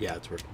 Yeah, it's working.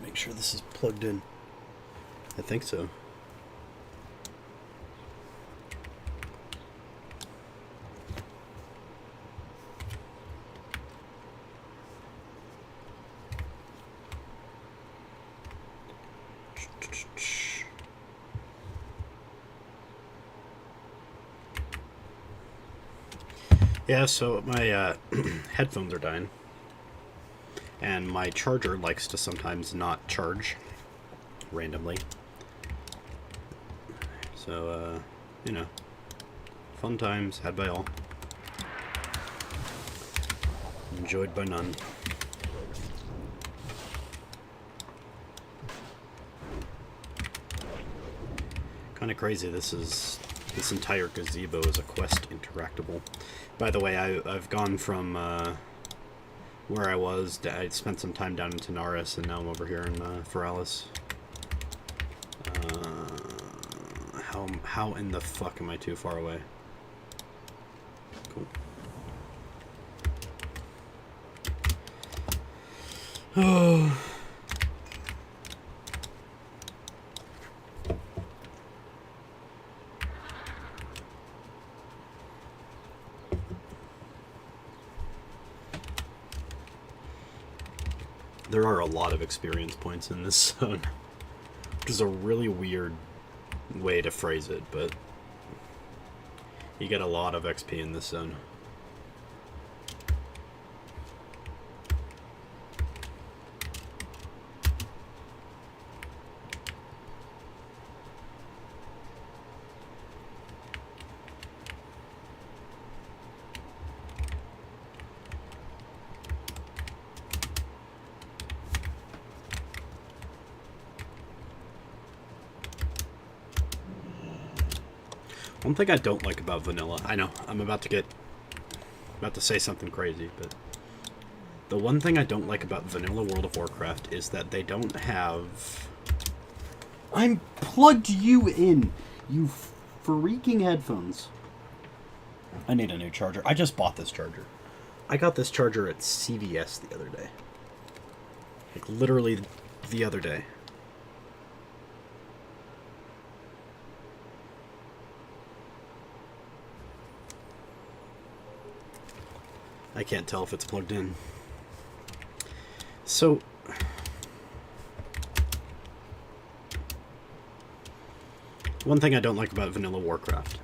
Make sure this is plugged in. I think so. Yeah, so my headphones are dying. And my charger likes to sometimes not charge randomly. So, you know, fun times had by all. Enjoyed by none. Kind of crazy. This entire gazebo is a quest interactable. By the way, I've gone from where I was. I spent some time down in Tanaris, and now I'm over here in Feralis. How in the fuck am I too far away? Cool. Oh. There are a lot of experience points in this zone, which is a really weird way to phrase it, but you get a lot of XP in this zone. One thing I don't like about vanilla, I know, I'm about to say something crazy, but the one thing I don't like about vanilla World of Warcraft is that they don't have... I'm plugged you in, you freaking headphones. I need a new charger. I just bought this charger. I got this charger at CVS the other day. Like, literally the other day. I can't tell if it's plugged in. So, one thing I don't like about vanilla Warcraft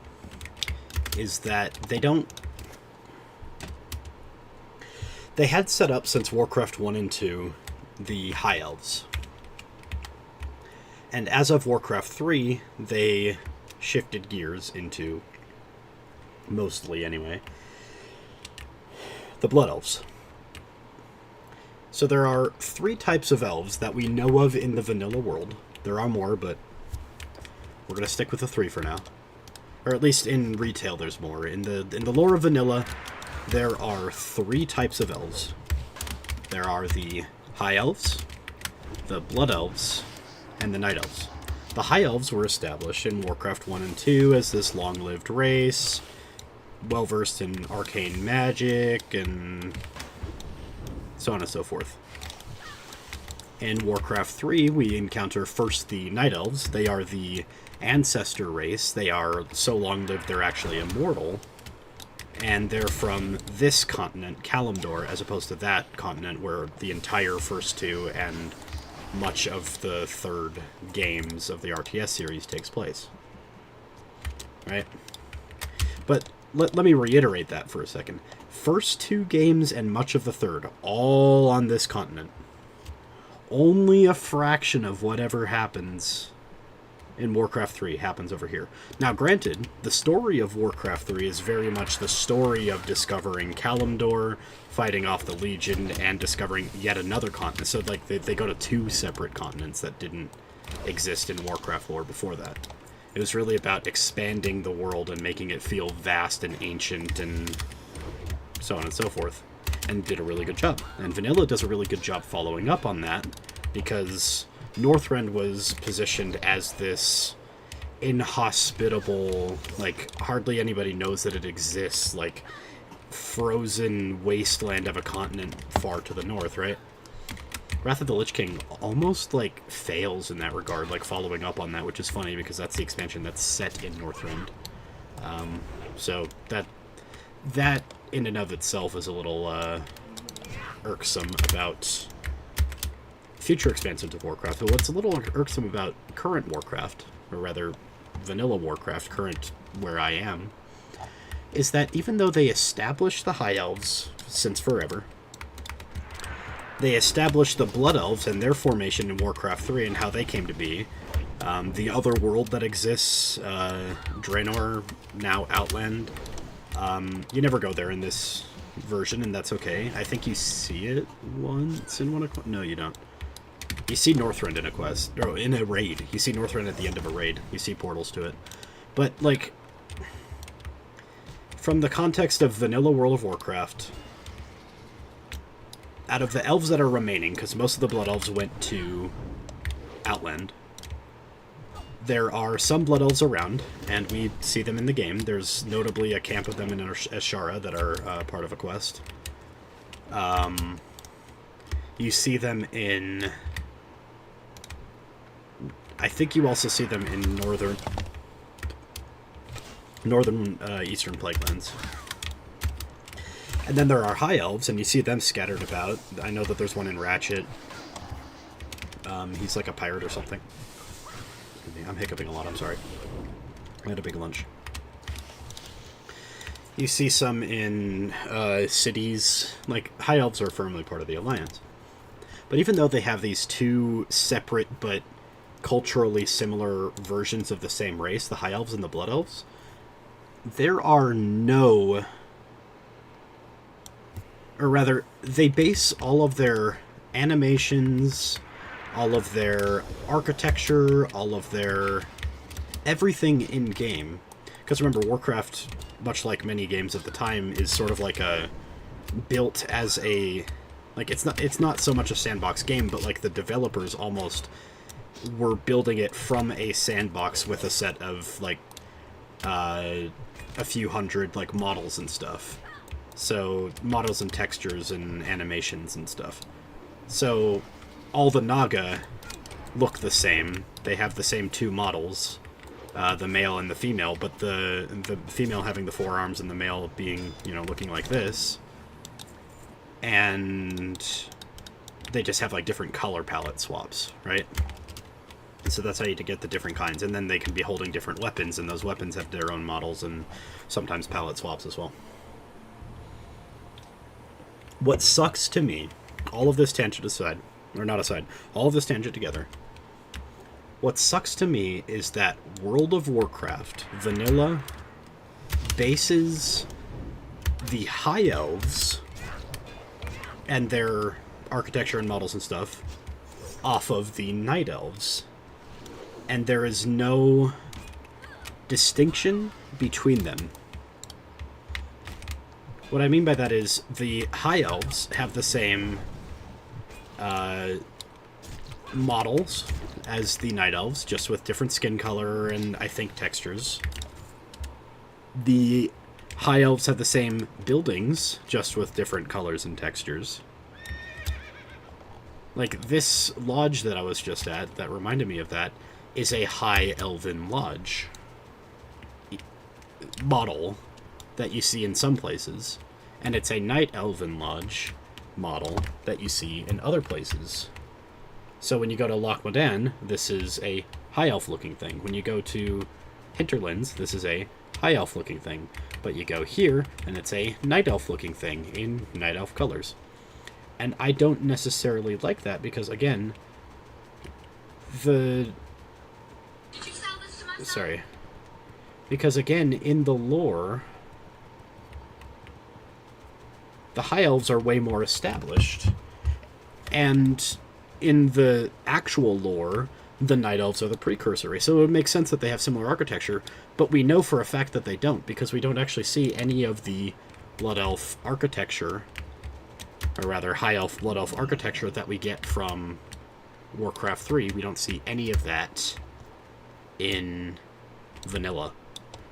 is that they don't They had set up, since Warcraft 1 and 2, the High Elves. And as of Warcraft 3, they shifted gears into, mostly anyway, the Blood Elves. So there are 3 types of elves that we know of in the vanilla world. There are more, but we're going to stick with the 3 for now. Or at least in retail there's more. In the lore of vanilla, there are 3 types of elves. There are the High Elves, the Blood Elves, and the Night Elves. The High Elves were established in Warcraft 1 and 2 as this long-lived race, well-versed in arcane magic, and so on and so forth. In Warcraft 3, we encounter first the Night Elves. They are the ancestor race. They are so long-lived they're actually immortal. And they're from this continent, Kalimdor, as opposed to that continent where the entire first 2 and much of the 3rd games of the RTS series takes place. Right? But let me reiterate that for a second. First 2 games and much of the 3rd, all on this continent. Only a fraction of whatever happens in Warcraft 3 happens over here. Now, granted, the story of Warcraft 3 is very much the story of discovering Kalimdor, fighting off the Legion, and discovering yet another continent. So, like, they go to 2 separate continents that didn't exist in Warcraft lore before that. It was really about expanding the world and making it feel vast and ancient and so on and so forth. And did a really good job. And Vanilla does a really good job following up on that, because Northrend was positioned as this inhospitable, like, hardly anybody knows that it exists, like, frozen wasteland of a continent far to the north, right? Wrath of the Lich King almost, like, fails in that regard, like, following up on that, which is funny, because that's the expansion that's set in Northrend. So, that in and of itself is a little, irksome about future expansions of Warcraft. But what's a little irksome about current Warcraft, or rather vanilla Warcraft, current where I am, is that even though they established the High Elves since forever, they established the Blood Elves and their formation in Warcraft 3 and how they came to be, the other world that exists, Draenor, now Outland, you never go there in this version, and that's okay. I think you see it once in one of... No, you don't. You see Northrend in a quest, or in a raid. You see Northrend at the end of a raid. You see portals to it. But, like, from the context of vanilla World of Warcraft, out of the elves that are remaining, because most of the Blood Elves went to Outland, there are some Blood Elves around, and we see them in the game. There's notably a camp of them in Ashara that are part of a quest. You see them in... I think you also see them in northern eastern Plaguelands. And then there are High Elves, and you see them scattered about. I know that there's one in Ratchet. He's like a pirate or something. I'm hiccuping a lot, I'm sorry. I had a big lunch. You see some in cities. Like, High Elves are firmly part of the Alliance. But even though they have these 2 separate but culturally similar versions of the same race, the High Elves and the Blood Elves, there are no... Or rather, they base all of their animations, all of their architecture, all of their everything in-game. Because remember, Warcraft, much like many games at the time, is sort of like a... built as a... Like, it's not so much a sandbox game, but, like, the developers almost were building it from a sandbox with a set of, like, a few hundred, like, models and stuff. So, models and textures and animations and stuff. So, all the Naga look the same. They have the same 2 models, the male and the female, but the female having the 4 arms and the male being, you know, looking like this. And they just have, like, different color palette swaps, right? And so that's how you get the different kinds. And then they can be holding different weapons, and those weapons have their own models and sometimes palette swaps as well. What sucks to me, all of this tangent aside, or not aside, all of this tangent together, what sucks to me is that World of Warcraft vanilla bases the High Elves and their architecture and models and stuff off of the Night Elves. And there is no distinction between them. What I mean by that is the High Elves have the same models as the Night Elves, just with different skin color and, I think, textures. The High Elves have the same buildings, just with different colors and textures. Like, this lodge that I was just at, that reminded me of that, is a High Elven Lodge model that you see in some places, and it's a Night Elven Lodge model that you see in other places. So when you go to Loch Modan, this is a High Elf looking thing. When you go to Hinterlands, this is a High Elf looking thing. But you go here, and it's a Night Elf looking thing in Night Elf colors. And I don't necessarily like that because, again, because, again, in the lore, the High Elves are way more established. And in the actual lore, the Night Elves are the precursor race. So it would make sense that they have similar architecture, but we know for a fact that they don't, because we don't actually see any of the Blood Elf architecture, or rather High Elf, Blood Elf architecture that we get from Warcraft 3. We don't see any of that in vanilla.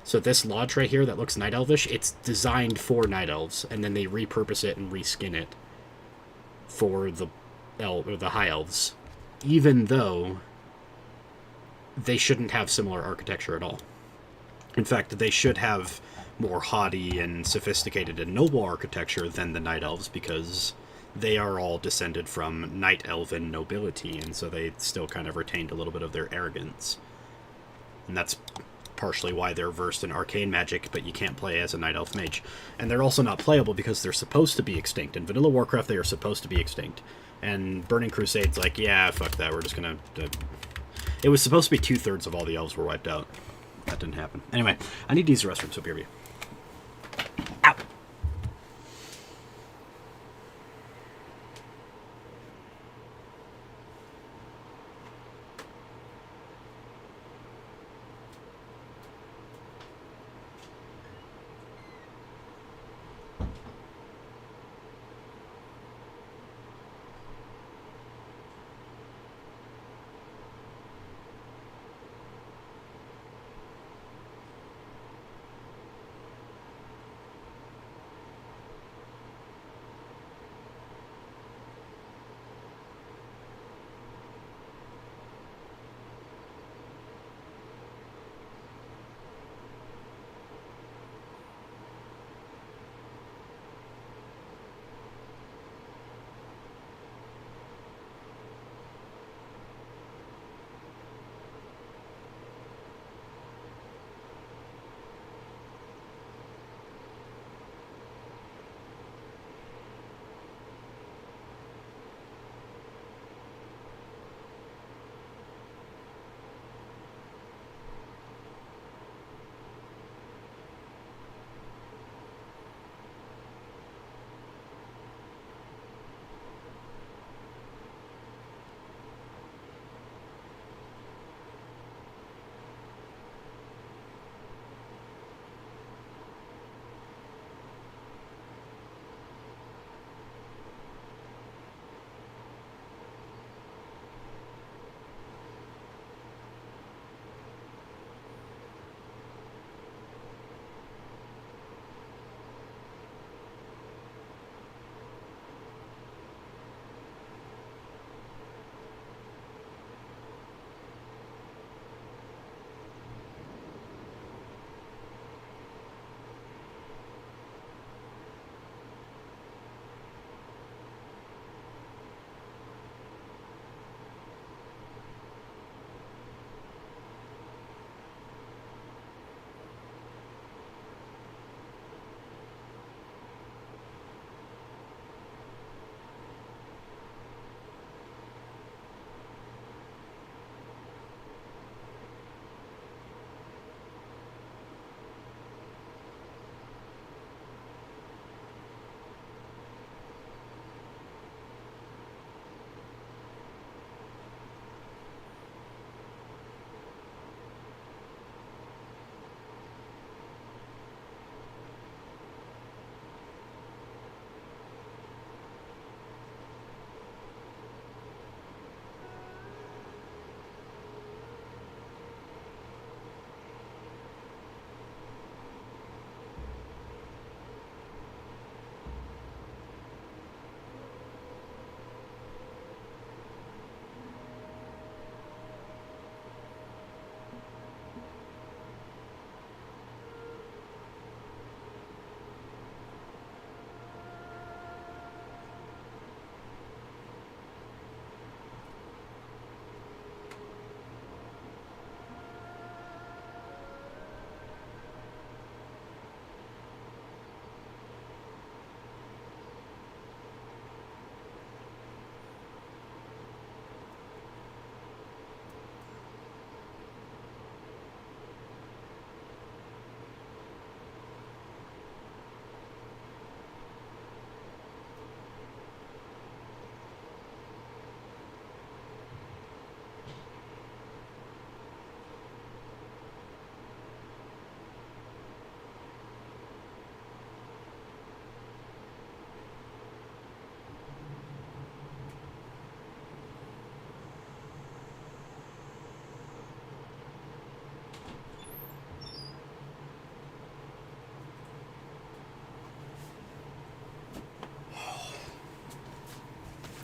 So this lodge right here that looks Night Elvish, it's designed for Night Elves, and then they repurpose it and reskin it for the High Elves, even though they shouldn't have similar architecture at all. In fact, they should have more haughty and sophisticated and noble architecture than the Night Elves, because they are all descended from Night Elven nobility, and so they still kind of retained a little bit of their arrogance. And that's partially why they're versed in arcane magic, but you can't play as a Night Elf mage. And they're also not playable because they're supposed to be extinct. In Vanilla Warcraft, they are supposed to be extinct. And Burning Crusade's like, yeah, fuck that, we're just gonna... It was supposed to be 2/3 of all the elves were wiped out. That didn't happen. Anyway, I need to use the restroom, so BRB. Ow!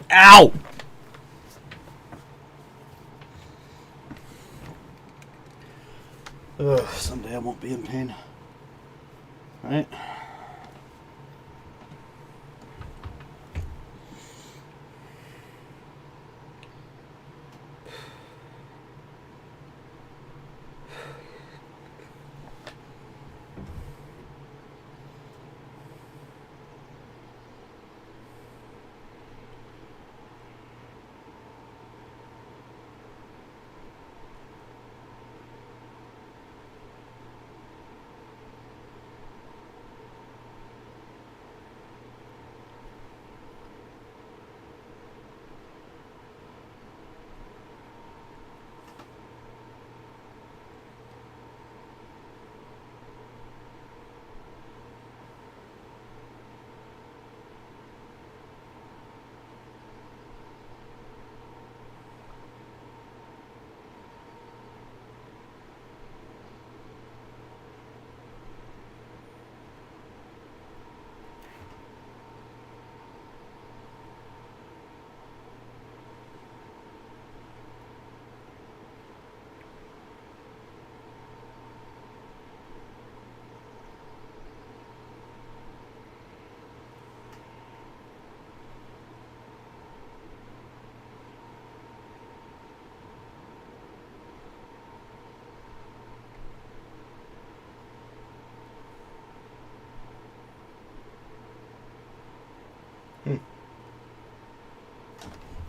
Ow! Ugh, someday I won't be in pain. Right?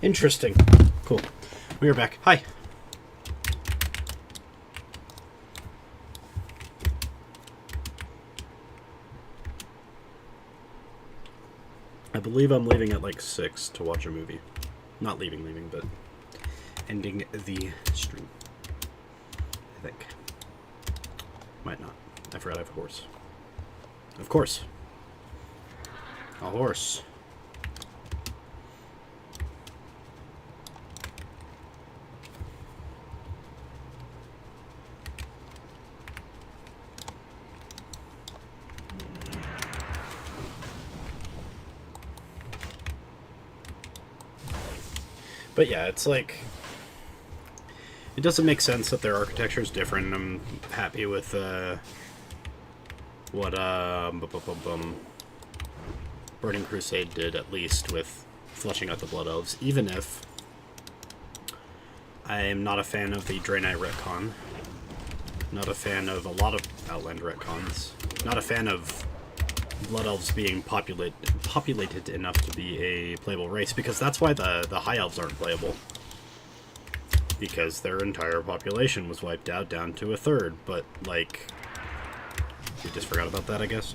Interesting. Cool. We are back. Hi. I believe I'm leaving at like 6 to watch a movie. Not leaving, but ending the stream. I think. Might not. I forgot I have a horse. Of course. A horse. But yeah, it's like, it doesn't make sense that their architecture is different. I'm happy with what Burning Crusade did, at least with fleshing out the Blood Elves, even if I'm not a fan of the Draenei retcon, not a fan of a lot of Outland retcons, not a fan of Blood Elves being populated enough to be a playable race, because that's why the High Elves aren't playable. Because their entire population was wiped out down to a third, but, like, we just forgot about that, I guess.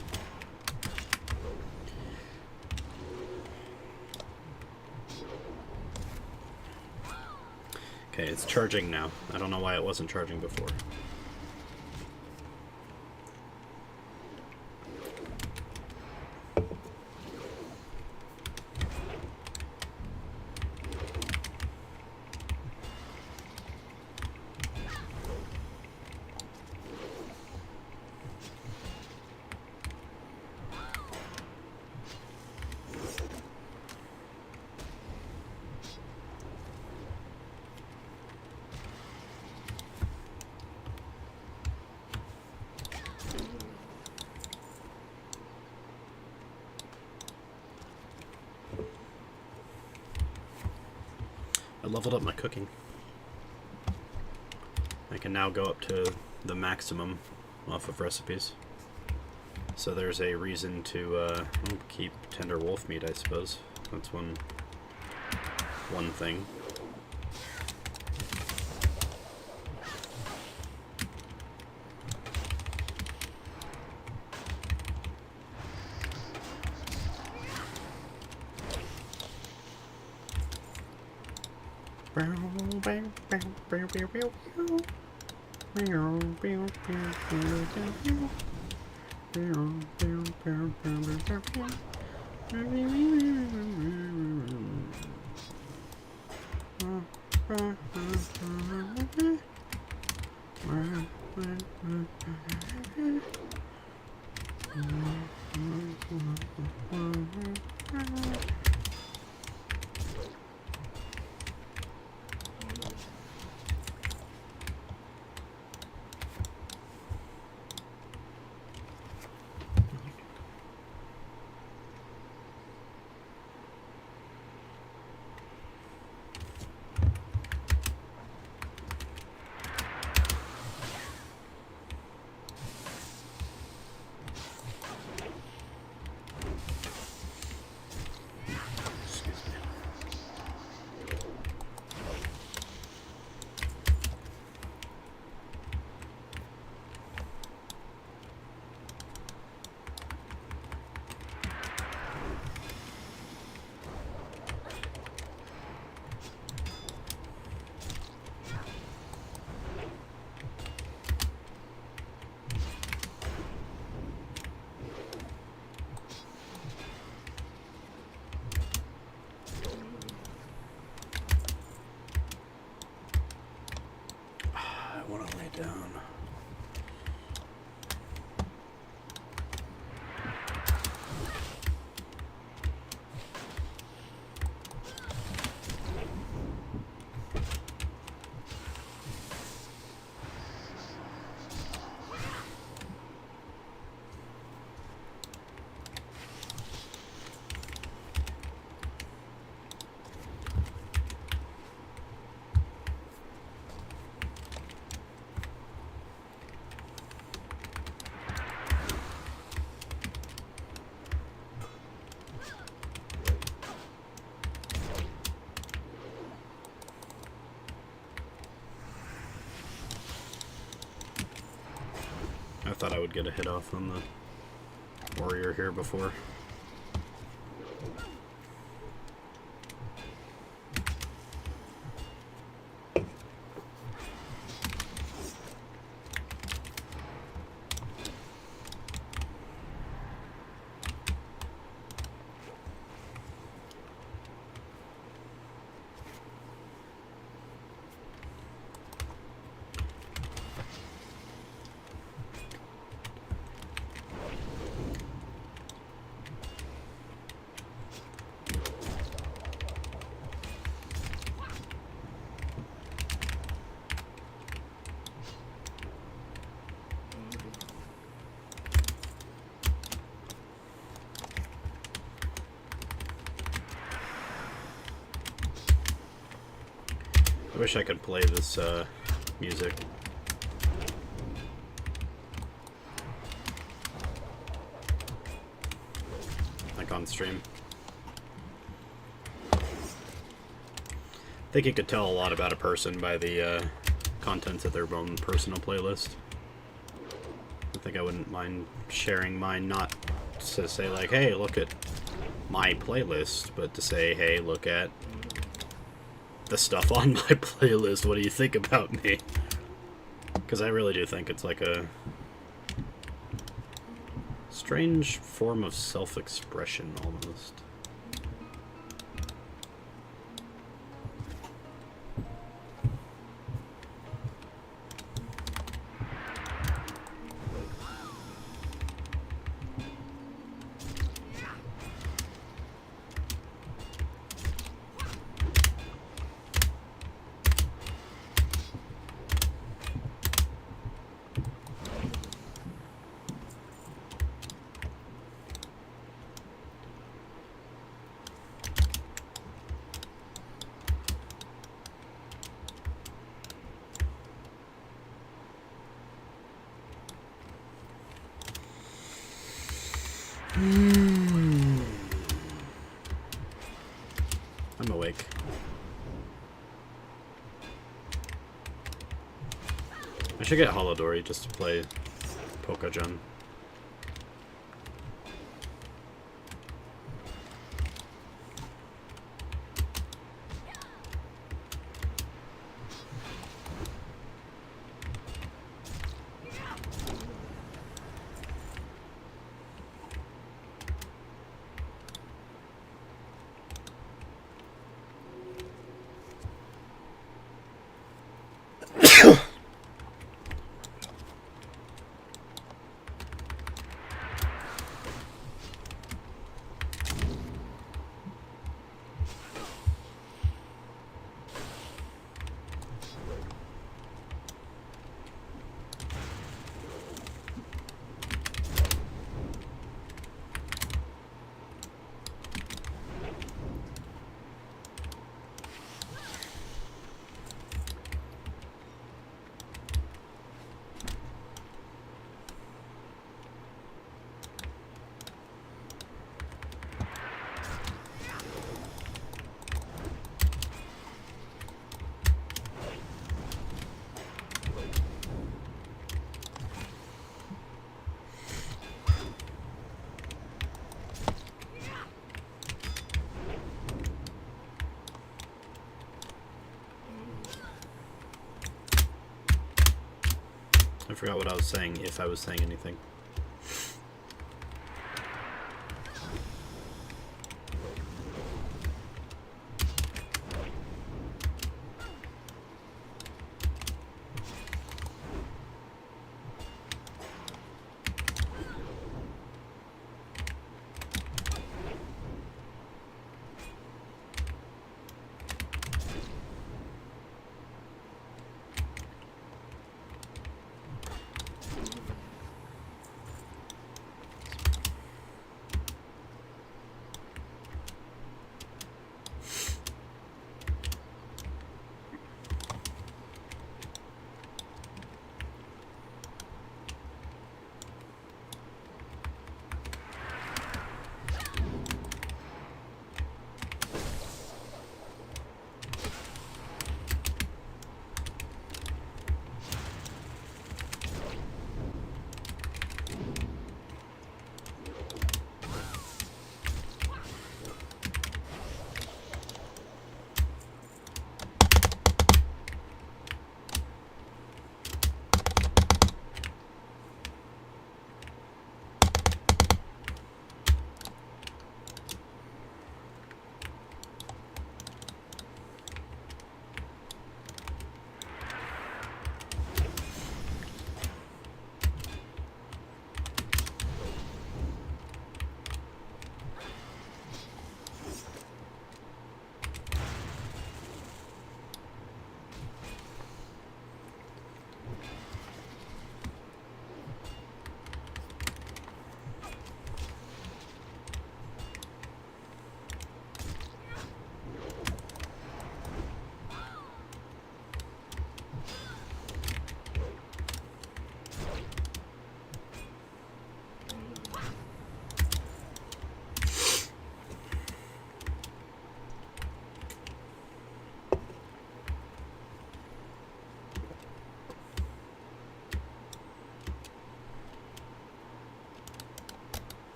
Okay, it's charging now. I don't know why it wasn't charging before. I leveled up my cooking. I can now go up to the maximum off of recipes. So there's a reason to keep tender wolf meat, I suppose. That's one thing. thought I would get a hit off on the warrior here before. I wish I could play this music. Like on stream. I think you could tell a lot about a person by the contents of their own personal playlist. I think I wouldn't mind sharing mine, not to say like, hey, look at my playlist, but to say, hey, look at the stuff on my playlist. What do you think about me? Because I really do think it's like a strange form of self-expression, almost. I'm awake. I should get Holodori just to play Pokéjun. I forgot what I was saying, if I was saying anything.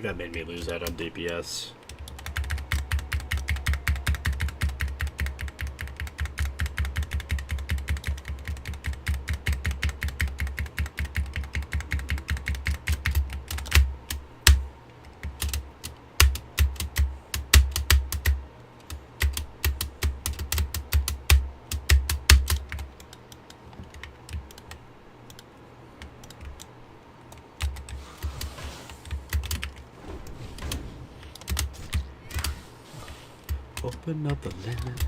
think that made me lose out on DPS. Open up the limit.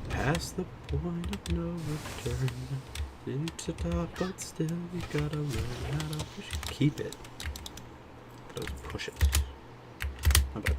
Past the point of no return. Reach the top, but still you gotta learn how to push it. Keep it. But don't push it. Not bad.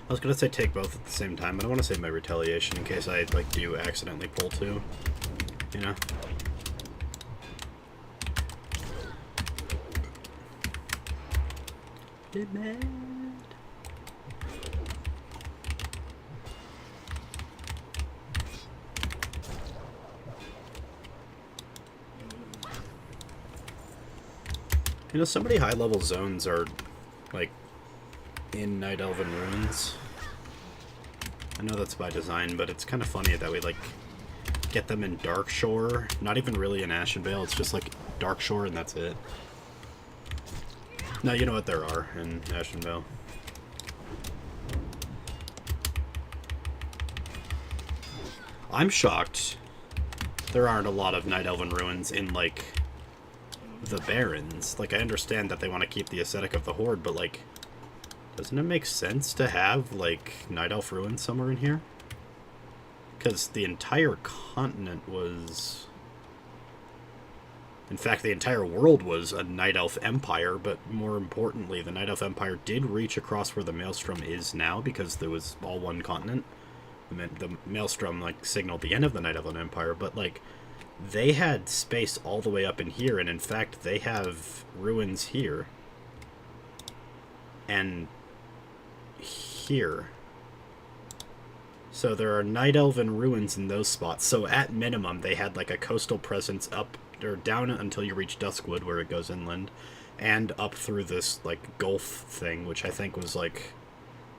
I was gonna say take both at the same time, but I want to save my retaliation in case I like do accidentally pull two. You know. Get mad. You know, so many high-level zones are, like, in Night Elven Ruins. I know that's by design, but it's kind of funny that we, like, get them in Darkshore. Not even really in Ashenvale, it's just, like, Darkshore and that's it. No, you know what there are in Ashenvale. I'm shocked there aren't a lot of Night Elven Ruins in, like, the Barrens. Like, I understand that they want to keep the aesthetic of the Horde, but, like, doesn't it make sense to have, like, Night Elf Ruins somewhere in here? Because the entire continent was... In fact, the entire world was a Night Elf Empire, but more importantly, the Night Elf Empire did reach across where the Maelstrom is now, because there was all one continent. The Maelstrom, like, signaled the end of the Night Elven Empire, but, like, they had space all the way up in here, and in fact, they have ruins here. And here. So there are Night Elven ruins in those spots. So at minimum, they had like a coastal presence up or down until you reach Duskwood, where it goes inland, and up through this like gulf thing, which I think was like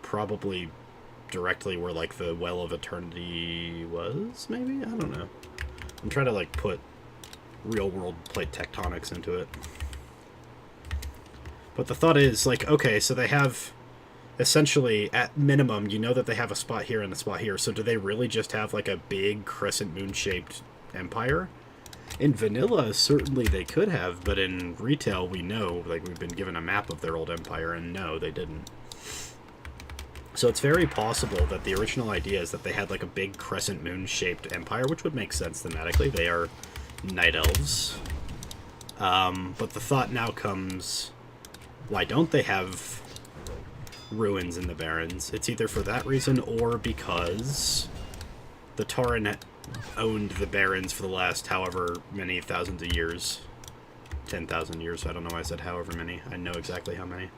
probably directly where like the Well of Eternity was, maybe? I don't know. I'm trying to like put real world plate tectonics into it. But the thought is like, okay, so they have essentially, at minimum, you know that they have a spot here and a spot here, so do they really just have like a big crescent moon-shaped empire? In vanilla, certainly they could have, but in retail, we know, like, we've been given a map of their old empire, and no, they didn't. So it's very possible that the original idea is that they had like a big crescent moon-shaped empire, which would make sense thematically. They are night elves. But the thought now comes, why don't they have ruins in the Barrens? It's either for that reason or because the Tauren owned the Barrens for the last however many thousands of years. 10,000 years, I don't know why I said however many. I know exactly how many.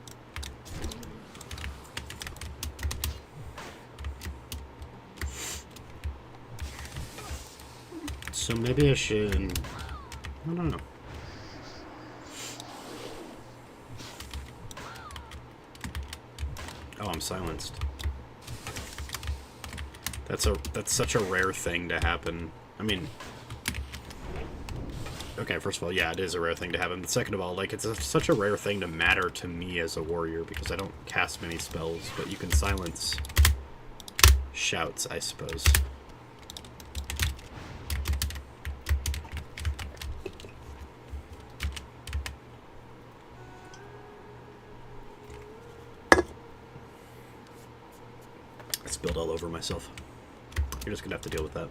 So maybe I should... I don't know. Oh, I'm silenced. That's such a rare thing to happen. I mean... Okay, first of all, yeah, it is a rare thing to happen. But second of all, like, it's such a rare thing to matter to me as a warrior, because I don't cast many spells, but you can silence shouts, I suppose. I spilled all over myself. You're just gonna have to deal with that.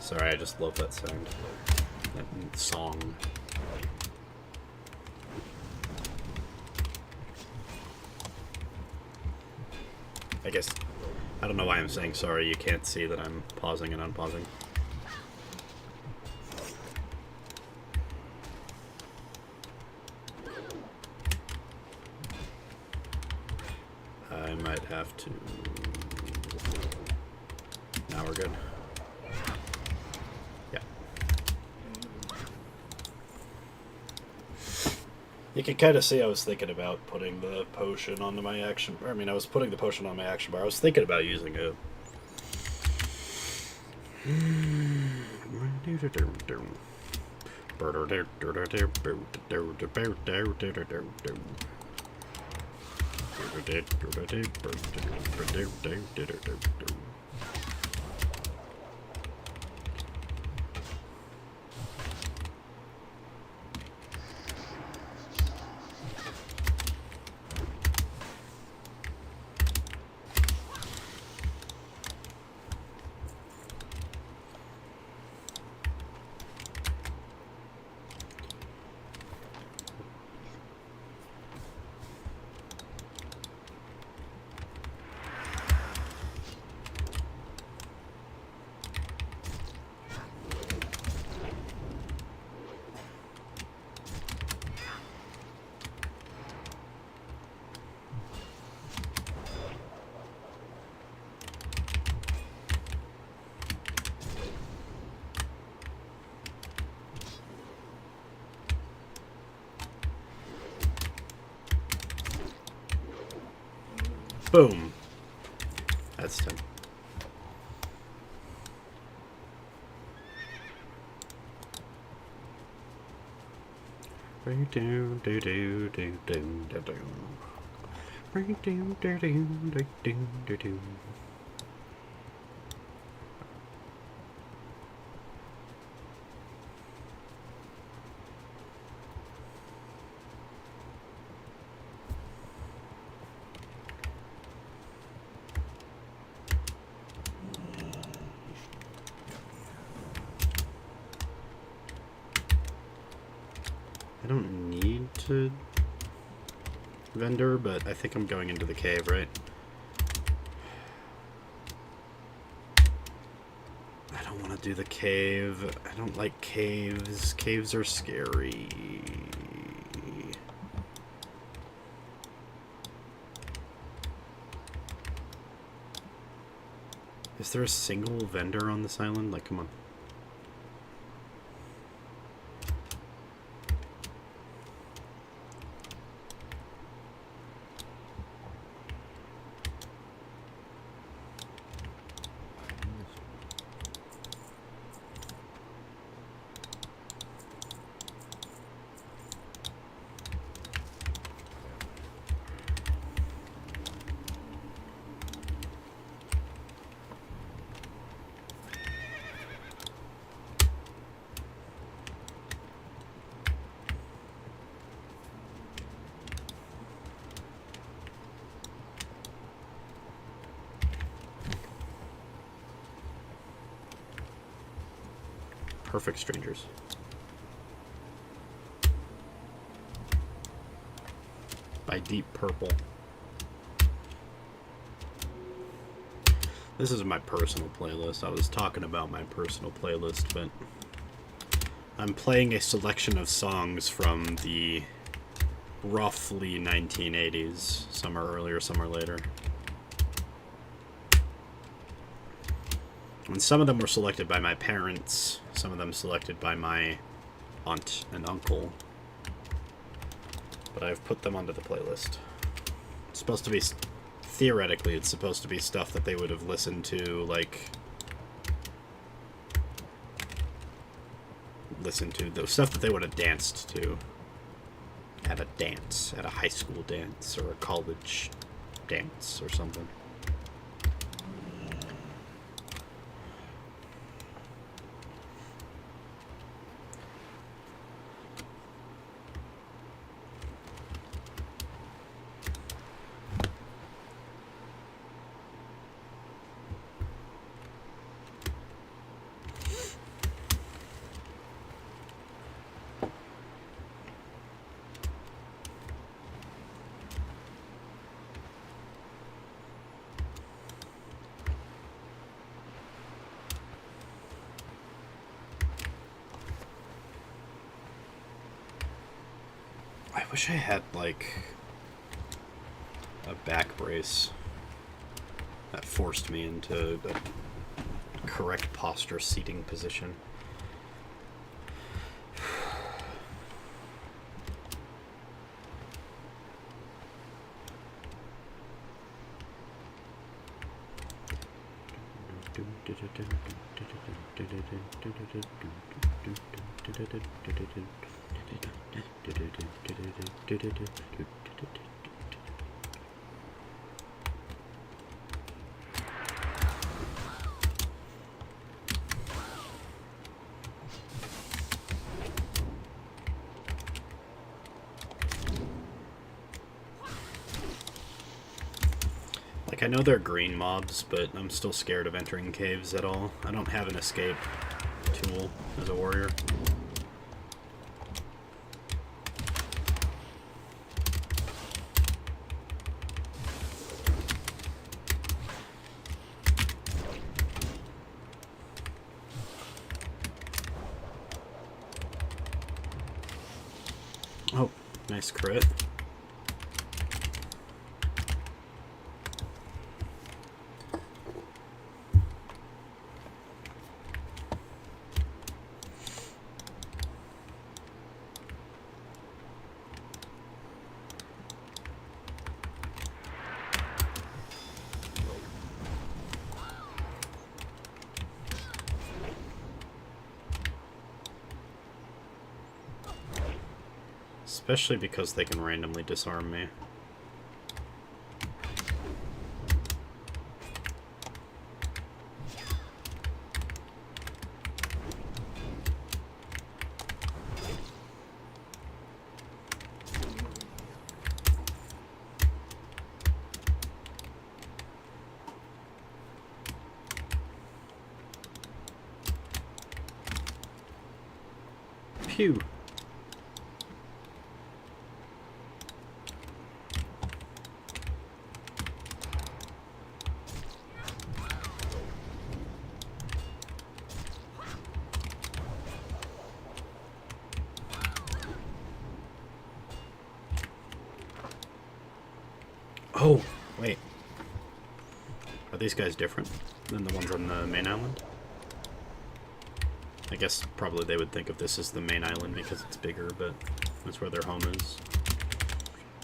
Sorry, I just love that sound. That song. I guess, I don't know why I'm saying sorry. You can't see that I'm pausing and unpausing. I might have to... Now we're good. You can kind of see I was thinking about putting the potion onto my action bar. I mean, I was putting the potion on my action bar. I was thinking about using it. Boom. That's 10. I don't need to vendor, but I think I'm going into the cave, right? I don't want to do the cave. I don't like caves. Caves are scary. Is there a single vendor on this island? Like, come on. Perfect strangers. by Deep Purple. This is my personal playlist. I was talking about my personal playlist, but I'm playing a selection of songs from the roughly 1980s. Some are earlier, some are later. And some of them were selected by my parents, some of them selected by my aunt and uncle. But I've put them onto the playlist. It's supposed to be, theoretically, it's supposed to be stuff that they would have listened to, like, the stuff that they would have danced to at a dance, at a high school dance or a college dance or something. I wish I had, like, a back brace that forced me into the correct posture seating position. Like, I know they're green mobs, but I'm still scared of entering caves at all. I don't have an escape tool as a warrior. Oh, nice crit. Especially because they can randomly disarm me. Pew. Oh, wait. Are these guys different than the ones on the main island? I guess probably they would think of this as the main island because it's bigger, but that's where their home is.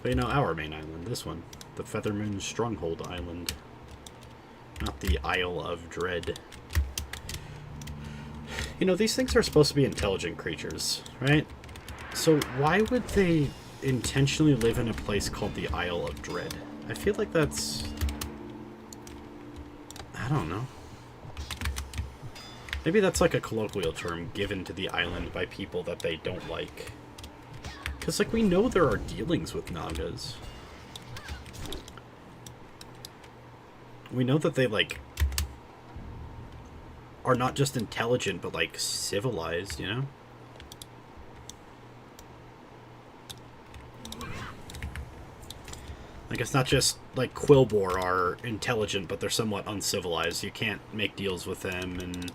But you know, our main island, this one. The Feathermoon Stronghold Island. Not the Isle of Dread. You know, these things are supposed to be intelligent creatures, right? So why would they intentionally live in a place called the Isle of Dread? I feel like that's... I don't know. Maybe that's like a colloquial term given to the island by people that they don't like. Because, like, we know there are dealings with Nagas. We know that they, like, are not just intelligent, but, like, civilized, you know? Like, it's not just, like, Quillbor are intelligent, but they're somewhat uncivilized. You can't make deals with them, and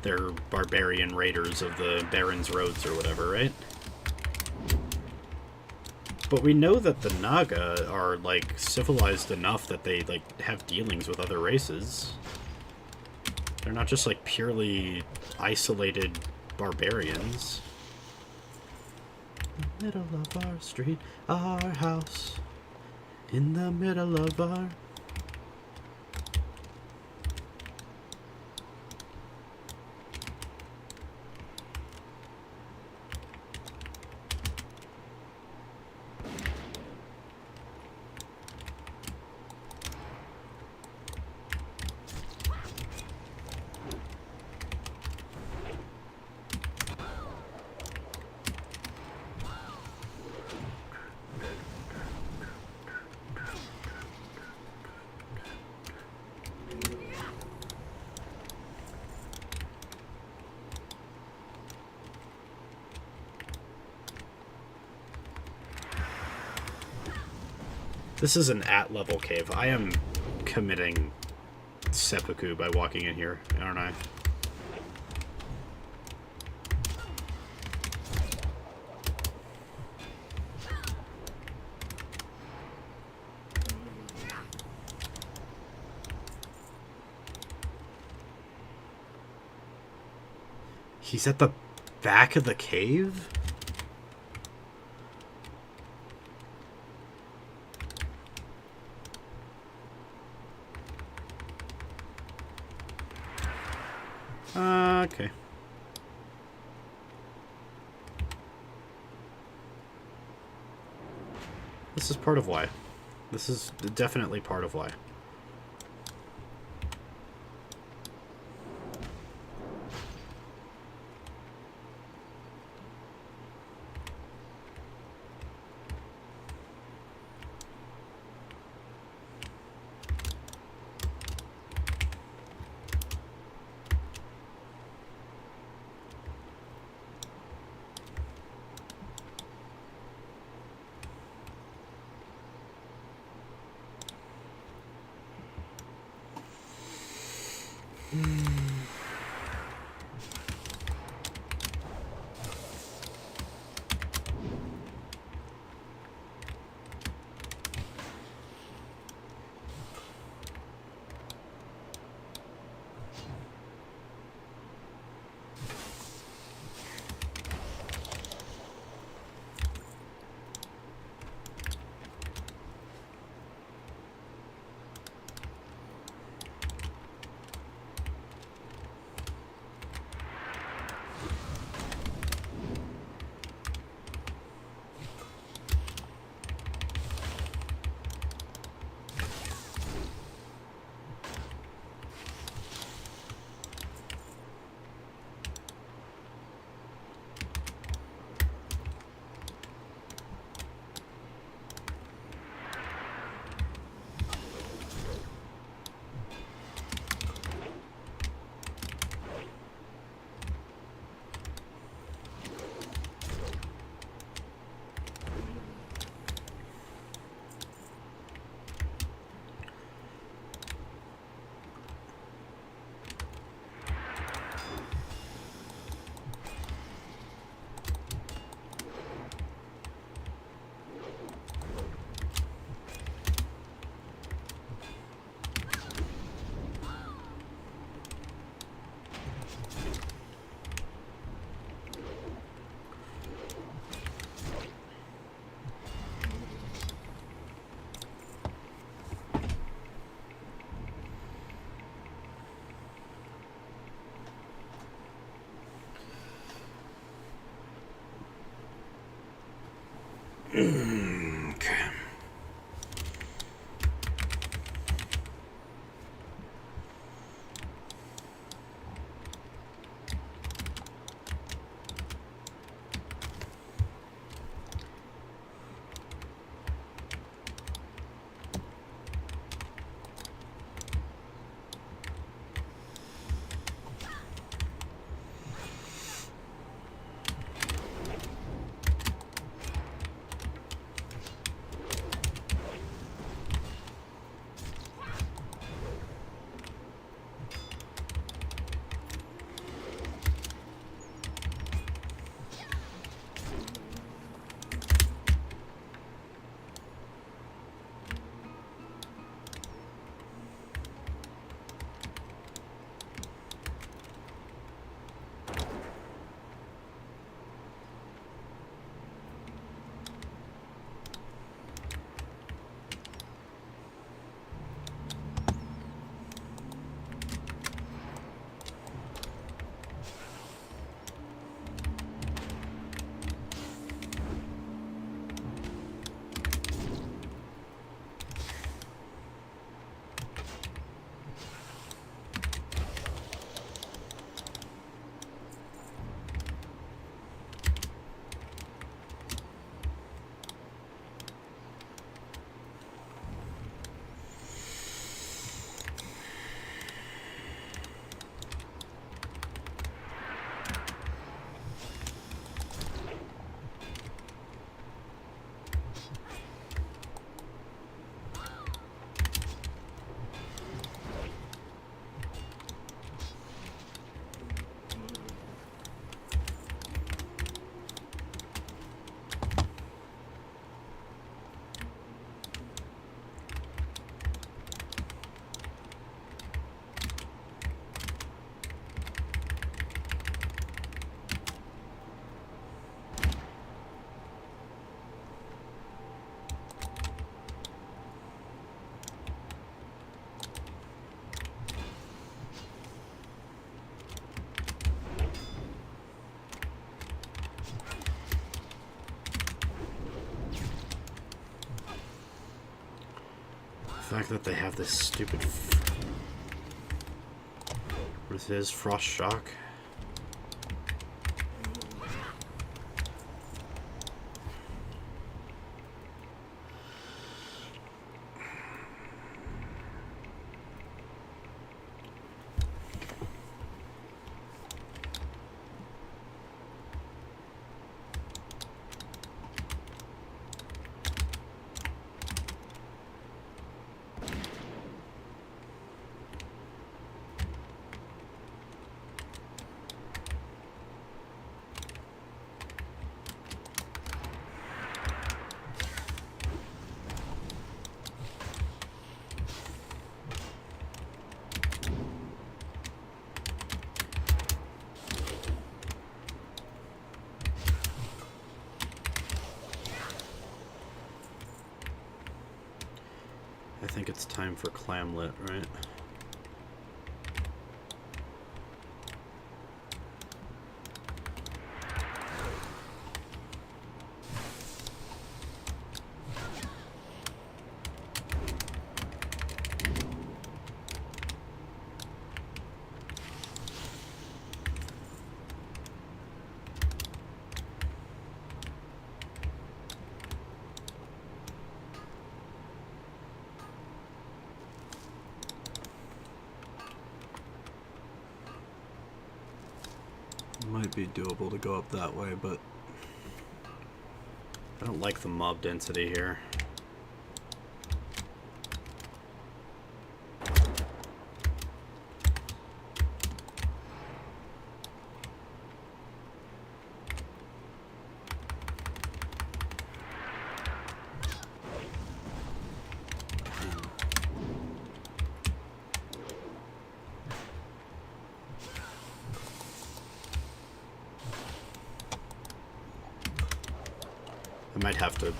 they're barbarian raiders of the Baron's Roads or whatever, right? But we know that the Naga are, like, civilized enough that they, like, have dealings with other races. They're not just, like, purely isolated barbarians. In the middle of our street, our house. In the middle of our... This is an at-level cave. I am committing seppuku by walking in here, aren't I? He's at the back of the cave? Okay. This is part of why. This is definitely part of why. Okay. fact that they have this stupid... What is Frost Shock? I think it's time for Clamlet, right? Might be doable to go up that way, but I don't like the mob density here. I might have to...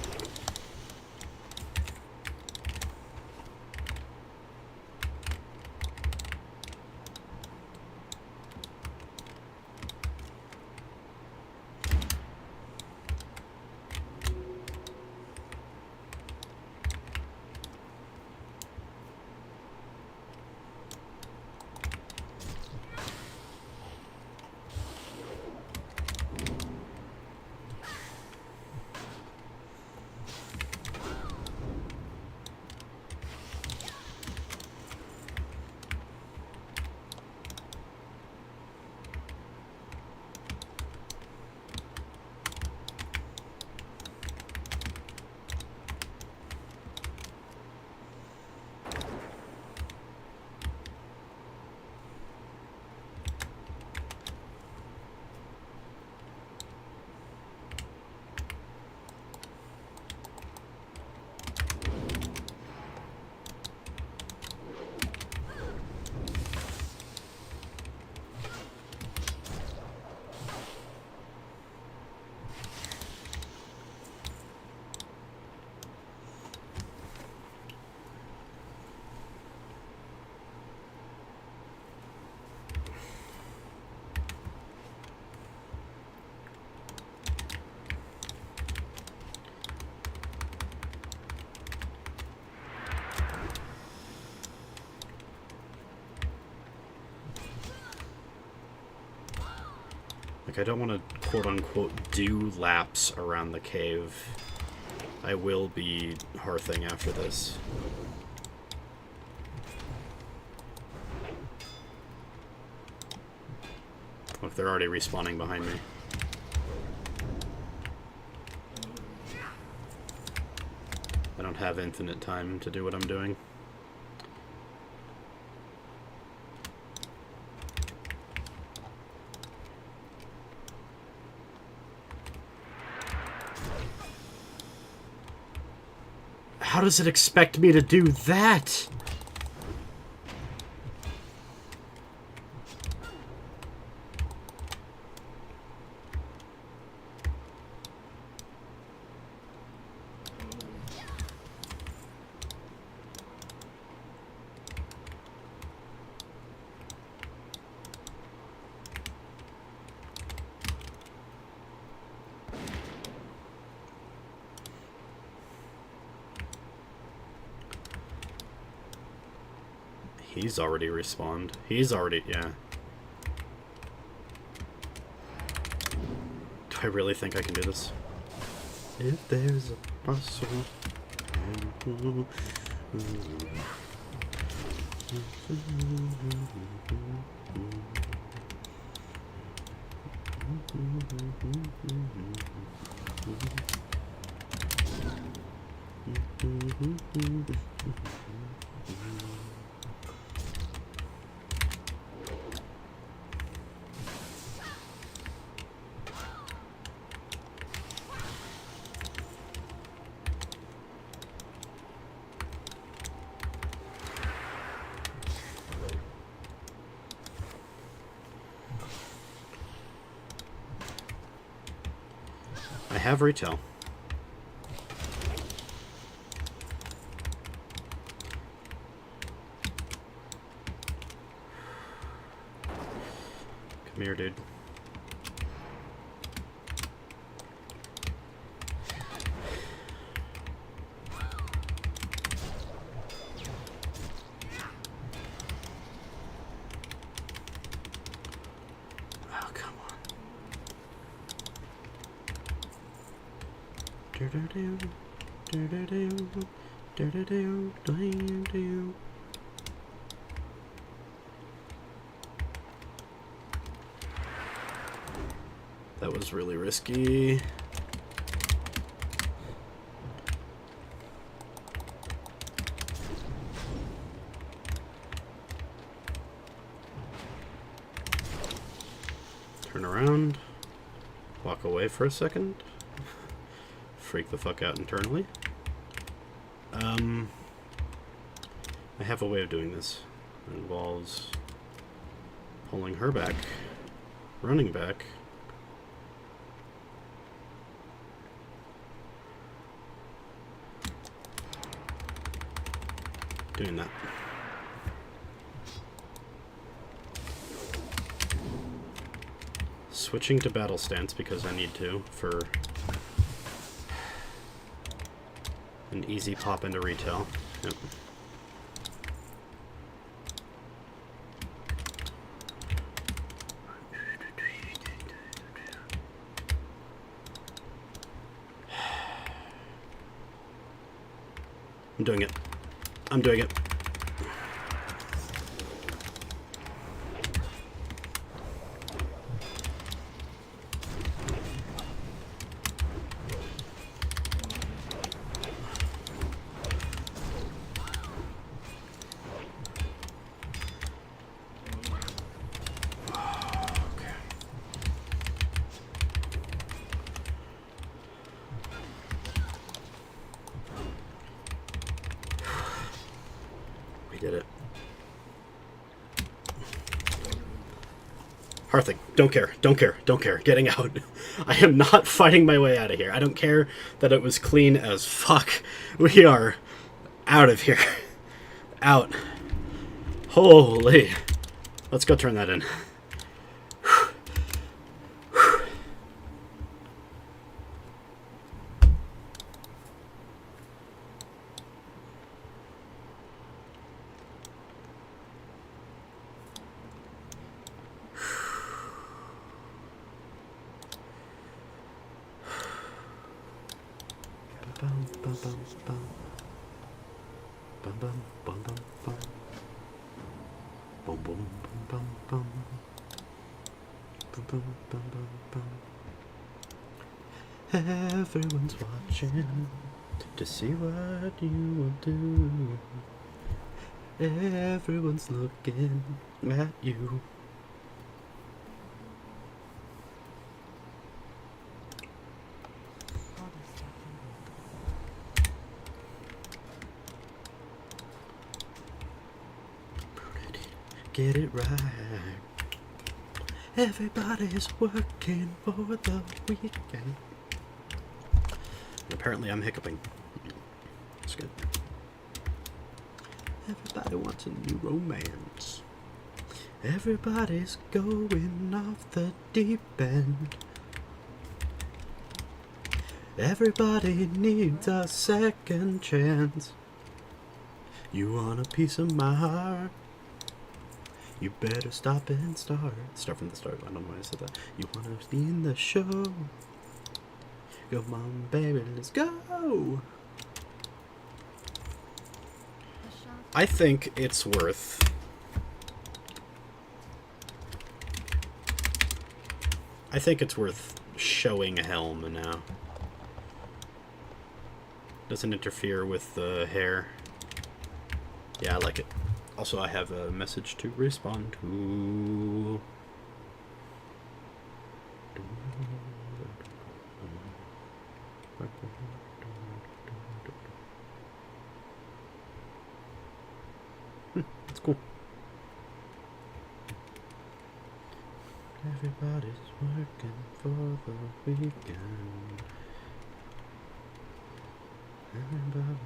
Like, I don't want to quote-unquote do laps around the cave. I will be hearthing after this. Look, they're already respawning behind me. I don't have infinite time to do what I'm doing. How does it expect me to do that? He's already respawned. He's already, yeah. Do I really think I can do this? If there's a possible... I have retail. Come here, dude. Oh, come on. That was really risky. Turn around. Walk away for a second. Freak the fuck out internally. I have a way of doing this. It involves pulling her back, running back, doing that. Switching to battle stance because I need to for an easy pop into retail. Yep. I'm doing it. I'm doing it. Did it. Hearthing. Don't care. Don't care. Don't care. Getting out. I am not fighting my way out of here. I don't care that it was clean as fuck. We are out of here. Out. Holy. Let's go turn that in. Everyone's watching to see what you will do. Everyone's looking at you. Get it right. Everybody's working for the weekend. Apparently I'm hiccuping. That's good. Everybody wants a new romance. Everybody's going off the deep end. Everybody needs a second chance. You want a piece of my heart? You better stop and start. Start from the start. I don't know why I said that. You wanna be in the show? Come on, baby, let's go. I think it's worth showing Helm now. Doesn't interfere with the hair. Yeah, I like it. Also, I have a message to respond to. That's cool. Everybody's working for the weekend. Everybody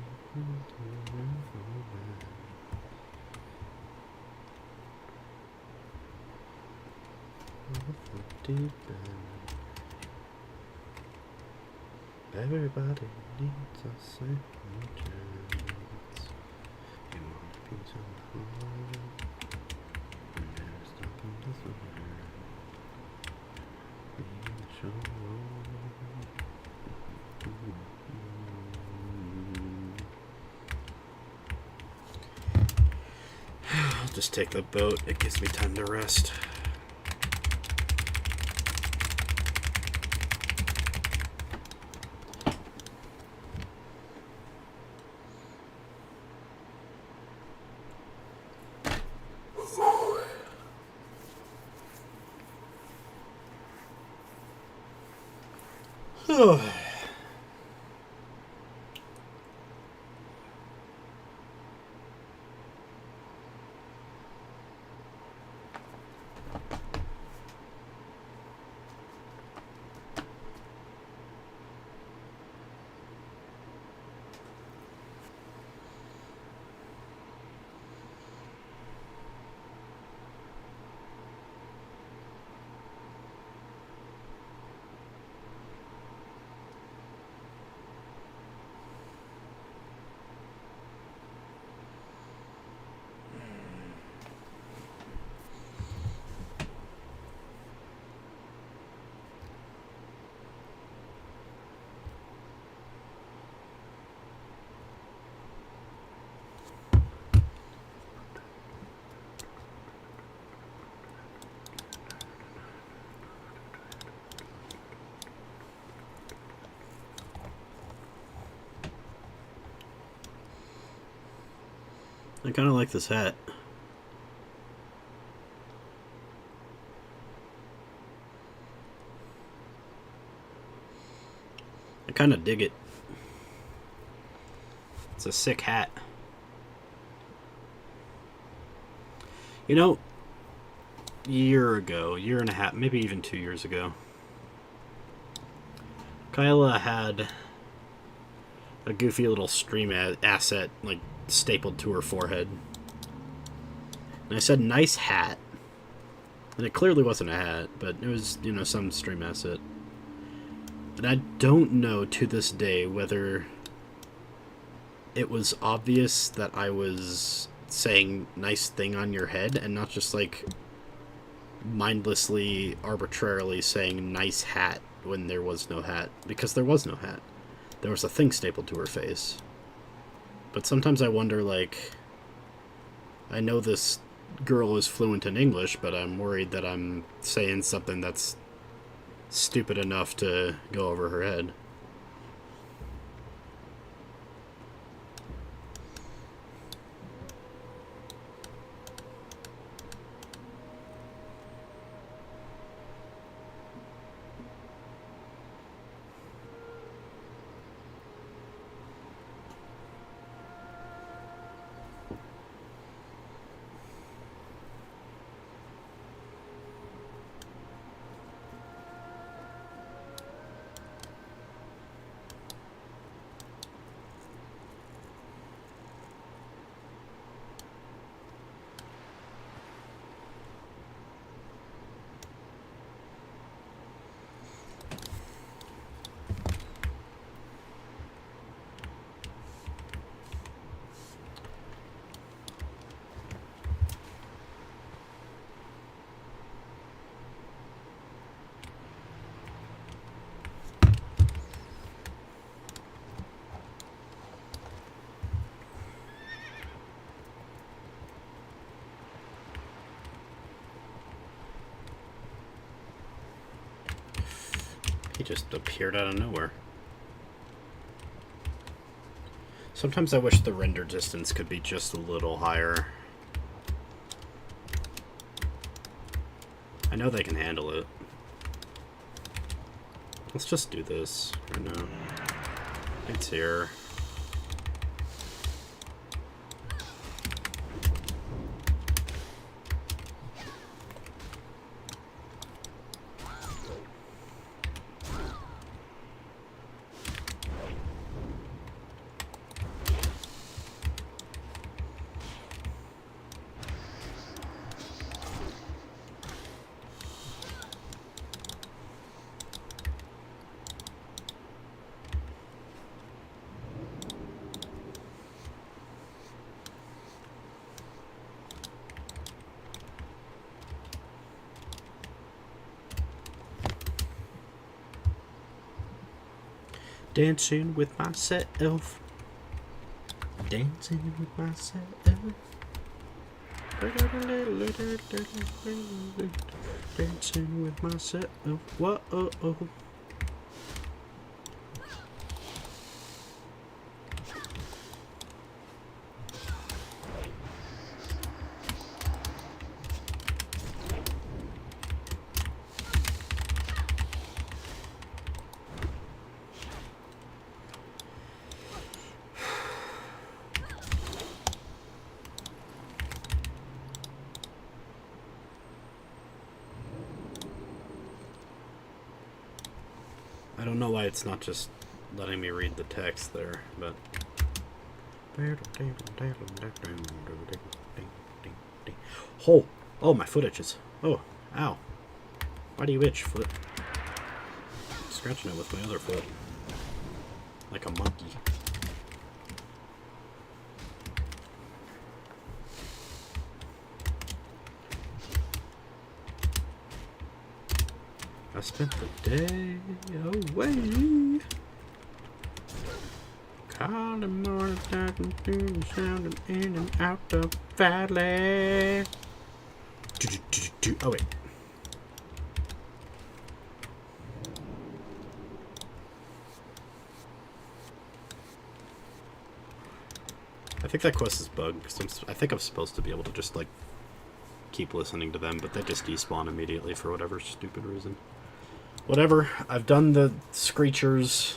deep end. Everybody needs a second chance. You want a piece of heart, and there's nothing to swear. Be the show. I'll just take the boat. It gives me time to rest. I kind of like this hat. I kind of dig it. It's a sick hat. You know, year and a half, maybe even 2 years ago, Kyla had a goofy little stream asset, like, stapled to her forehead. And I said, nice hat. And it clearly wasn't a hat, but it was, you know, some stream asset. And I don't know to this day whether it was obvious that I was saying nice thing on your head and not just, like, mindlessly, arbitrarily saying nice hat when there was no hat. Because there was no hat. There was a thing stapled to her face. But sometimes I wonder, like, I know this girl is fluent in English, but I'm worried that I'm saying something that's stupid enough to go over her head. just appeared out of nowhere. Sometimes I wish the render distance could be just a little higher. I know they can handle it. Let's just do this right now. It's here. Dancing with myself. Dancing with myself. Dancing with myself. Whoa. I don't know why it's not just letting me read the text there, but... Oh, my foot itches. Oh, ow. Why do you itch, foot? I'm scratching it with my other foot. Like a monkey. I spent the day away. Calling morning, sounding in and out the valley. Oh, wait. I think that quest is bugged, because I think I'm supposed to be able to just, like, keep listening to them, but they just despawn immediately for whatever stupid reason. Whatever, I've done the screechers.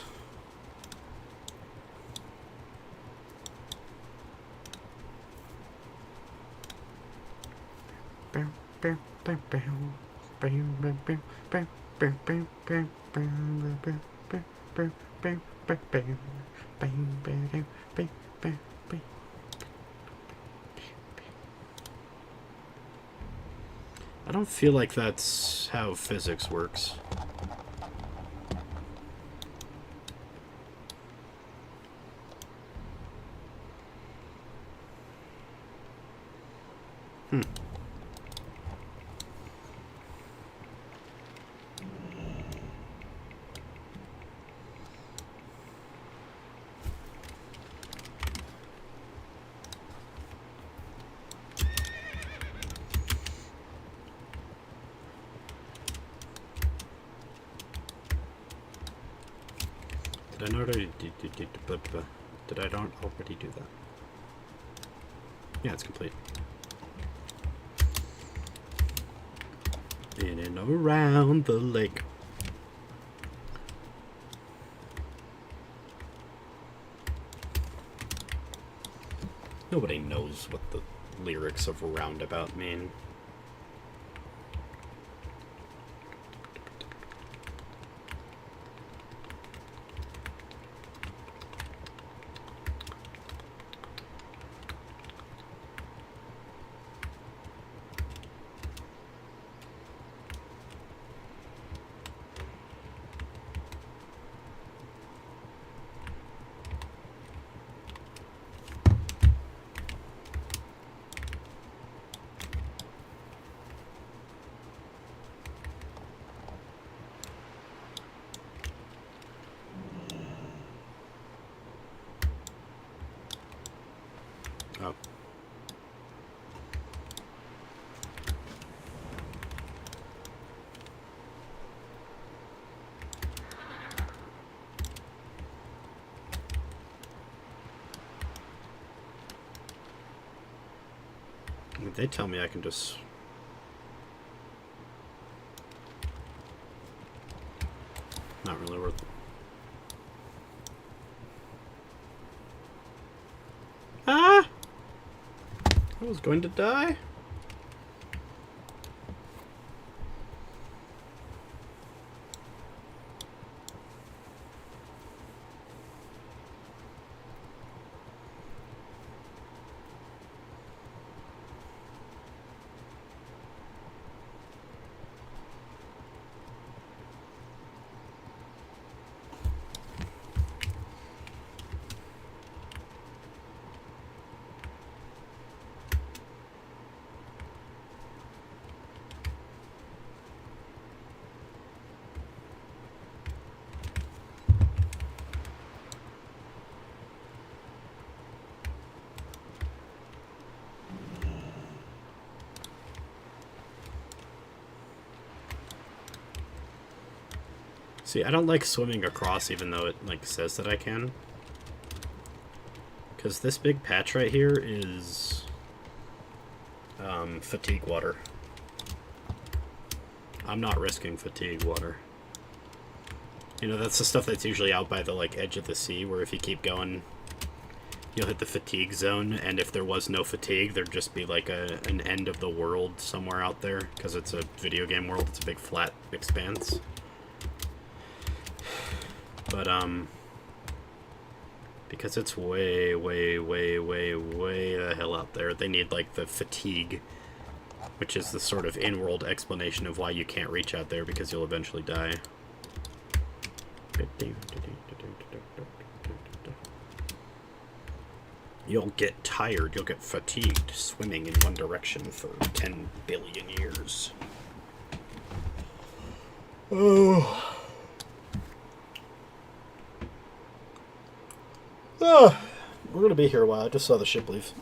I don't feel like that's how physics works. Did I already did I not already do that? Yeah, it's complete. In and around the lake. Nobody knows what the lyrics of Roundabout mean. They tell me I can just... Not really worth it. Ah! I was going to die. See, I don't like swimming across even though it, like, says that I can. Because this big patch right here is... fatigue water. I'm not risking fatigue water. You know, that's the stuff that's usually out by the, like, edge of the sea, where if you keep going, you'll hit the fatigue zone, and if there was no fatigue, there'd just be, like, an end of the world somewhere out there, because it's a video game world, it's a big flat expanse. But, because it's way, way, way, way, way the hell out there, they need, like, the fatigue, which is the sort of in-world explanation of why you can't reach out there, because you'll eventually die. You'll get tired, you'll get fatigued swimming in one direction for 10 billion years. Oh... Oh, we're gonna be here a while. I just saw the ship leave.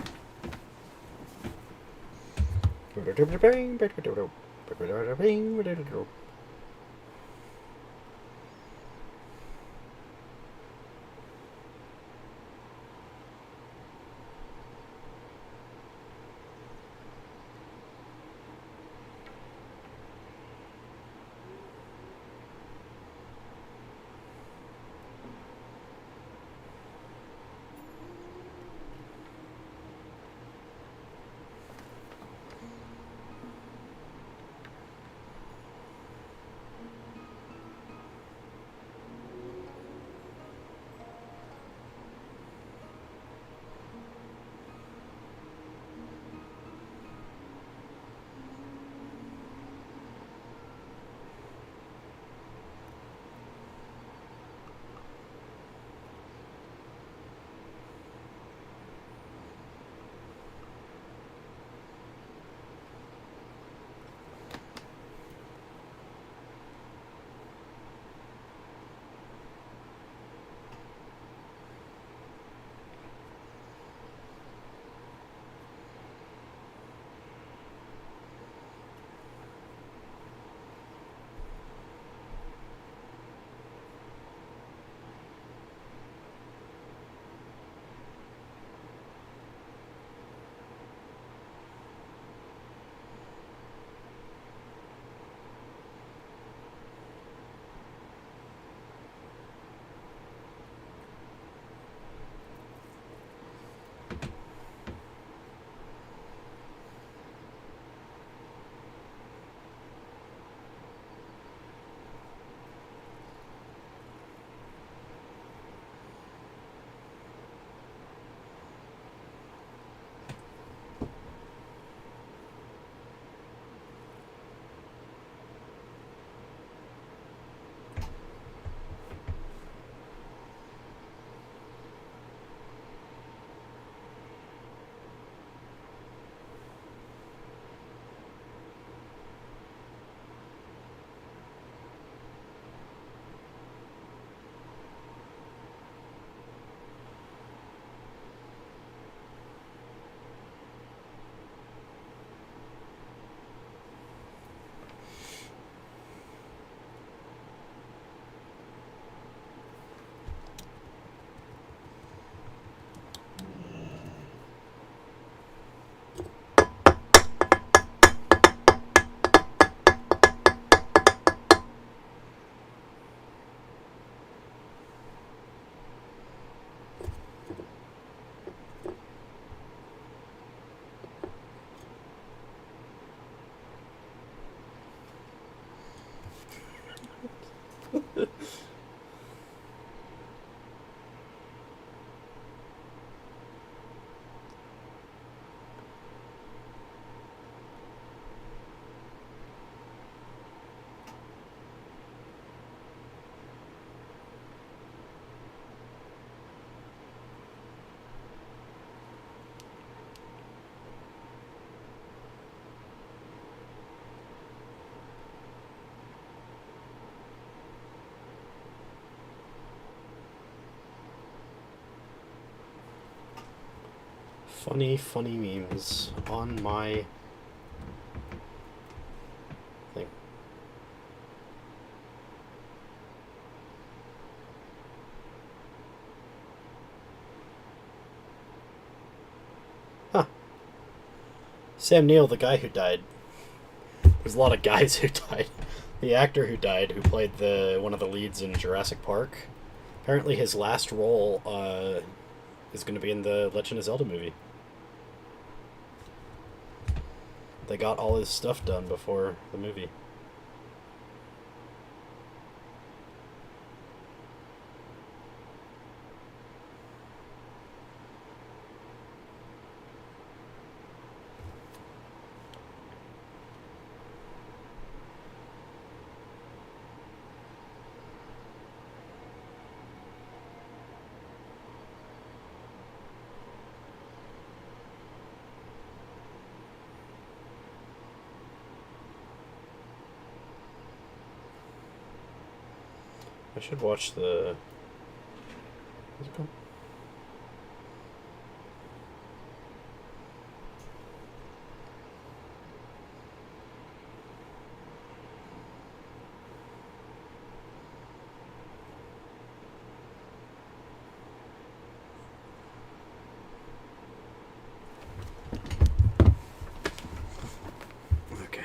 Funny, funny memes on my thing. Huh. Sam Neill, the guy who died. There's a lot of guys who died. The actor who died, who played one of the leads in Jurassic Park, apparently his last role is going to be in the Legend of Zelda movie. They got all his stuff done before the movie. I should watch the... What's it called? Okay.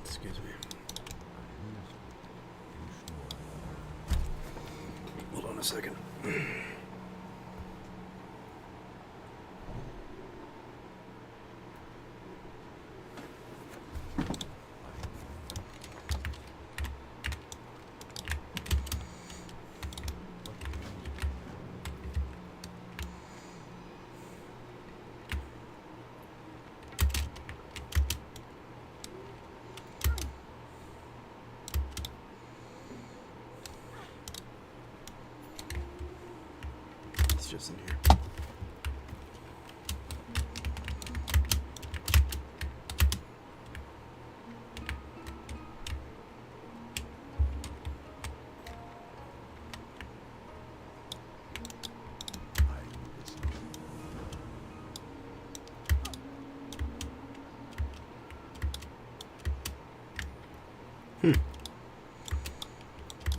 Excuse me. Hold on a second. Just in here.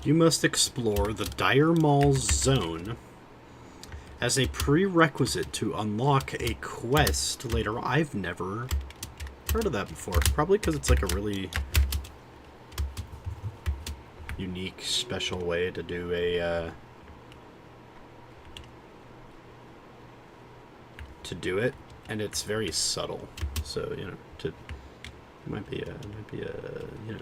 You must explore the Dire Mall zone as a prerequisite to unlock a quest later. I've never heard of that before. Probably because it's like a really unique, special way to do a to do it, and it's very subtle. So you know, it might be a you know.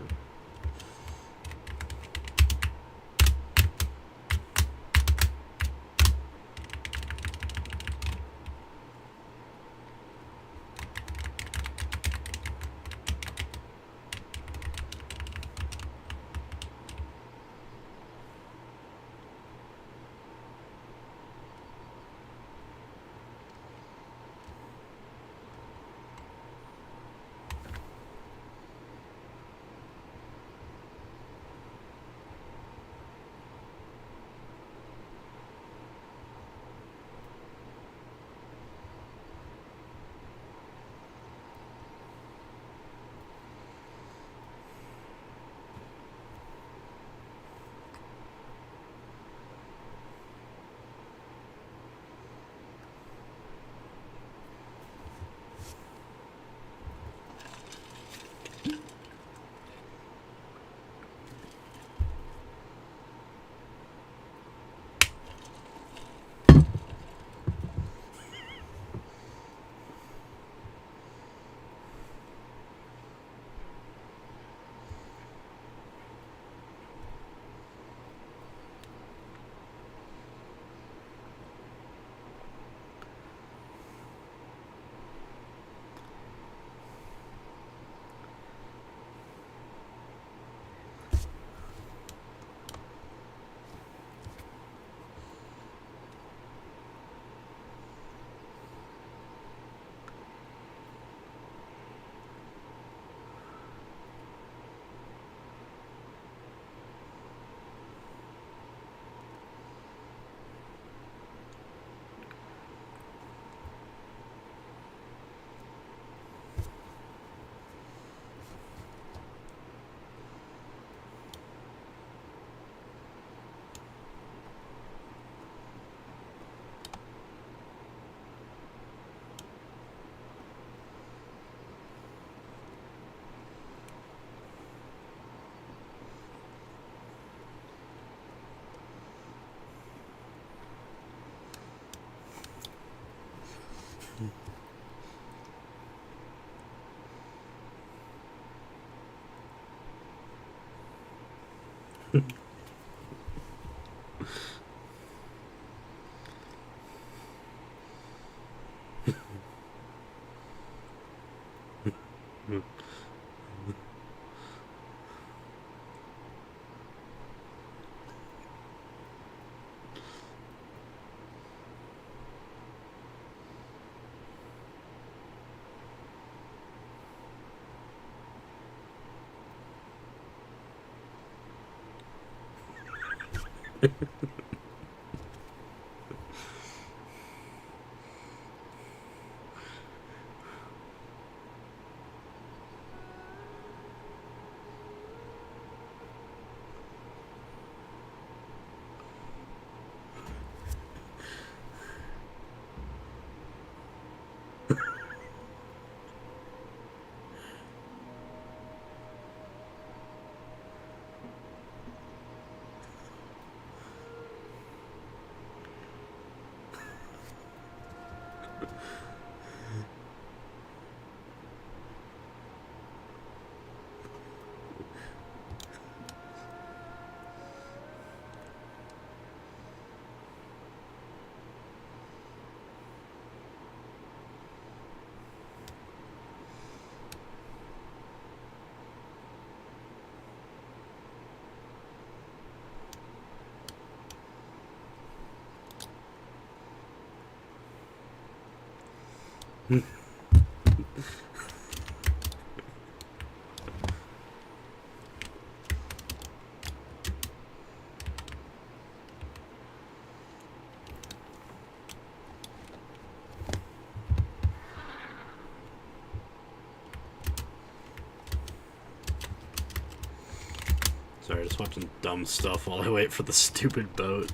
Sorry, just watching dumb stuff while I wait for the stupid boat.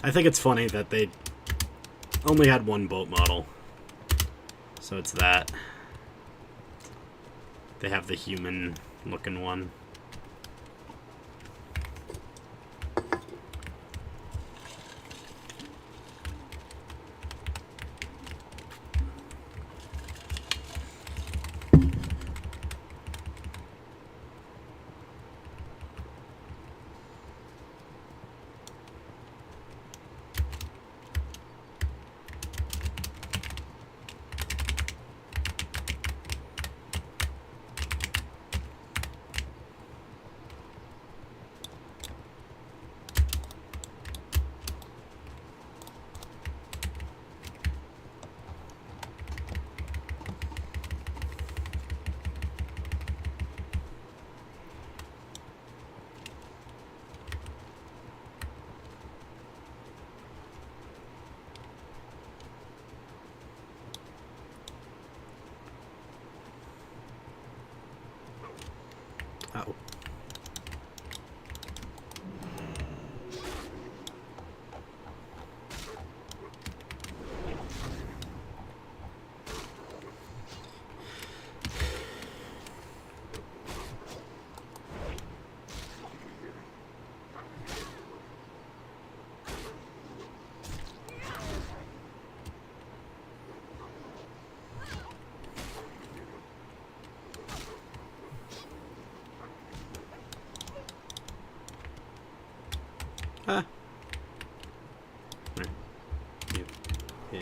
I think it's funny that they Only had one boat model. So it's that. They have the human looking one. Uh-oh. Ah. Right. Yeah.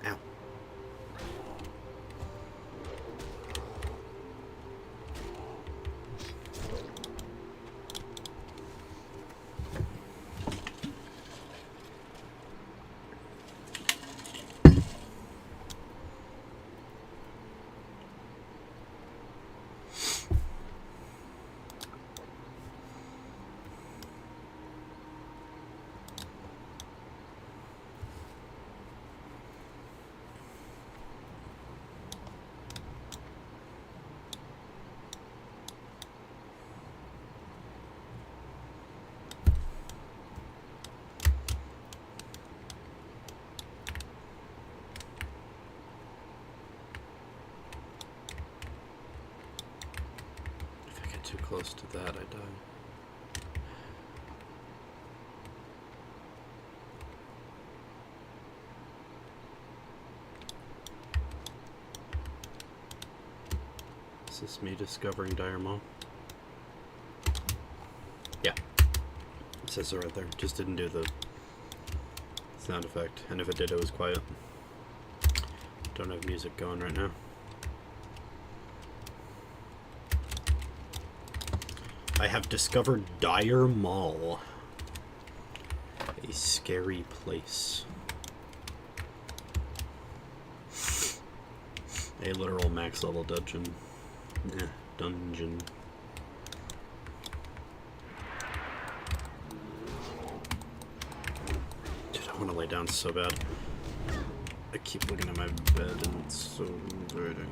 Ow. If I get too close to that, I die. Is this me discovering Dire Maw? Yeah. It says it right there. Just didn't do the sound effect. And if it did, it was quiet. Don't have music going right now. I have discovered Dire Maw. A scary place. A literal max level dungeon. Dungeon. Dude, I want to lay down so bad. I keep looking at my bed and it's so inviting.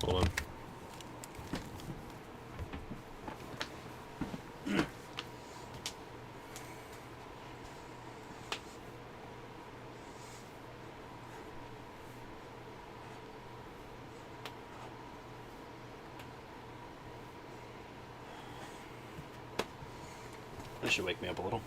Hold on. That should wake me up a little.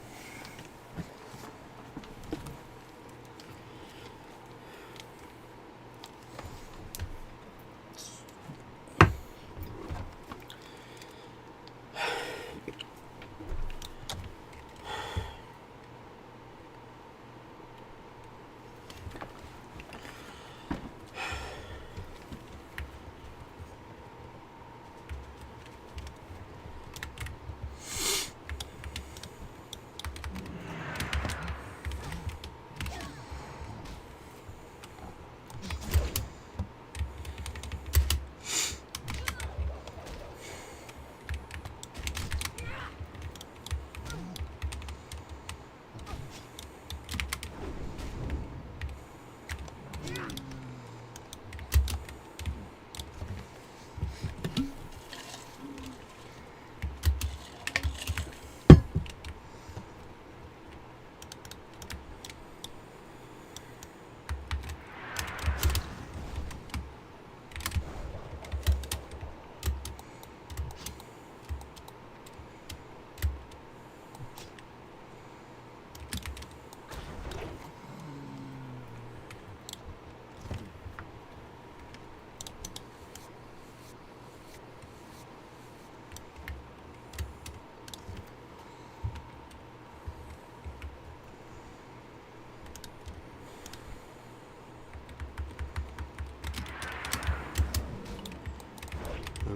I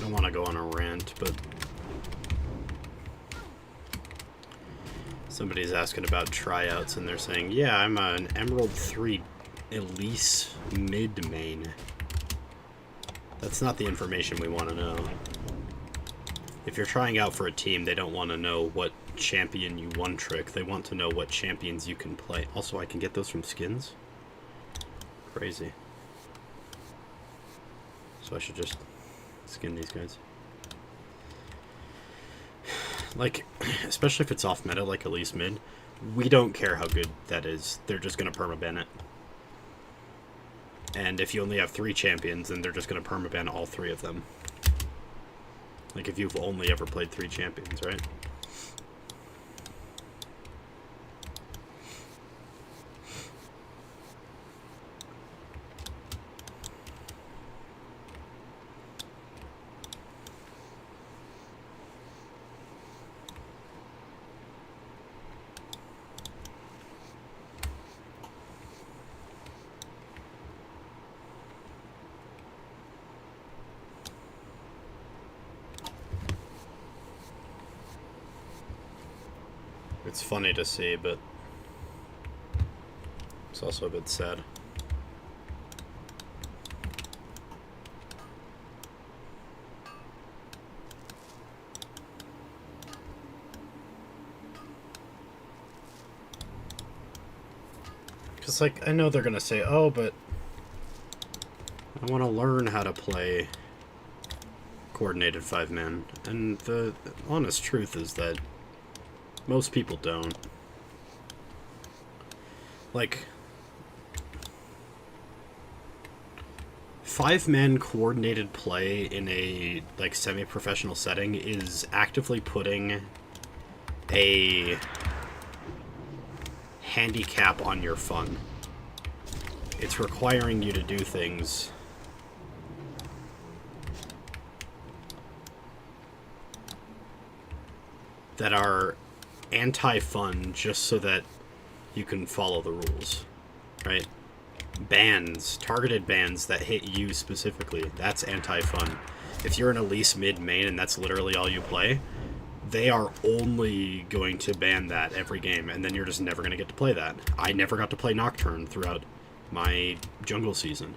don't want to go on a rant, but somebody's asking about tryouts, and they're saying, yeah, I'm an Emerald 3 Elise mid-main. That's not the information we want to know. If you're trying out for a team, they don't want to know what champion you one-trick. They want to know what champions you can play. Also, I can get those from skins? Crazy. So I should just skin these guys. Like, especially if it's off meta, like Elise mid, we don't care how good that is. They're just going to permaban it. And if you only have 3 champions, then they're just going to permaban all 3 of them. Like if you've only ever played 3 champions, right? It's funny to see, but it's also a bit sad. Because, like, I know they're going to say, oh, but I want to learn how to play coordinated 5-man. And the honest truth is that most people don't. Like, 5-man coordinated play in a, like, semi-professional setting is actively putting a handicap on your fun. It's requiring you to do things that are anti-fun just so that you can follow the rules, right? Bans, targeted bans that hit you specifically, that's anti-fun. If you're an Elise mid-main and that's literally all you play, they are only going to ban that every game, and then you're just never going to get to play that. I never got to play Nocturne throughout my jungle season,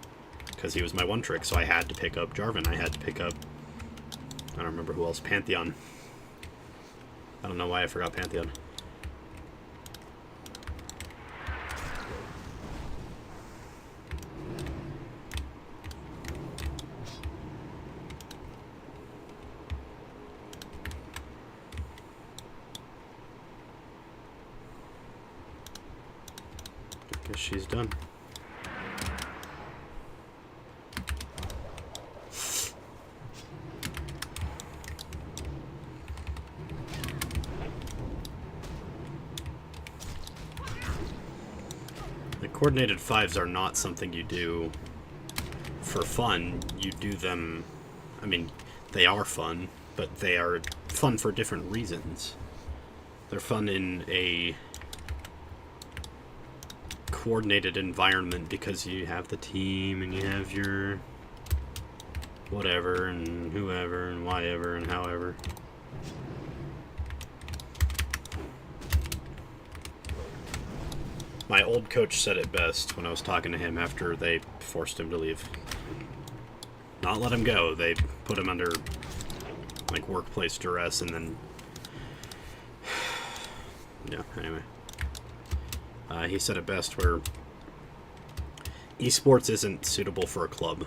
because he was my one trick, so I had to pick up Jarvan, I had to pick up, I don't remember who else, Pantheon. I don't know why I forgot Pantheon. I guess she's done. The coordinated 5s are not something you do for fun. You do them, I mean, they are fun, but they are fun for different reasons. They're fun in a coordinated environment because you have the team and you have your whatever and whoever and whatever and however. My old coach said it best when I was talking to him after they forced him to leave. Not let him go, they put him under, like, workplace duress and then... yeah, anyway. He said it best where esports isn't suitable for a club.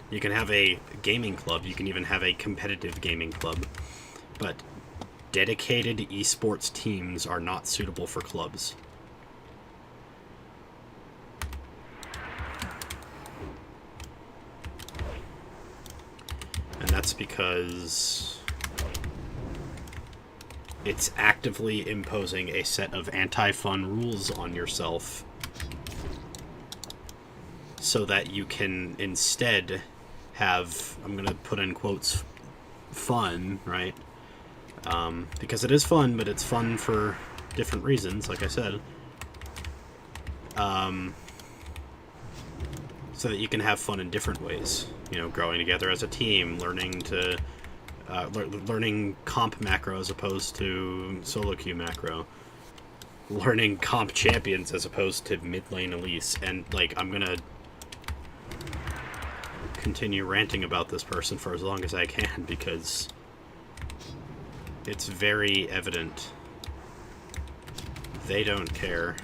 You can have a gaming club, you can even have a competitive gaming club, but dedicated esports teams are not suitable for clubs. And that's because it's actively imposing a set of anti-fun rules on yourself so that you can instead have, I'm going to put in quotes, fun, right? Because it is fun, but it's fun for different reasons, like I said. So that you can have fun in different ways. You know, growing together as a team, learning to... learning comp macro as opposed to solo queue macro. Learning comp champions as opposed to mid lane Elise. And, like, I'm gonna continue ranting about this person for as long as I can because it's very evident they don't care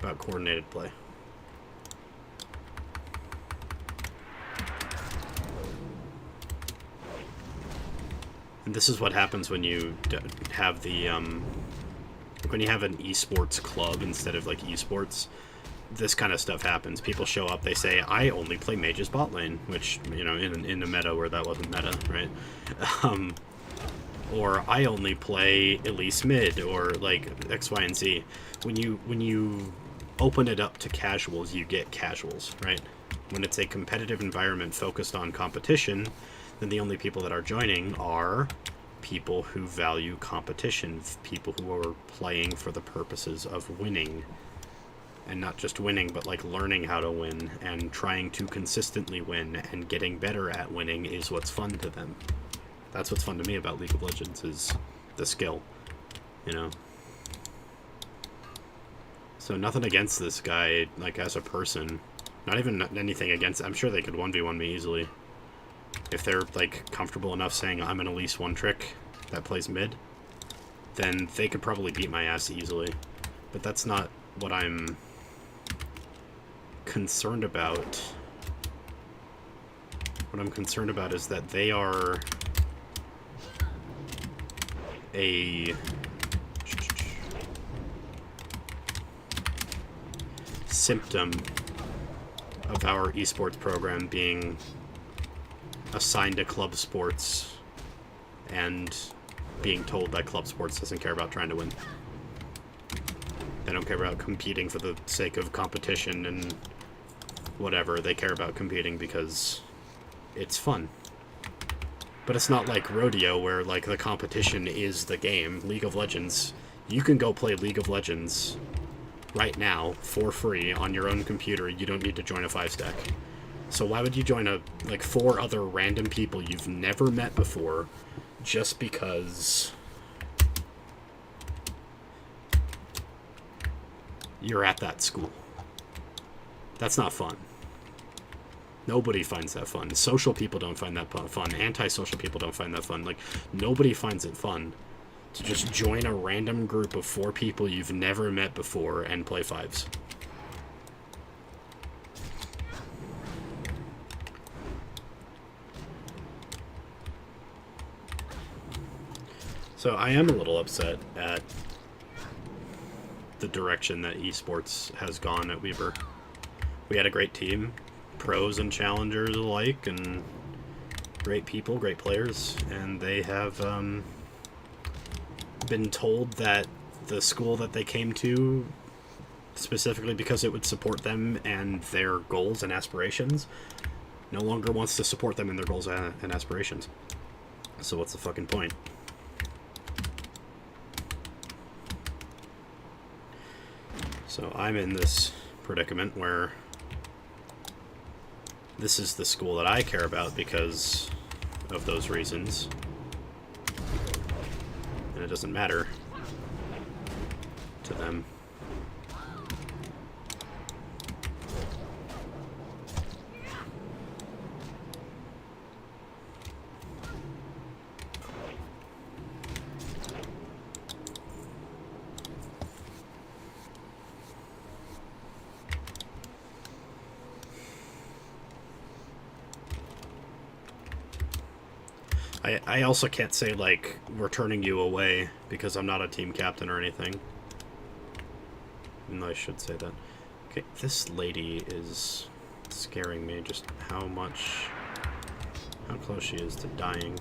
about coordinated play. And this is what happens when you have the, when you have an esports club instead of, like, esports. This kind of stuff happens. People show up, they say, I only play mages bot lane, which, you know, in a meta where that wasn't meta, right? Or I only play Elise mid, or, like, X, Y, and Z. When you open it up to casuals, you get casuals, right? When it's a competitive environment focused on competition, then the only people that are joining are people who value competition, people who are playing for the purposes of winning. And not just winning, but, like, learning how to win and trying to consistently win and getting better at winning is what's fun to them. That's what's fun to me about League of Legends, is the skill, you know? So nothing against this guy, like, as a person. Not even anything against... I'm sure they could 1v1 me easily. If they're, like, comfortable enough saying I'm an Elise one-trick that plays mid, then they could probably beat my ass easily. But that's not what I'm concerned about. What I'm concerned about is that they are a symptom of our esports program being assigned to club sports and being told that club sports doesn't care about trying to win. They don't care about competing for the sake of competition and whatever. They care about competing because it's fun. But it's not like rodeo where, like, the competition is the game. League of Legends, you can go play League of Legends right now for free on your own computer. You don't need to join a 5-stack. So why would you join like 4 other random people you've never met before just because you're at that school? That's not fun. Nobody finds that fun. Social people don't find that fun. Antisocial people don't find that fun. Like, nobody finds it fun to just join a random group of 4 people you've never met before and play 5s. So I am a little upset at the direction that esports has gone at Weber. We had a great team, pros and challengers alike, and great people, great players, and they have been told that the school that they came to, specifically because it would support them and their goals and aspirations, no longer wants to support them in their goals and aspirations. So what's the fucking point? So I'm in this predicament where this is the school that I care about because of those reasons. And it doesn't matter to them. I also can't say, like, we're turning you away because I'm not a team captain or anything. Even though I should say that. Okay, this lady is scaring me, just how close she is to dying.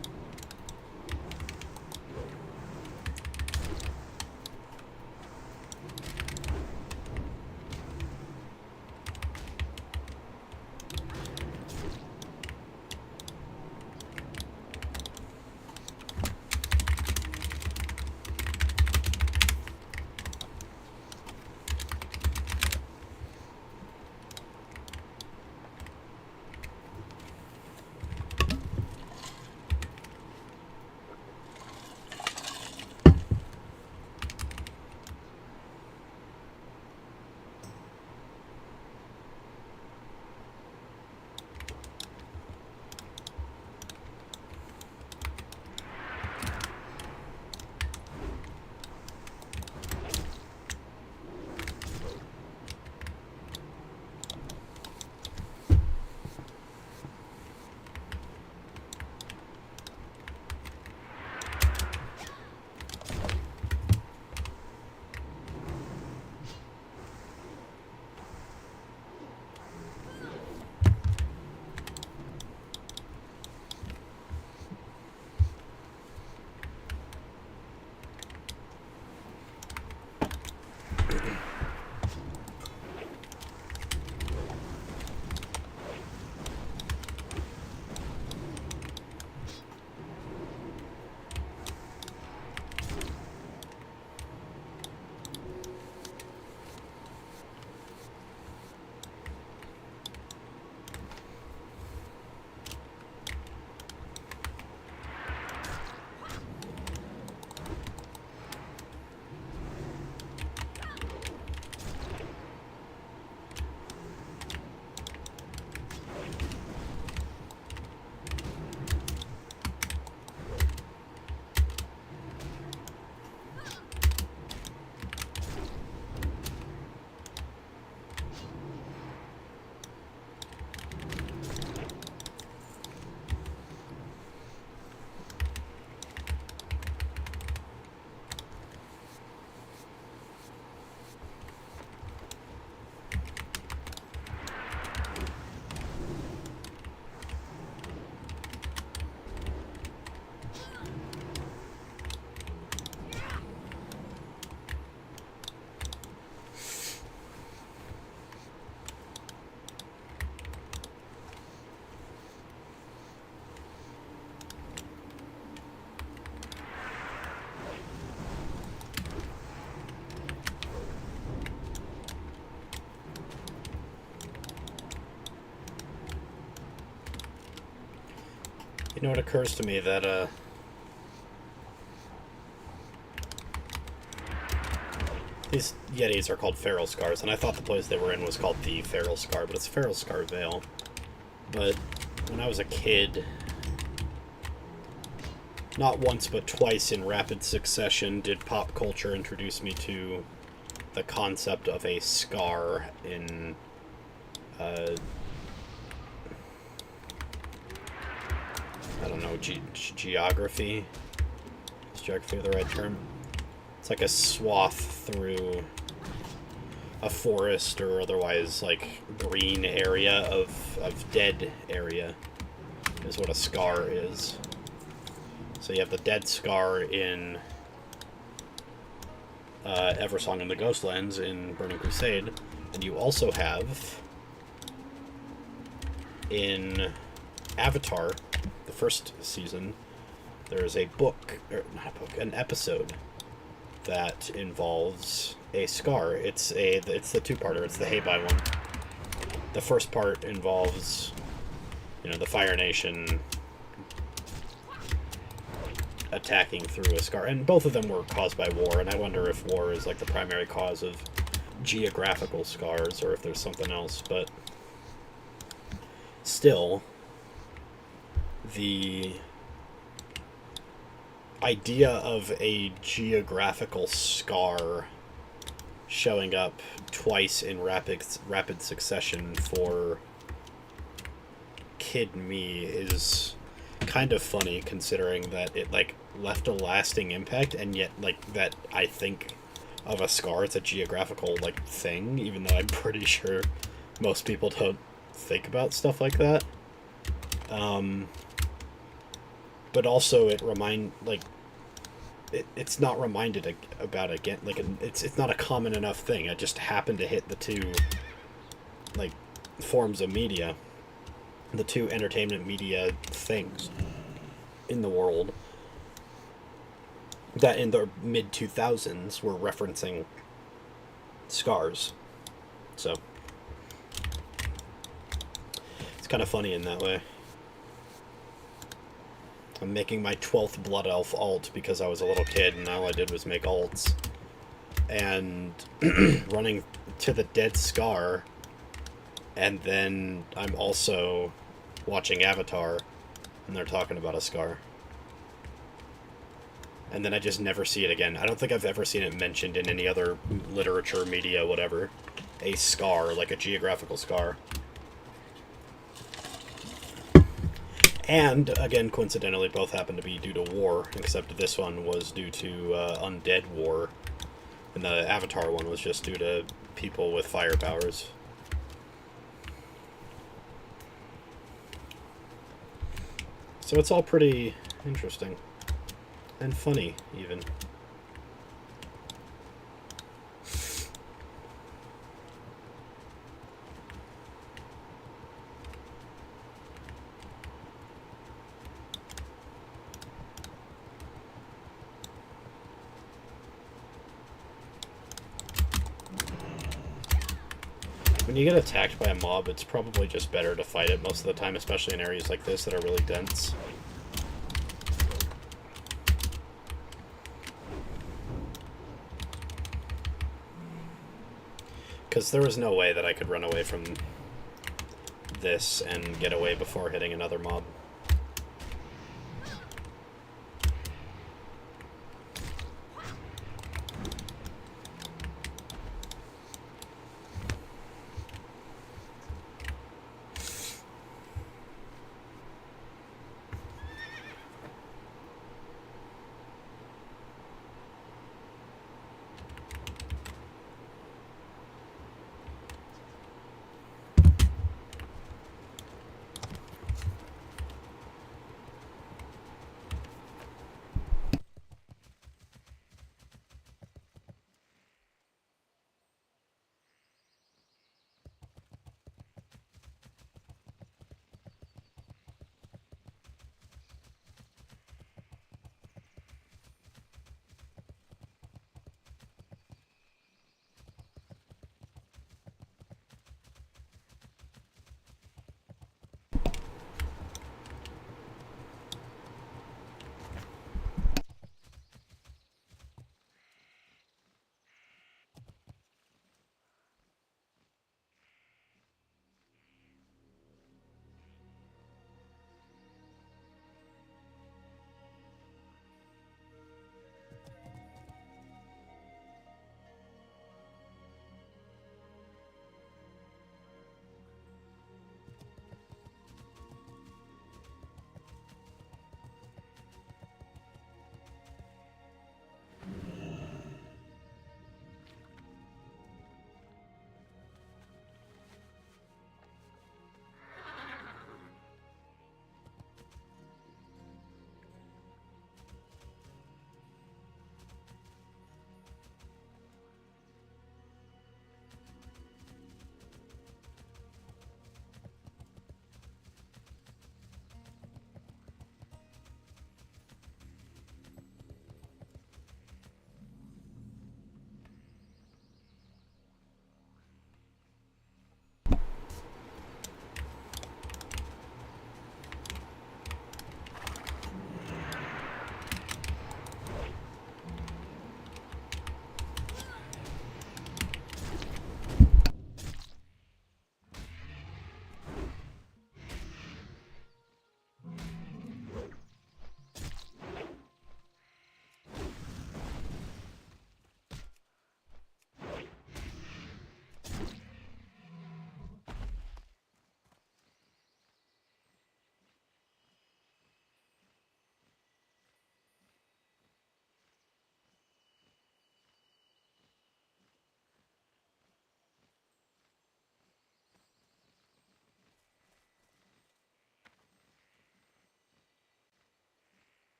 You know, it occurs to me that, these Yetis are called Feral Scars, and I thought the place they were in was called the Feral Scar, but it's Feral Scar Vale. But when I was a kid, not once but twice in rapid succession did pop culture introduce me to the concept of a scar in, I don't know, geography? Is geography the right term? It's like a swath through a forest or otherwise like green area of dead area is what a scar is. So you have the dead scar in Eversong and the Ghostlands in Burning Crusade, and you also have in Avatar, the first season, there's a book, or not a book, an episode that involves a scar. It's the two-parter. It's the Heibai one. The first part involves, you know, the Fire Nation attacking through a scar, and both of them were caused by war. And I wonder if war is like the primary cause of geographical scars, or if there's something else. But still, the idea of a geographical scar showing up twice in rapid succession for kid me is kind of funny, considering that it like left a lasting impact, and yet like that I think of a scar as a geographical like thing, even though I'm pretty sure most people don't think about stuff like that. But also it it's not reminded about again. Like it's not a common enough thing. It just happened to hit the two like forms of media, the two entertainment media things in the world that in the mid 2000s were referencing scars. So it's kind of funny in that way. I'm making my 12th Blood Elf alt because I was a little kid and all I did was make alts. And running to the dead scar, and then I'm also watching Avatar, and they're talking about a scar. And then I just never see it again. I don't think I've ever seen it mentioned in any other literature, media, whatever. A scar, like a geographical scar. And, again, coincidentally, both happen to be due to war, except this one was due to undead war, and the Avatar one was just due to people with fire powers. So it's all pretty interesting. And funny, even. When you get attacked by a mob, it's probably just better to fight it most of the time, especially in areas like this that are really dense. Because there was no way that I could run away from this and get away before hitting another mob.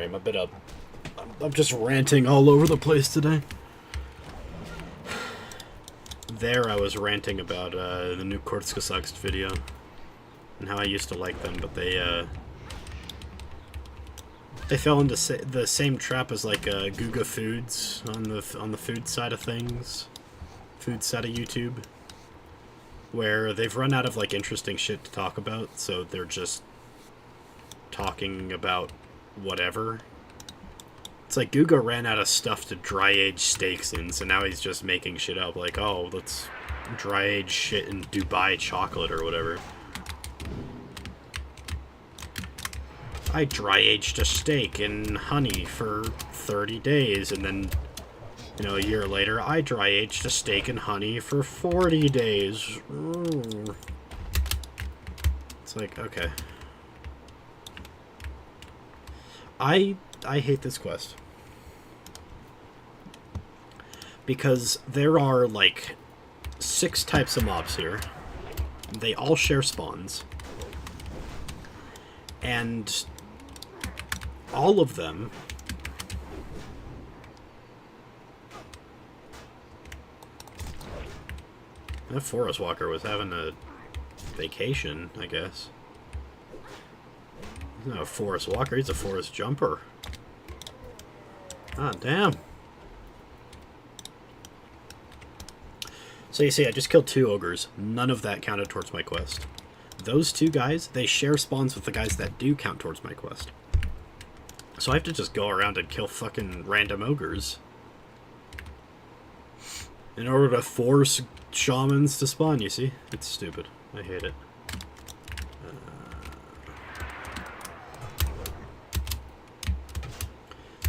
Sorry, I'm a bit up. I'm just ranting all over the place today. There I was ranting about the new Kurzgesagt video and how I used to like them, but they fell into the same trap as like Guga Foods on the food side of things, food side of YouTube, where they've run out of like interesting shit to talk about, so they're just talking about whatever. It's like Guga ran out of stuff to dry age steaks in, so now he's just making shit up like, oh, let's dry age shit in Dubai chocolate or whatever. I dry aged a steak in honey for 30 days, and then, you know, a year later, I dry aged a steak in honey for 40 days. Ooh. It's like, okay. I hate this quest. Because there are, like, 6 types of mobs here. They all share spawns. And all of them that forest walker was having a vacation, I guess. He's not a forest walker, he's a forest jumper. Ah, damn. So you see, I just killed 2 ogres. None of that counted towards my quest. Those 2 guys, they share spawns with the guys that do count towards my quest. So I have to just go around and kill fucking random ogres in order to force shamans to spawn, you see? It's stupid. I hate it.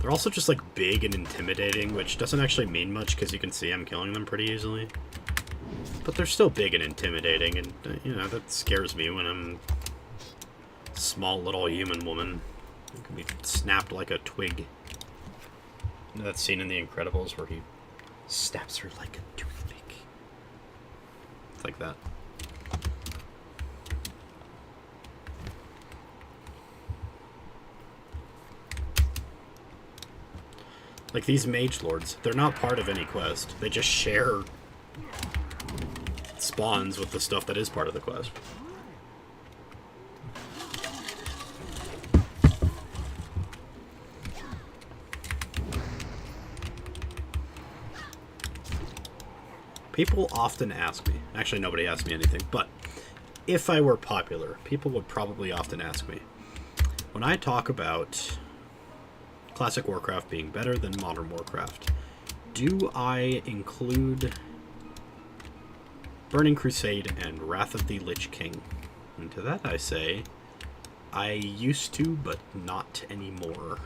They're also just, like, big and intimidating, which doesn't actually mean much because you can see I'm killing them pretty easily. But they're still big and intimidating, and, you know, that scares me when I'm a small little human woman. It can be snapped like a twig. You know that scene in The Incredibles where he snaps her like a toothpick? It's like that. Like, these mage lords, they're not part of any quest. They just share spawns with the stuff that is part of the quest. People often ask me, actually nobody asks me anything, but if I were popular, people would probably often ask me, when I talk about Classic Warcraft being better than Modern Warcraft, do I include Burning Crusade and Wrath of the Lich King? And to that I say, I used to, but not anymore.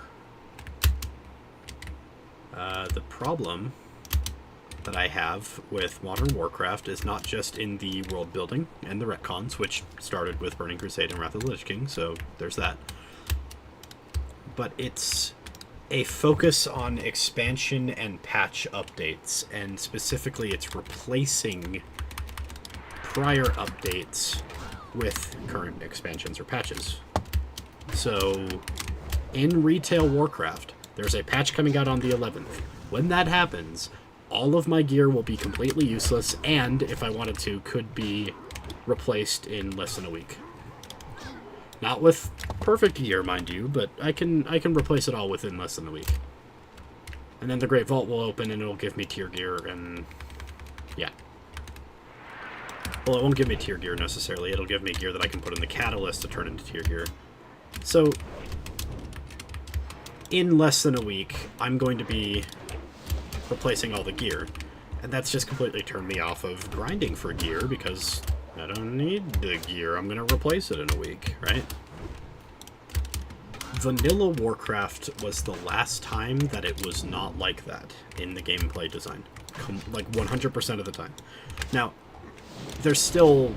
The problem that I have with Modern Warcraft is not just in the world building and the retcons, which started with Burning Crusade and Wrath of the Lich King, so there's that. But it's a focus on expansion and patch updates, and specifically it's replacing prior updates with current expansions or patches. So in retail Warcraft, there's a patch coming out on the 11th. When that happens, all of my gear will be completely useless, and if I wanted to, could be replaced in less than a week. Not with perfect gear, mind you, but I can replace it all within less than a week. And then the Great Vault will open and it'll give me tier gear, and yeah. Well, it won't give me tier gear necessarily, it'll give me gear that I can put in the Catalyst to turn into tier gear. So, in less than a week, I'm going to be replacing all the gear. And that's just completely turned me off of grinding for gear, because I don't need the gear. I'm going to replace it in a week, right? Vanilla Warcraft was the last time that it was not like that in the gameplay design. Like 100% of the time. Now, there's still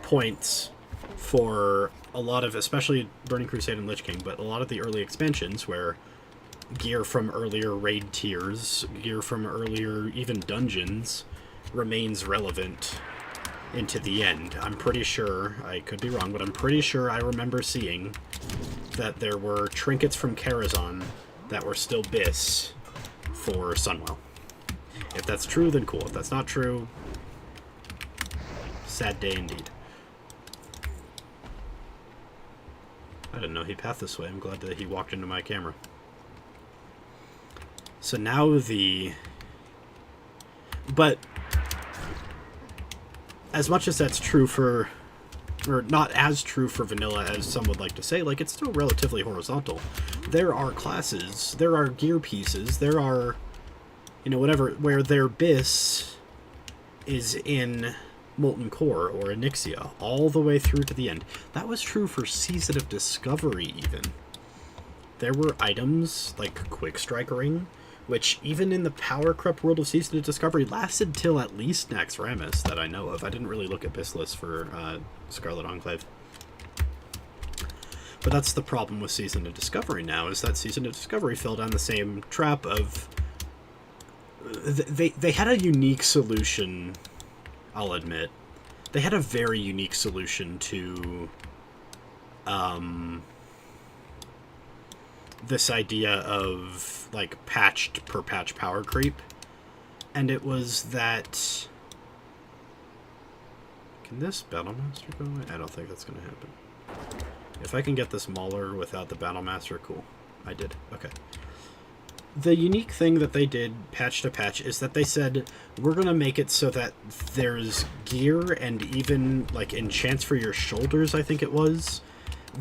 points for a lot of, especially Burning Crusade and Lich King, but a lot of the early expansions where gear from earlier raid tiers, gear from earlier even dungeons, remains relevant into the end, I'm pretty sure, I could be wrong, but I'm pretty sure I remember seeing that there were trinkets from Karazhan that were still bis for Sunwell. If that's true, then cool. If that's not true, sad day indeed. I didn't know he pathed this way. I'm glad that he walked into my camera. So now but as much as that's true for, or not as true for vanilla as some would like to say, like, it's still relatively horizontal. There are classes, there are gear pieces, there are, you know, whatever, where their bis is in Molten Core or Onyxia all the way through to the end. That was true for Season of Discovery even. There were items like Quick Strike Ring, which even in the Power Corrupt world of Season of Discovery lasted till at least Naxxramas that I know of. I didn't really look at bis lists for Scarlet Enclave. But that's the problem with Season of Discovery now, is that Season of Discovery fell down the same trap of... They had a unique solution, I'll admit. They had a very unique solution to this idea of, like, patched per patch power creep. And it was that... Can this Battlemaster go away? I don't think that's going to happen. If I can get this Mauler without the Battlemaster, cool. I did. Okay. The unique thing that they did, patch to patch, is that they said, we're going to make it so that there's gear and even, like, enchants for your shoulders, I think it was,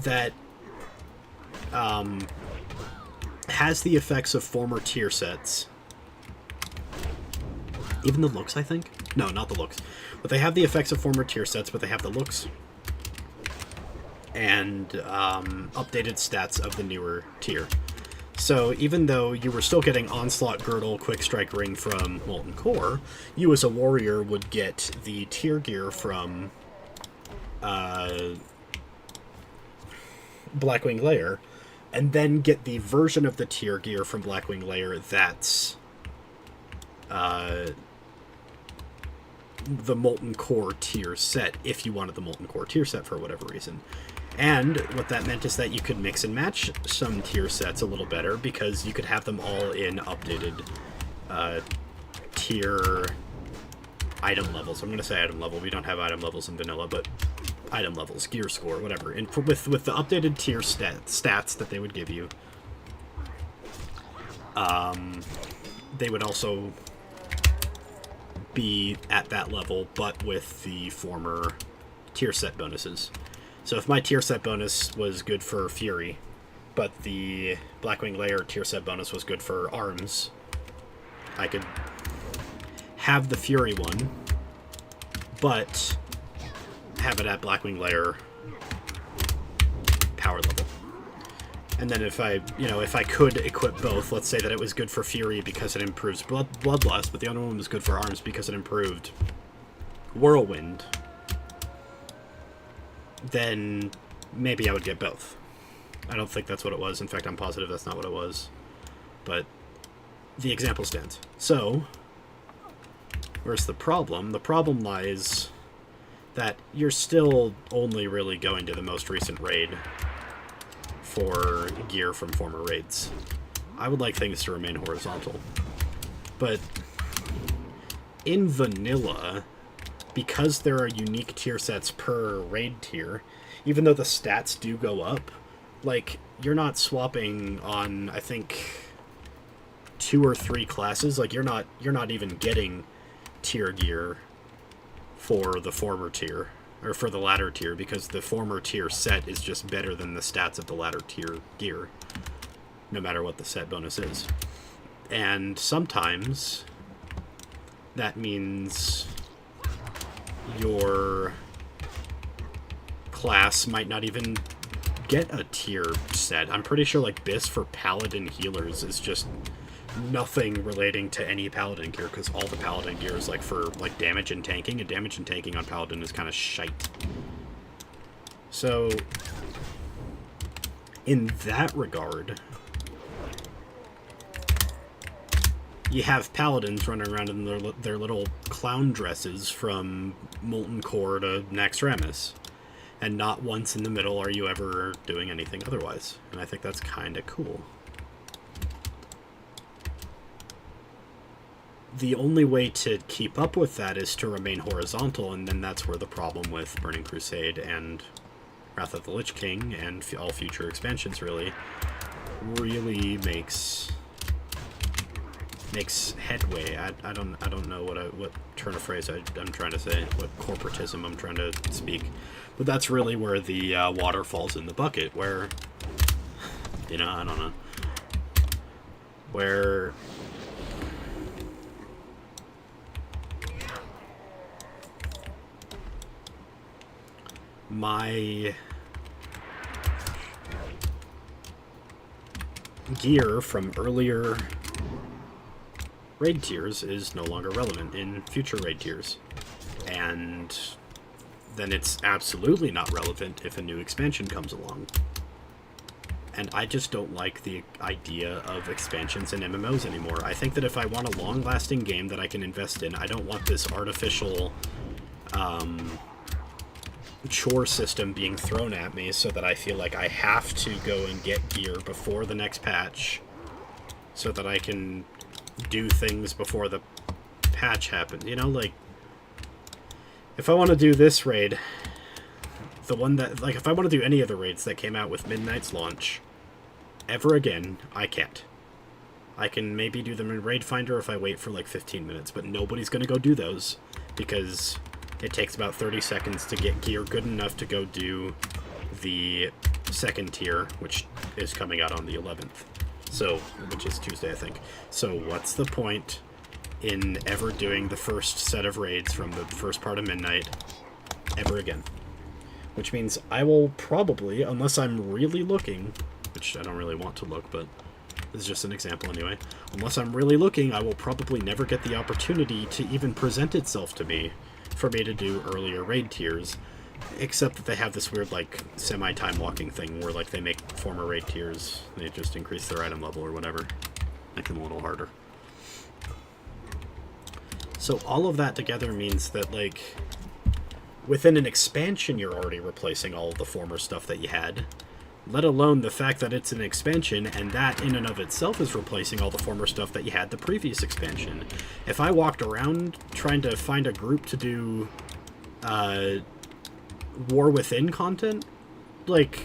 that has the effects of former tier sets. Even the looks, I think? No, not the looks. But they have the effects of former tier sets, but they have the looks and updated stats of the newer tier. So even though you were still getting Onslaught Girdle, Quick Strike Ring from Molten Core, you as a warrior would get the tier gear from Blackwing Lair, and then get the version of the tier gear from Blackwing Lair that's the Molten Core tier set, if you wanted the Molten Core tier set for whatever reason. And what that meant is that you could mix and match some tier sets a little better, because you could have them all in updated tier item levels. I'm going to say item level. We don't have item levels in vanilla, but item levels, gear score, whatever. And with the updated tier stats that they would give you, they would also be at that level, but with the former tier set bonuses. So if my tier set bonus was good for Fury, but the Blackwing Lair tier set bonus was good for arms, I could have the Fury one, but have it at Blackwing Lair power level. And then if I could equip both, let's say that it was good for Fury because it improves Bloodlust, but the other one was good for arms because it improved Whirlwind, then maybe I would get both. I don't think that's what it was. In fact, I'm positive that's not what it was. But the example stands. So, where's the problem? The problem lies that you're still only really going to the most recent raid for gear from former raids. I would like things to remain horizontal. But in vanilla, because there are unique tier sets per raid tier, even though the stats do go up, like, you're not swapping on, I think, 2 or 3 classes. Like, you're not even getting tier gear for the former tier, or for the latter tier, because the former tier set is just better than the stats of the latter tier gear, no matter what the set bonus is. And sometimes that means your class might not even get a tier set. I'm pretty sure, like, bis for paladin healers is just nothing relating to any paladin gear, because all the paladin gear is, like, for, like, damage and tanking, and damage and tanking on paladin is kind of shite. So, in that regard, you have paladins running around in their little clown dresses from Molten Core to Naxxramas. And not once in the middle are you ever doing anything otherwise. And I think that's kind of cool. The only way to keep up with that is to remain horizontal, and then that's where the problem with Burning Crusade and Wrath of the Lich King and all future expansions really makes headway. I don't know what turn of phrase I'm trying to say, what corporatism I'm trying to speak, but that's really where the water falls in the bucket, where, I don't know, where my gear from earlier raid tiers is no longer relevant in future raid tiers. And then it's absolutely not relevant if a new expansion comes along. And I just don't like the idea of expansions in MMOs anymore. I think that if I want a long-lasting game that I can invest in, I don't want this artificial chore system being thrown at me so that I feel like I have to go and get gear before the next patch so that I can do things before the patch happens. Like, if I want to do this raid, the one that, like, if I want to do any of the raids that came out with Midnight's launch ever again, I can't. I can maybe do them in Raid Finder if I wait for like 15 minutes, but nobody's going to go do those because it takes about 30 seconds to get gear good enough to go do the second tier, which is coming out on the 11th. So, which is Tuesday, I think. So what's the point in ever doing the first set of raids from the first part of Midnight ever again? Which means I will probably, unless I'm really looking, which I don't really want to look, but this is just an example anyway, unless I'm really looking, I will probably never get the opportunity to even present itself to me for me to do earlier raid tiers, except that they have this weird, like, semi-time walking thing where, like, they make former raid tiers, they just increase their item level or whatever, make them a little harder. So all of that together means that, like, within an expansion you're already replacing all of the former stuff that you had, let alone the fact that it's an expansion, and that in and of itself is replacing all the former stuff that you had the previous expansion. If I walked around trying to find a group to do War Within content, like,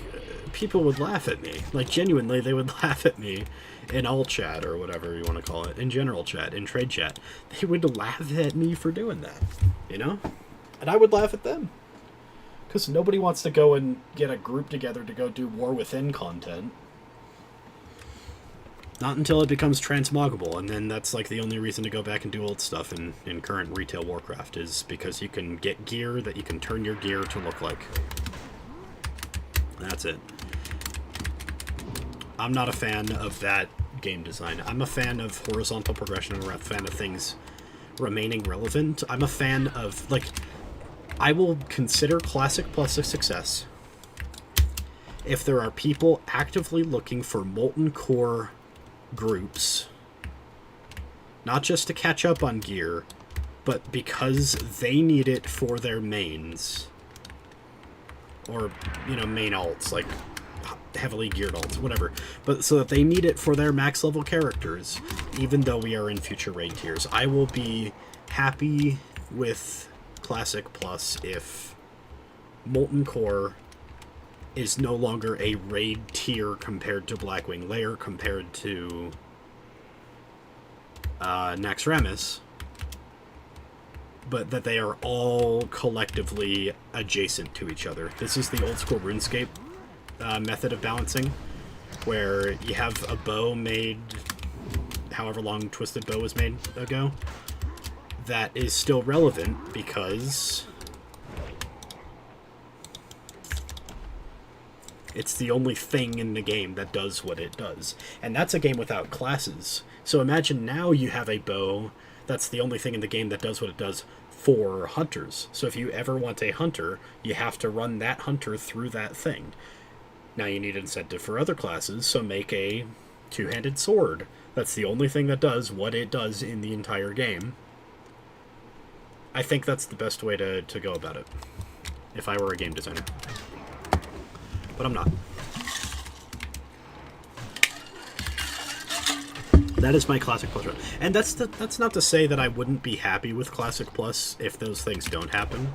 people would laugh at me. Like, genuinely, they would laugh at me in all chat, or whatever you want to call it, in general chat, in trade chat. They would laugh at me for doing that, And I would laugh at them. Because nobody wants to go and get a group together to go do War Within content. Not until it becomes transmoggable, and then that's like the only reason to go back and do old stuff in current retail Warcraft, is because you can get gear that you can turn your gear to look like. That's it. I'm not a fan of that game design. I'm a fan of horizontal progression, and I'm a fan of things remaining relevant. I'm a fan of, like, I will consider Classic Plus a success if there are people actively looking for Molten Core groups, not just to catch up on gear, but because they need it for their mains, or, main alts, like heavily geared alts, whatever, but so that they need it for their max level characters, even though we are in future raid tiers. I will be happy with Classic Plus if Molten Core is no longer a raid tier compared to Blackwing Lair, compared to Naxxramas, but that they are all collectively adjacent to each other. This is the old school RuneScape method of balancing, where you have a bow made however long Twisted Bow was made ago, that is still relevant because it's the only thing in the game that does what it does. And that's a game without classes. So imagine now you have a bow that's the only thing in the game that does what it does for hunters. So if you ever want a hunter, you have to run that hunter through that thing. Now you need incentive for other classes, so make a two-handed sword That's the only thing that does what it does in the entire game. I think that's the best way to go about it, if I were a game designer. But I'm not. That is my Classic Plus run. And that's not to say that I wouldn't be happy with Classic Plus if those things don't happen.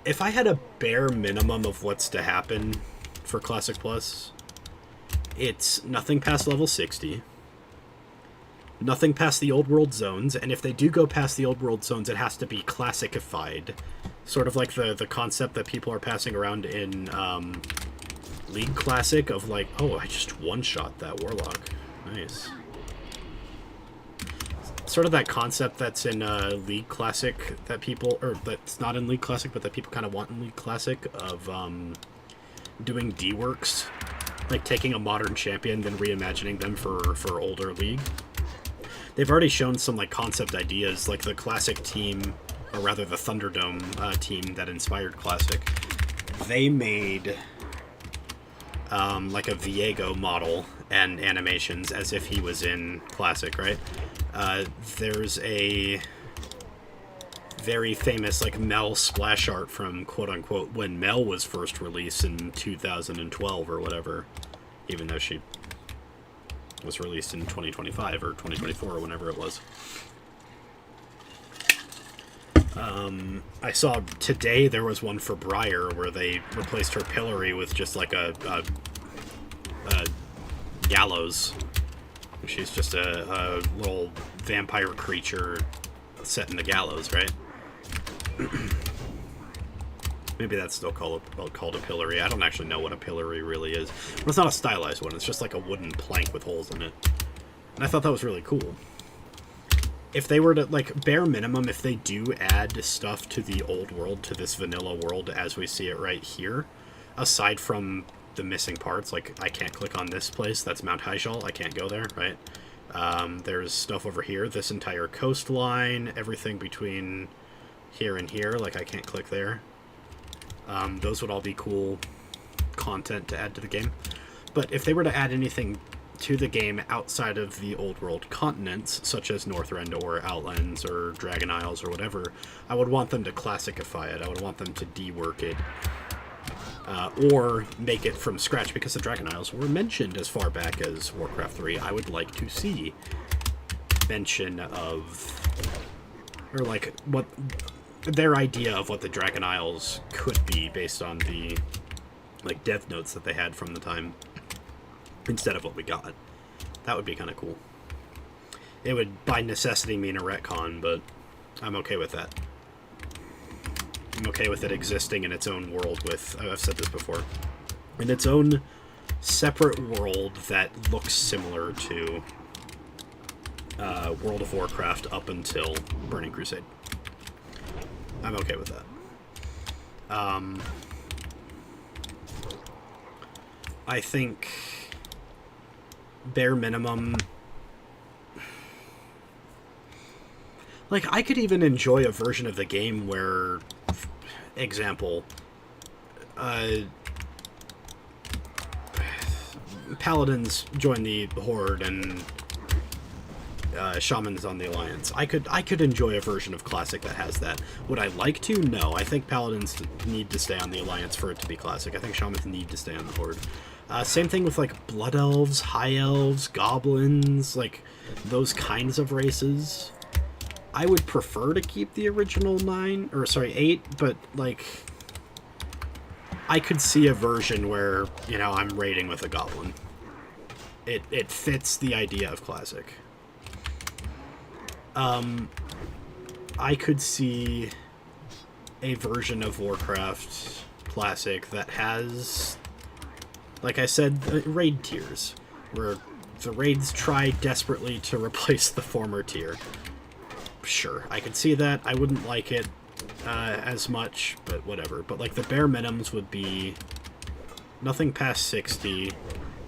If I had a bare minimum of what's to happen for Classic Plus, it's nothing past level 60, nothing past the old world zones, and if they do go past the old world zones, it has to be classicified. Sort of like the concept that people are passing around in League Classic of like, oh, I just one-shot that Warlock. Nice. Sort of that concept that's in League Classic that people, or that's not in League Classic, but that people kind of want in League Classic of doing D-works. Like taking a modern champion, then reimagining them for older League. They've already shown some like concept ideas, like the Classic team, or rather the Thunderdome team that inspired Classic. They made like a Viego model and animations as if he was in Classic, right? There's a very famous like Mel splash art from quote-unquote when Mel was first released in 2012 or whatever, even though she was released in 2025 or 2024 or whenever it was. I saw today there was one for Briar where they replaced her pillory with just like a gallows. She's just a little vampire creature set in the gallows, right? Maybe that's still called a pillory. I don't actually know what a pillory really is. But it's not a stylized one. It's just like a wooden plank with holes in it. And I thought that was really cool. If they were to, like, bare minimum, if they do add stuff to the old world, to this vanilla world as we see it right here, aside from the missing parts, like, I can't click on this place, that's Mount Hyjal, I can't go there, right? There's stuff over here, this entire coastline, everything between here and here, like, I can't click there. Those would all be cool content to add to the game. But if they were to add anything to the game outside of the old world continents, such as Northrend or Outlands or Dragon Isles or whatever, I would want them to classicify it. I would want them to dework it. Or make it from scratch, because the Dragon Isles were mentioned as far back as Warcraft 3. I would like to see mention of, or like, what their idea of what the Dragon Isles could be based on the, like, dev notes that they had from the time, instead of what we got. That would be kind of cool. It would, by necessity, mean a retcon, but I'm okay with that. I'm okay with it existing in its own world with, I've said this before, in its own separate world that looks similar to World of Warcraft up until Burning Crusade. I'm okay with that. I think bare minimum, like, I could even enjoy a version of the game where, example, paladins join the horde and shamans on the alliance. I could enjoy a version of Classic that has that. Would I like to? No. I think paladins need to stay on the alliance for it to be Classic. I think shamans need to stay on the horde. Same thing with, like, blood elves, high elves, goblins, like, those kinds of races. I would prefer to keep the original 8, but, like, I could see a version where, you know, I'm raiding with a goblin. It fits the idea of Classic. I could see a version of Warcraft Classic that has, like I said, raid tiers, where the raids try desperately to replace the former tier. Sure, I could see that. I wouldn't like it as much, but whatever. But, like, the bare minimums would be nothing past 60,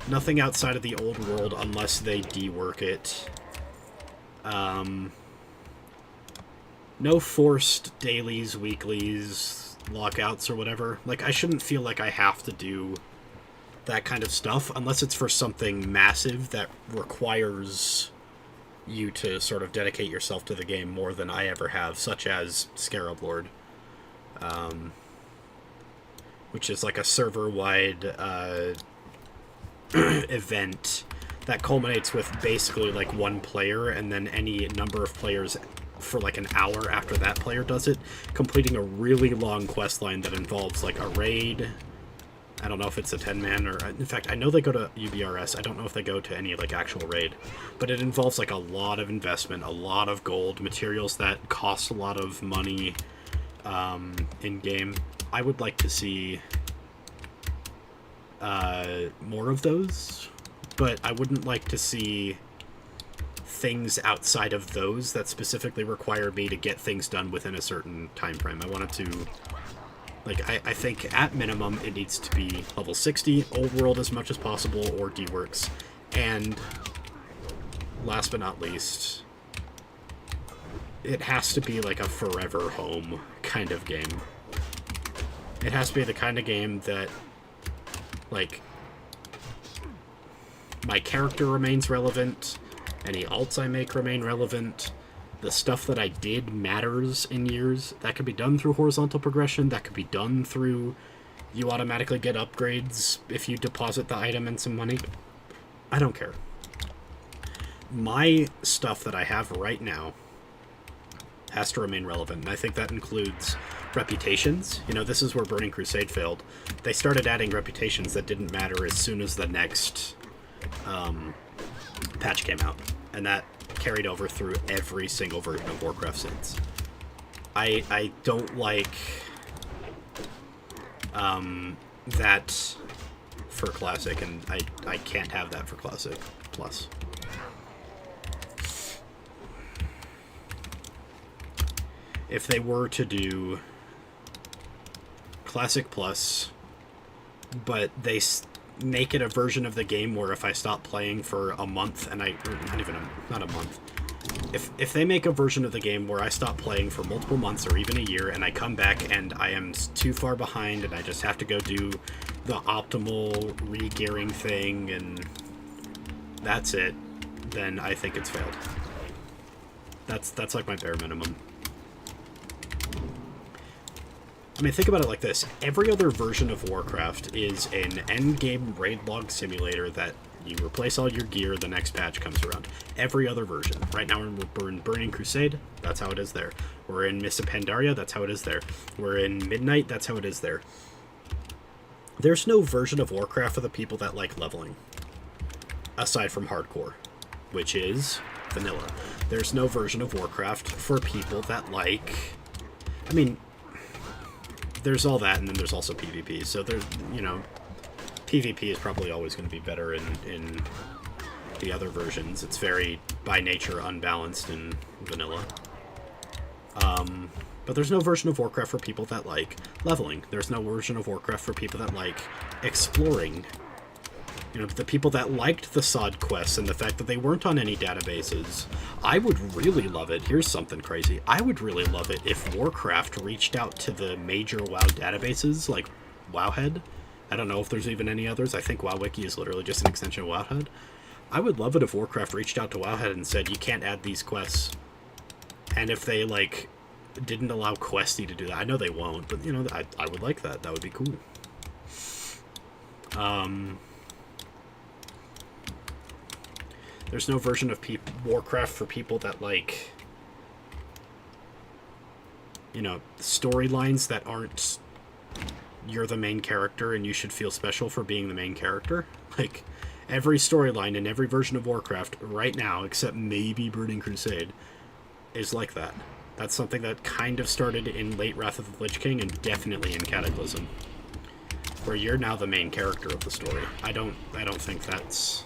nothing outside of the old world unless they dework it. No forced dailies, weeklies, lockouts, or whatever. Like, I shouldn't feel like I have to do that kind of stuff, unless it's for something massive that requires you to sort of dedicate yourself to the game more than I ever have, such as Scarab Lord, which is like a server-wide event that culminates with basically like one player and then any number of players for like an hour after that player does it, completing a really long quest line that involves like a raid. I don't know if it's a 10-man or... In fact, I know they go to UBRS. I don't know if they go to any like actual raid. But it involves like a lot of investment, a lot of gold, materials that cost a lot of money in-game. I would like to see more of those, but I wouldn't like to see things outside of those that specifically require me to get things done within a certain time frame. I wanted to... Like, I think at minimum it needs to be level 60, old world as much as possible, or D-Works. And last but not least, it has to be like a forever home kind of game. It has to be the kind of game that, like, my character remains relevant, any alts I make remain relevant, the stuff that I did matters in years. That could be done through horizontal progression, that could be done through you automatically get upgrades if you deposit the item and some money. I don't care. My stuff that I have right now has to remain relevant, and I think that includes reputations. You know, this is where Burning Crusade failed. They started adding reputations that didn't matter as soon as the next patch came out, and that carried over through every single version of Warcraft since. I don't like that for Classic, and I can't have that for Classic Plus. If they were to do Classic Plus, but they make it a version of the game where if I stop playing for a month and not a month. If they make a version of the game where I stop playing for multiple months or even a year and I come back and I am too far behind and I just have to go do the optimal re-gearing thing and that's it, then I think it's failed. That's like my bare minimum. I mean, think about it like this. Every other version of Warcraft is an endgame raid log simulator that you replace all your gear, the next patch comes around. Every other version. Right now we're in Burning Crusade, that's how it is there. We're in Mists of Pandaria, that's how it is there. We're in Midnight, that's how it is there. There's no version of Warcraft for the people that like leveling. Aside from hardcore, which is vanilla. There's no version of Warcraft for people that like... I mean... There's all that, and then there's also PvP. So there's, you know, PvP is probably always going to be better in the other versions. It's very, by nature, unbalanced in vanilla. But there's no version of Warcraft for people that like leveling. There's no version of Warcraft for people that like exploring. You know, the people that liked the side quests and the fact that they weren't on any databases. I would really love it. Here's something crazy. I would really love it if Warcraft reached out to the major WoW databases, like Wowhead. I don't know if there's even any others. I think WoWWiki is literally just an extension of Wowhead. I would love it if Warcraft reached out to Wowhead and said, you can't add these quests. And if they, like, didn't allow Questy to do that. I know they won't, but, you know, I would like that. That would be cool. There's no version of Warcraft for people that, like, you know, storylines that aren't you're the main character and you should feel special for being the main character. Like, every storyline in every version of Warcraft right now, except maybe Burning Crusade, is like that. That's something that kind of started in late Wrath of the Lich King and definitely in Cataclysm, where you're now the main character of the story. I don't think that's...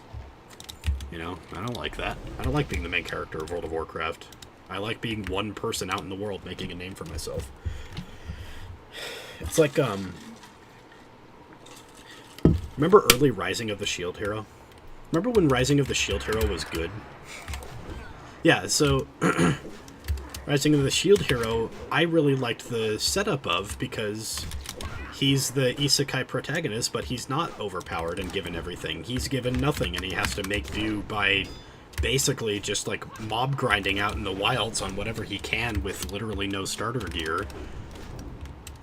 You know, I don't like that. I don't like being the main character of World of Warcraft. I like being one person out in the world making a name for myself. It's like, remember early Rising of the Shield Hero? Remember when Rising of the Shield Hero was good? Yeah, so... Rising of the Shield Hero, I really liked the setup of, because he's the isekai protagonist, but he's not overpowered and given everything. He's given nothing, and he has to make do by basically just, like, mob grinding out in the wilds on whatever he can with literally no starter gear.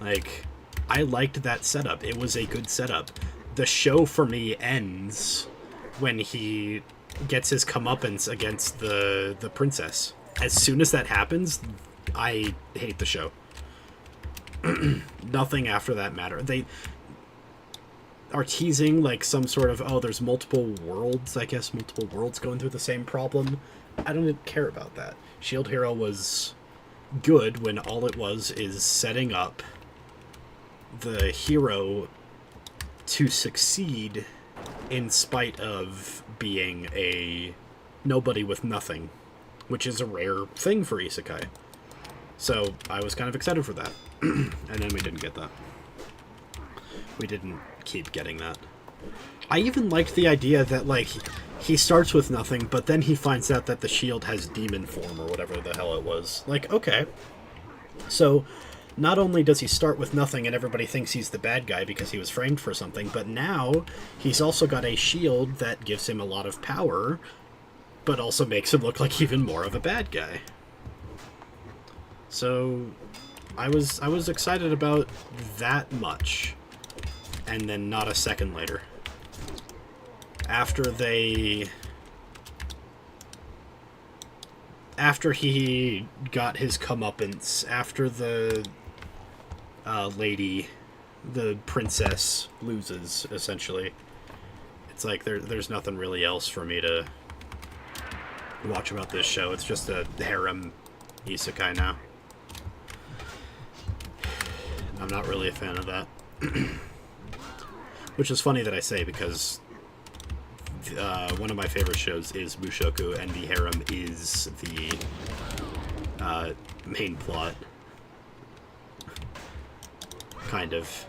Like, I liked that setup. It was a good setup. The show, for me, ends when he gets his comeuppance against the princess. As soon as that happens, I hate the show. Nothing after that matter. They are teasing, like, some sort of, oh, there's multiple worlds, I guess, multiple worlds going through the same problem. I don't care about that. Shield Hero was good when all it was is setting up the hero to succeed in spite of being a nobody with nothing, which is a rare thing for isekai. So I was kind of excited for that. And then we didn't get that. We didn't keep getting that. I even liked the idea that, like, he starts with nothing, but then he finds out that the shield has demon form or whatever the hell it was. Like, okay. So not only does he start with nothing and everybody thinks he's the bad guy because he was framed for something, but now he's also got a shield that gives him a lot of power, but also makes him look like even more of a bad guy. So I was excited about that much, and then not a second later. After he got his comeuppance, after the lady, the princess, loses, essentially, it's like there's nothing really else for me to watch about this show. It's just a harem isekai now. I'm not really a fan of that. Which is funny that I say, because one of my favorite shows is Mushoku, and the harem is the main plot. Kind of.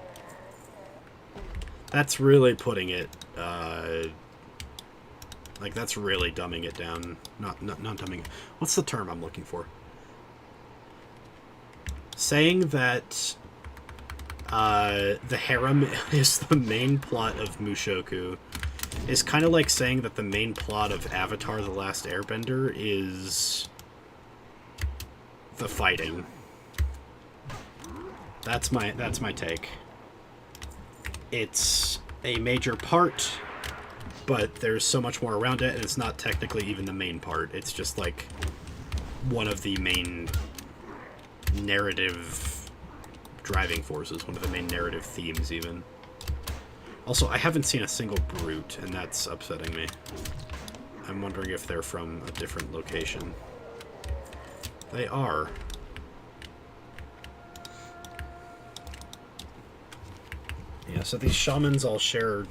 That's really putting it, like, that's really dumbing it down. Not dumbing it. What's the term I'm looking for? Saying that the harem is the main plot of Mushoku is kind of like saying that the main plot of Avatar: The Last Airbender is the fighting. That's my take. It's a major part, but there's so much more around it, and it's not technically even the main part. It's just like one of the main narrative driving forces, one of the main narrative themes, even. Also, I haven't seen a single brute, and that's upsetting me. I'm wondering if they're from a different location. They are. Yeah, so these shamans all share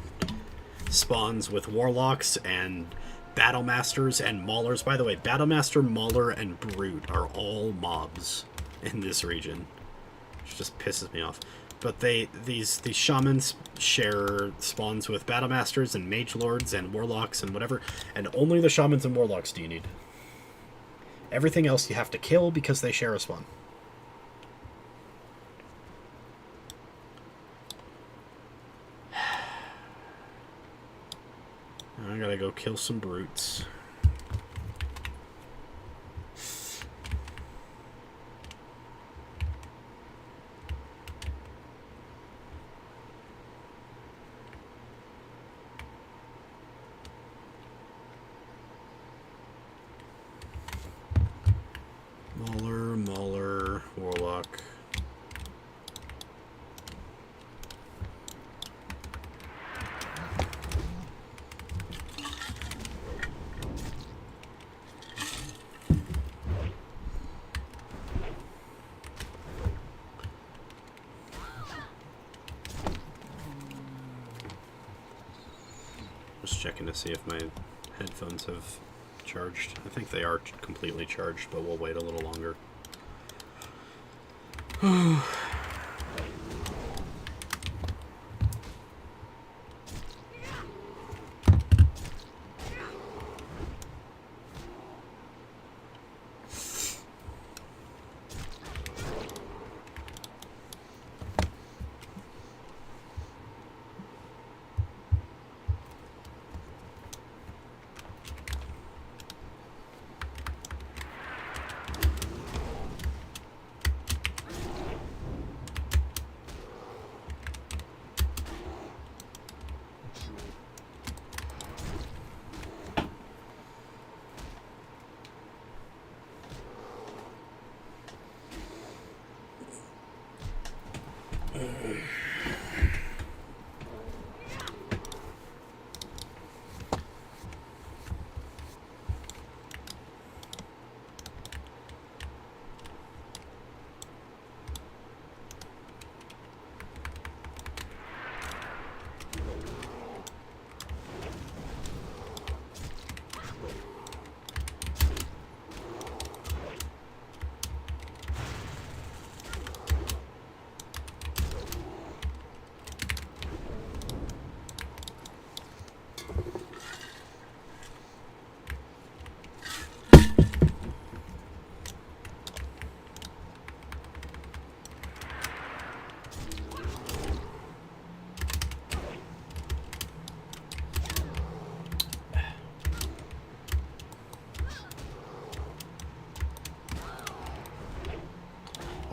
spawns with warlocks and battle masters and maulers. By the way, battle master, mauler, and brute are all mobs in this region, which just pisses me off. But these shamans share spawns with battle masters and mage lords and warlocks and whatever, and only the shamans and warlocks do you need. Everything else you have to kill because they share a spawn. I gotta go kill some brutes. Mauler, warlock. Just checking to see if my headphones have charged. I think they are completely charged, but we'll wait a little longer.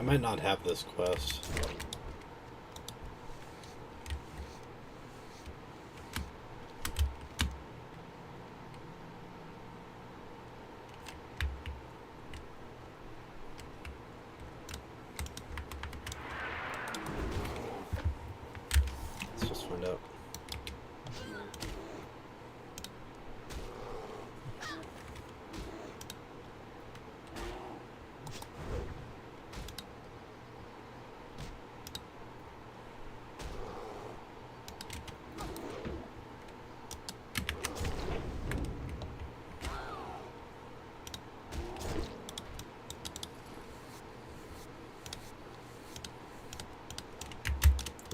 I might not have this quest. Let's just find out.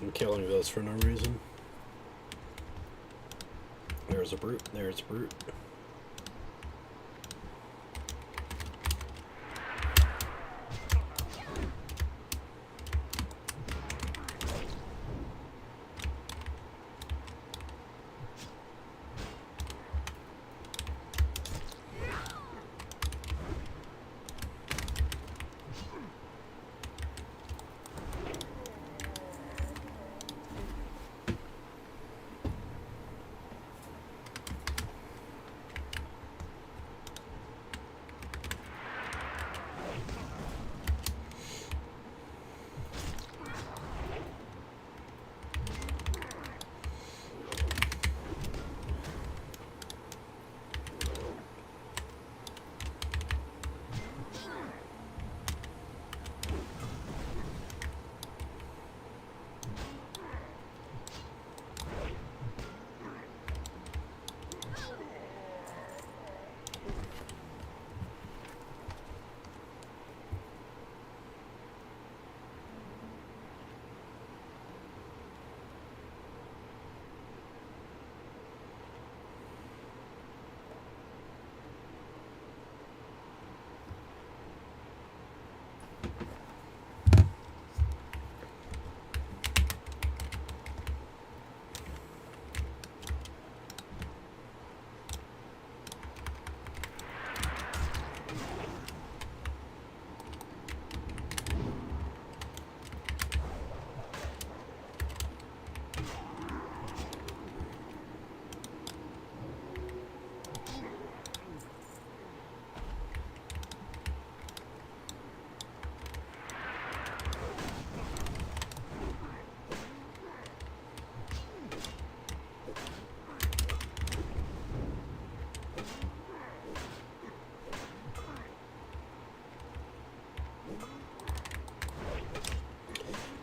I'm killing those for no reason. There's a brute. There's a brute.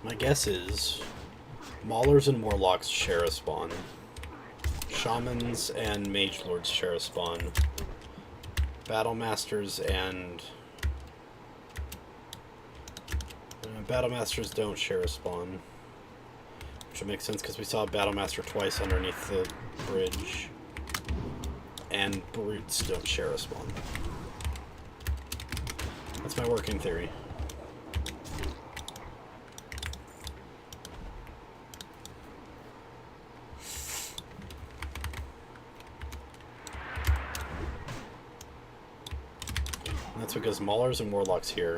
My guess is Maulers and Warlocks share a spawn. Shamans and Mage Lords share a spawn. Battle Masters and... Battle Masters don't share a spawn. Which would make sense because we saw a Battle Master twice underneath the bridge. And Brutes don't share a spawn. That's my working theory. And that's because Maulers and Warlocks here.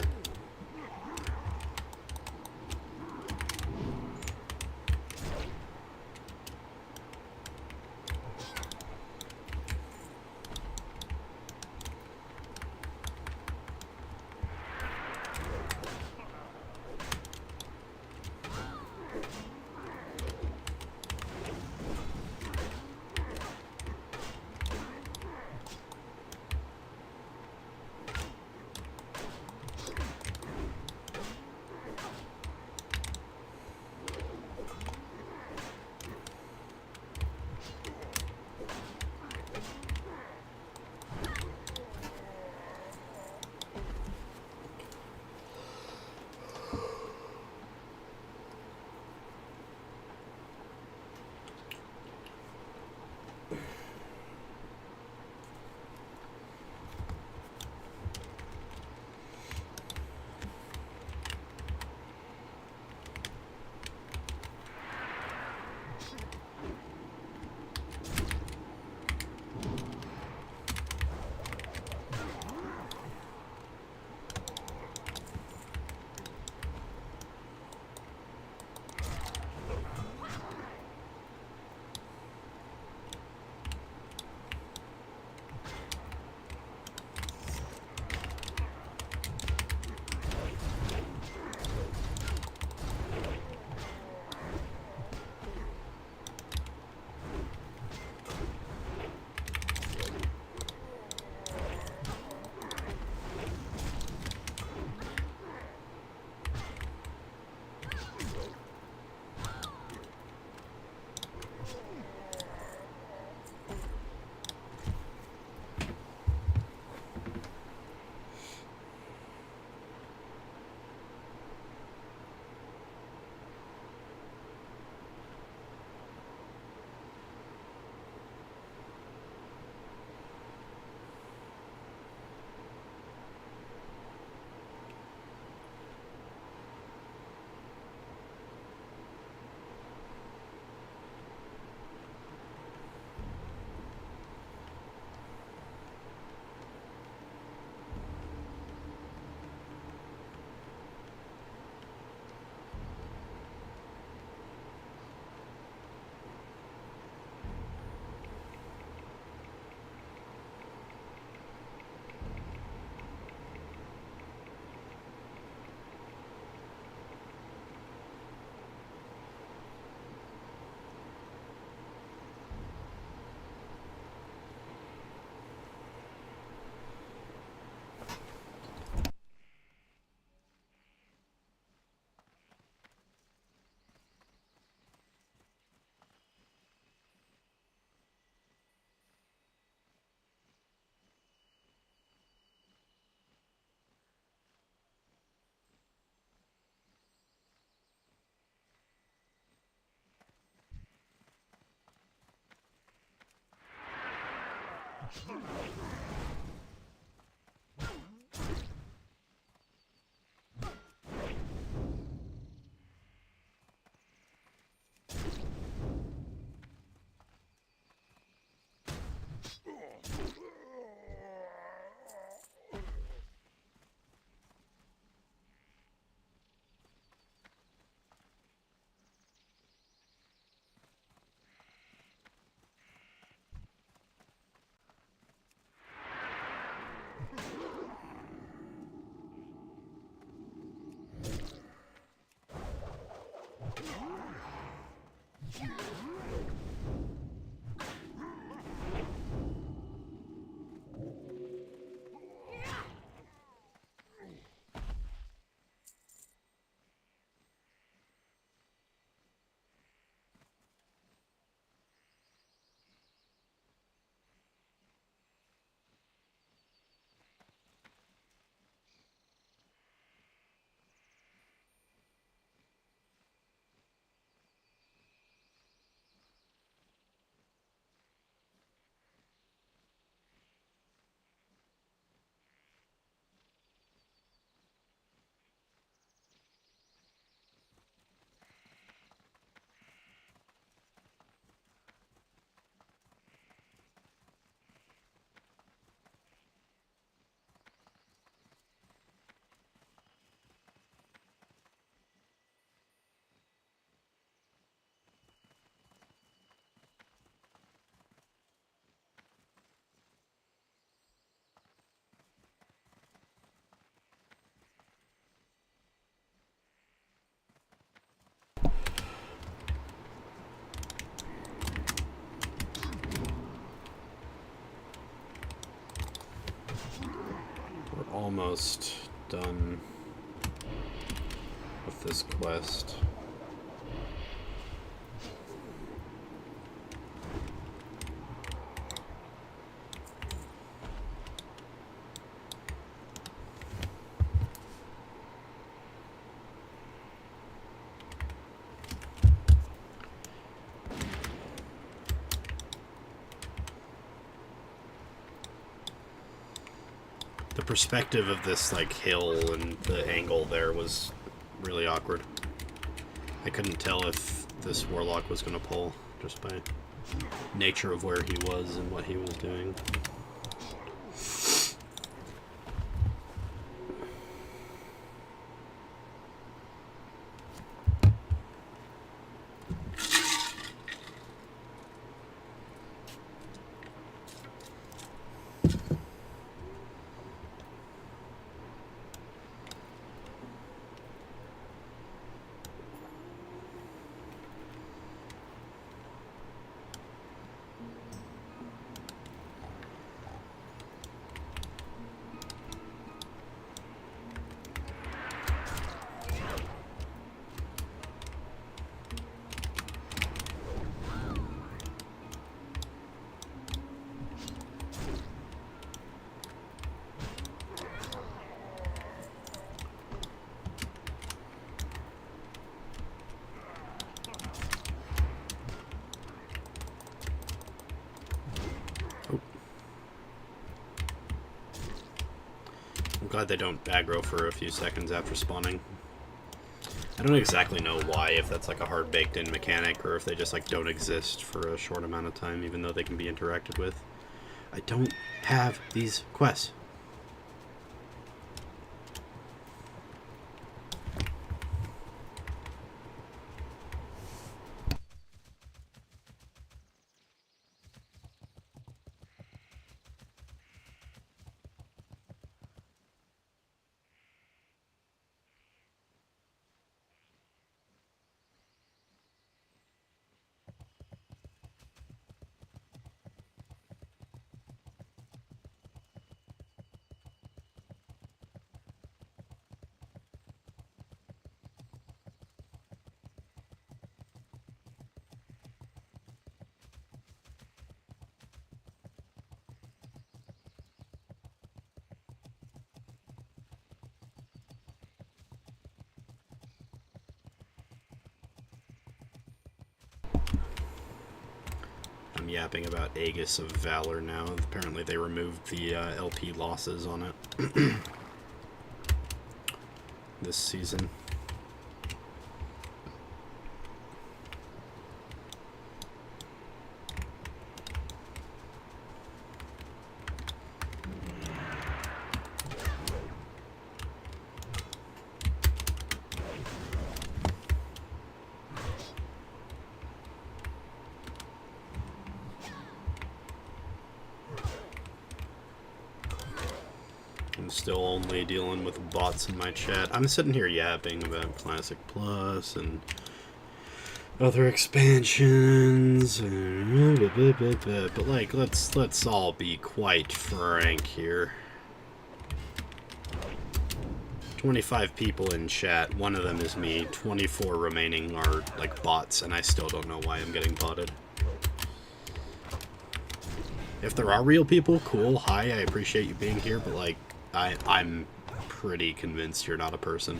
We're almost done with this quest. The perspective of this, like, hill and the angle there was really awkward. I couldn't tell if this warlock was going to pull, just by nature of where he was and what he was doing. I'm glad they don't aggro for a few seconds after spawning. I don't exactly know why, if that's like a hard baked-in mechanic, or if they just like don't exist for a short amount of time, even though they can be interacted with. I don't have these quests. I'm yapping about Aegis of Valor now. Apparently they removed the LP losses on it this season. I'm still only dealing with bots in my chat. I'm sitting here yapping about Classic Plus and other expansions, but like, let's all be quite frank here. 25 people in chat, one of them is me, 24 remaining are like bots, and I still don't know why I'm getting botted. If there are real people, cool, hi, I appreciate you being here, but like, I'm pretty convinced you're not a person.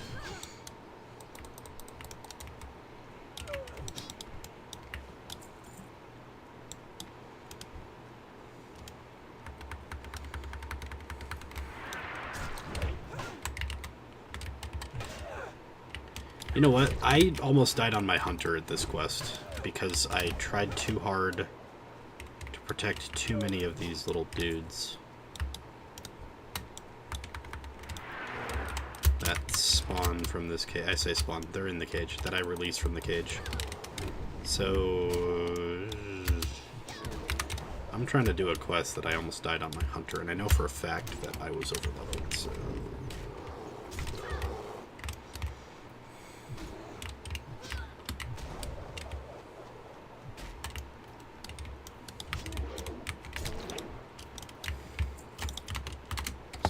You know what? I almost died on my hunter at this quest because I tried too hard to protect too many of these little dudes. That spawn from this cage. I say spawn, they're in the cage, that I released from the cage. So I'm trying to do a quest that I almost died on my hunter, and I know for a fact that I was overleveled, so...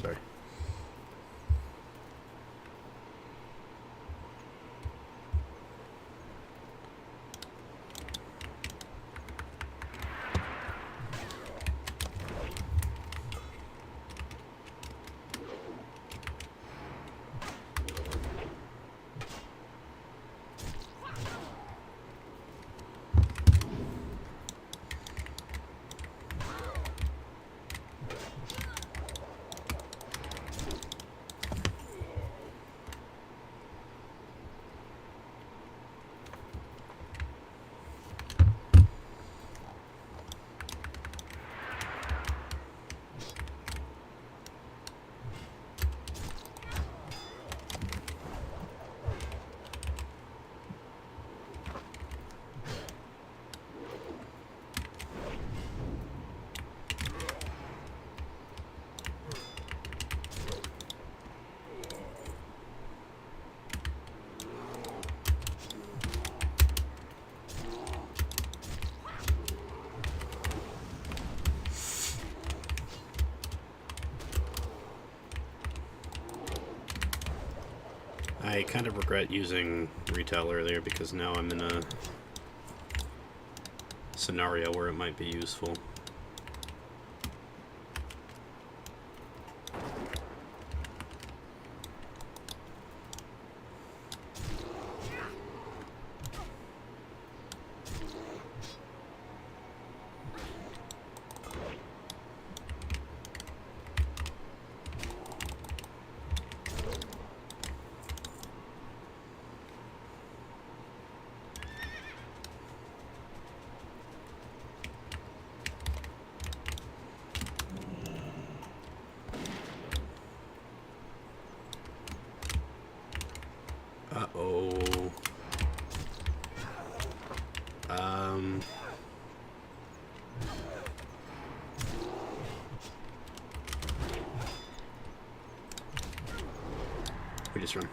Sorry. I kind of regret using retail earlier because now I'm in a scenario where it might be useful. Uh-oh. We just run.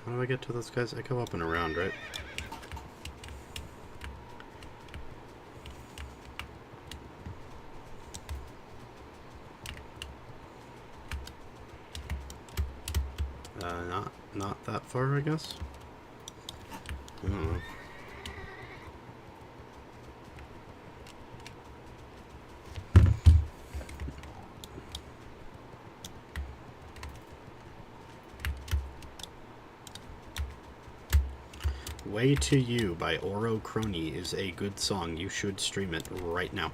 How do I get to those guys? I go up and around, right? not that far, I guess. I don't know. Way to You by Oro Crony is a good song. You should stream it right now.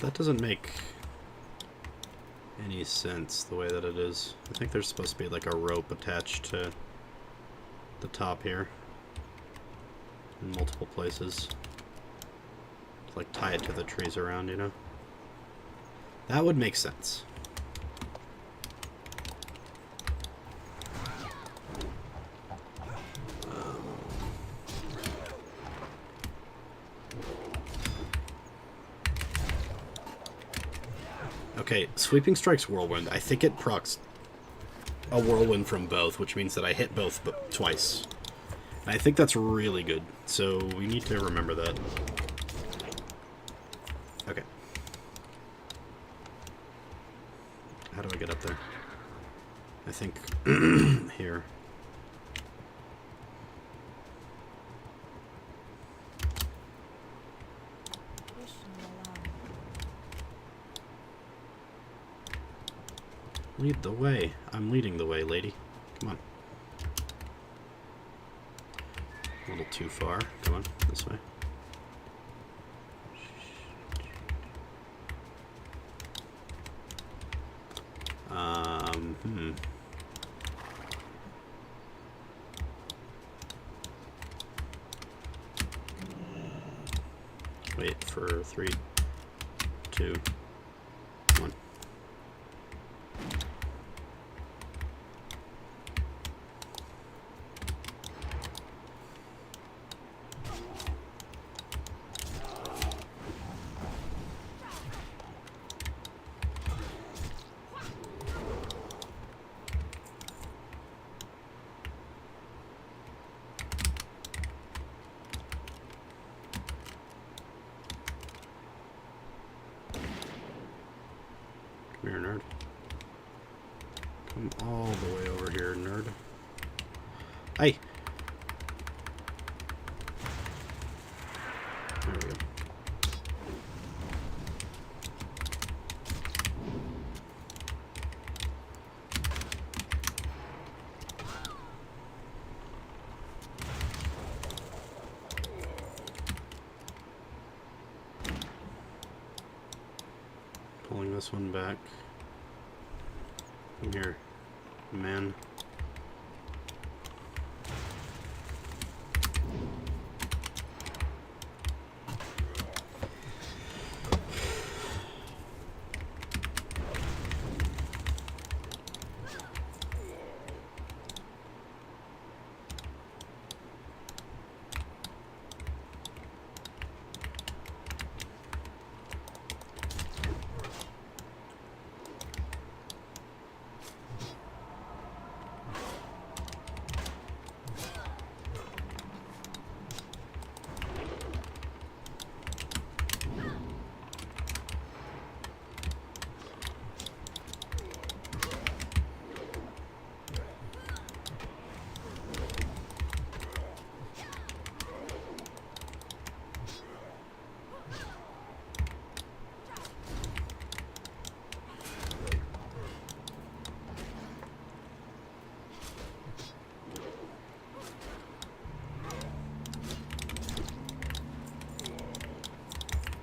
That doesn't make any sense the way that it is. I think there's supposed to be like a rope attached to the top here in multiple places. To, like, tie it to the trees around, you know? That would make sense. Okay, Sweeping Strike's Whirlwind. I think it procs a Whirlwind from both, which means that I hit both twice. And I think that's really good, so we need to remember that. Okay. How do I get up there? I think here. Lead the way. I'm leading the way, lady. Come on. A little too far. Come on, this way. Wait for 3, 2, 1. Come here, nerd. Come all the way over here, nerd. Hey! There we go. Pulling this one back. Come here, man.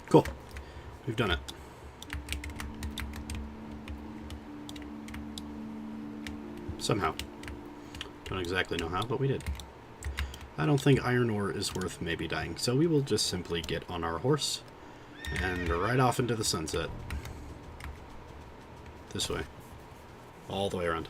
Cool. We've done it. Somehow. Don't exactly know how, but we did. I don't think iron ore is worth maybe dying, so we will just simply get on our horse and ride off into the sunset. This way. All the way around.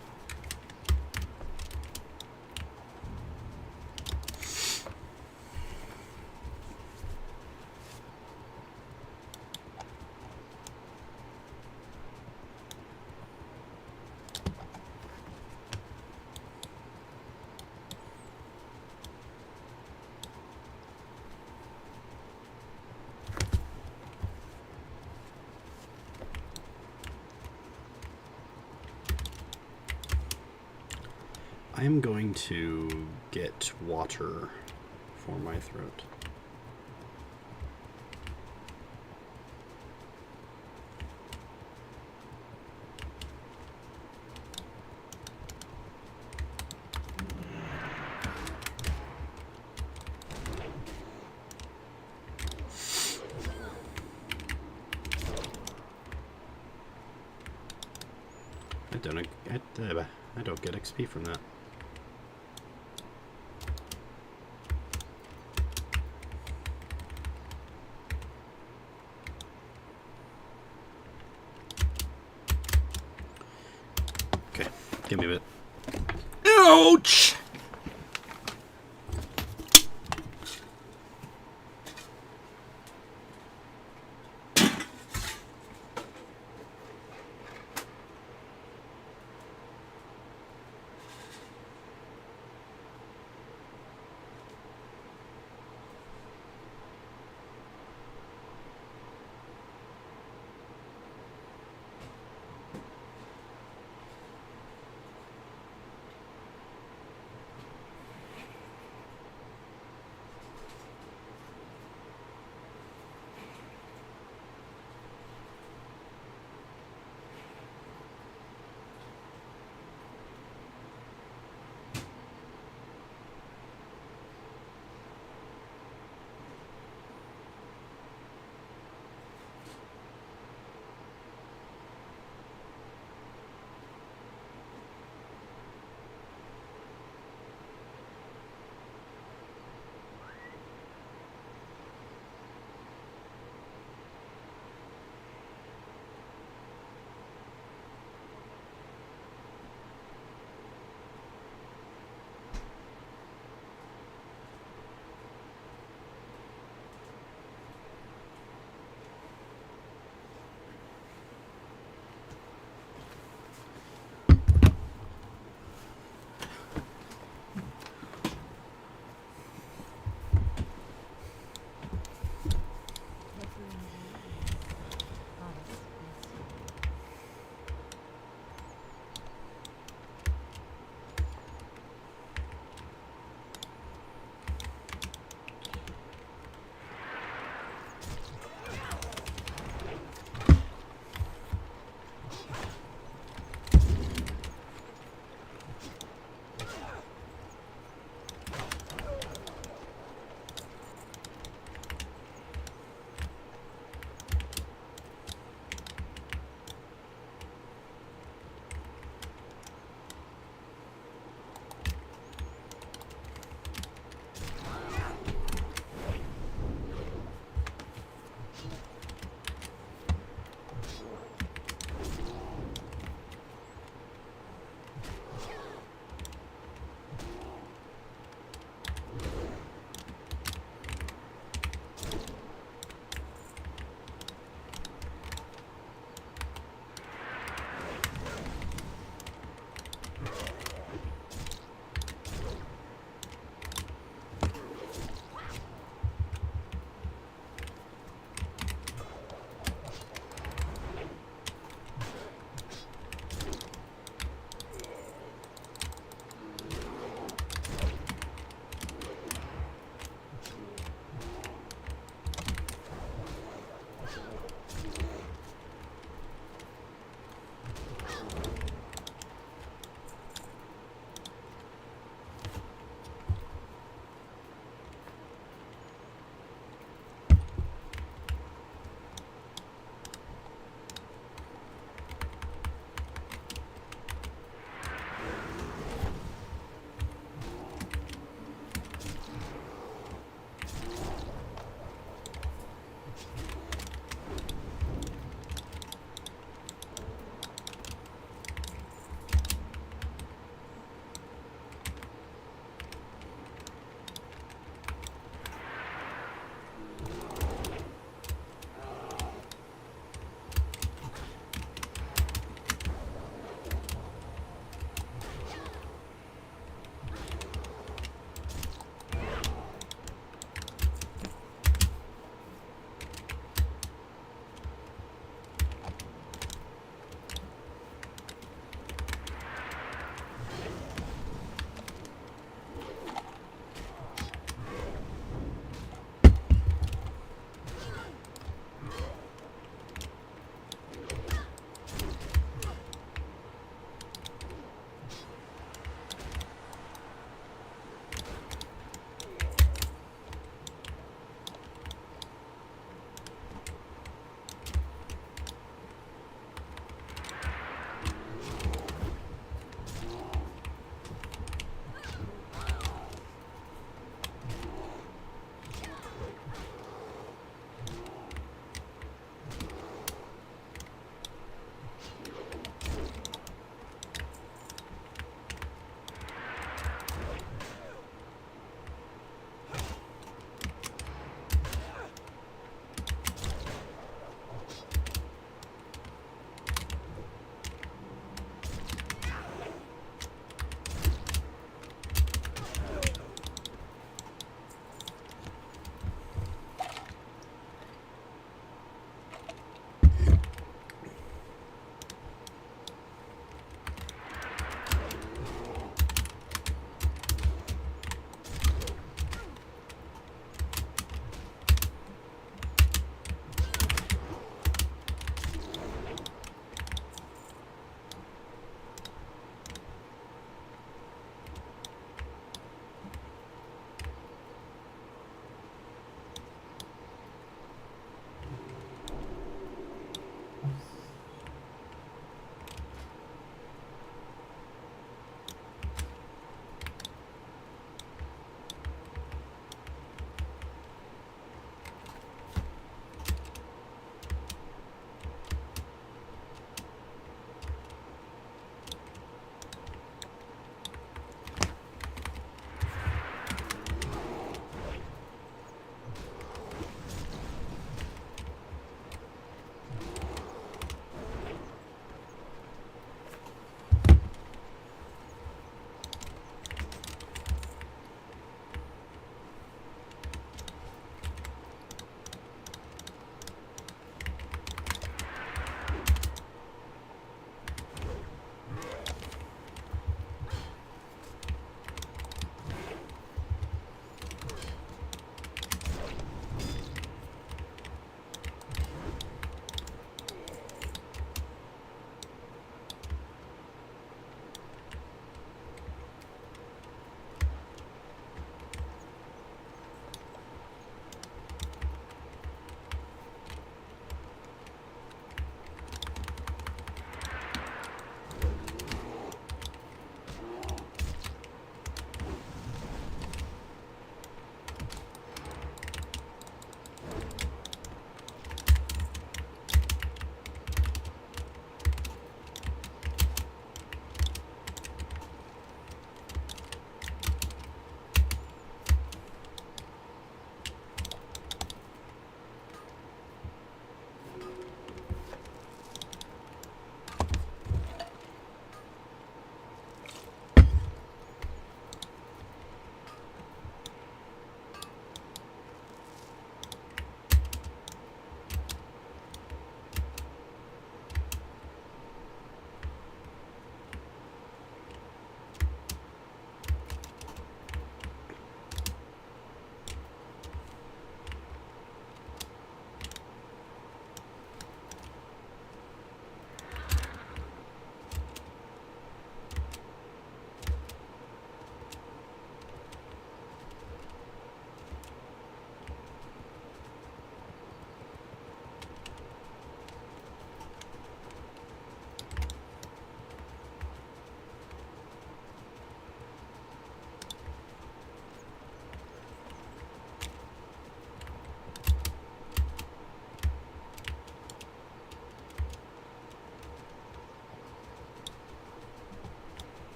I am going to get water for my throat. I don't get XP from that. Okay, give me a bit. Ouch!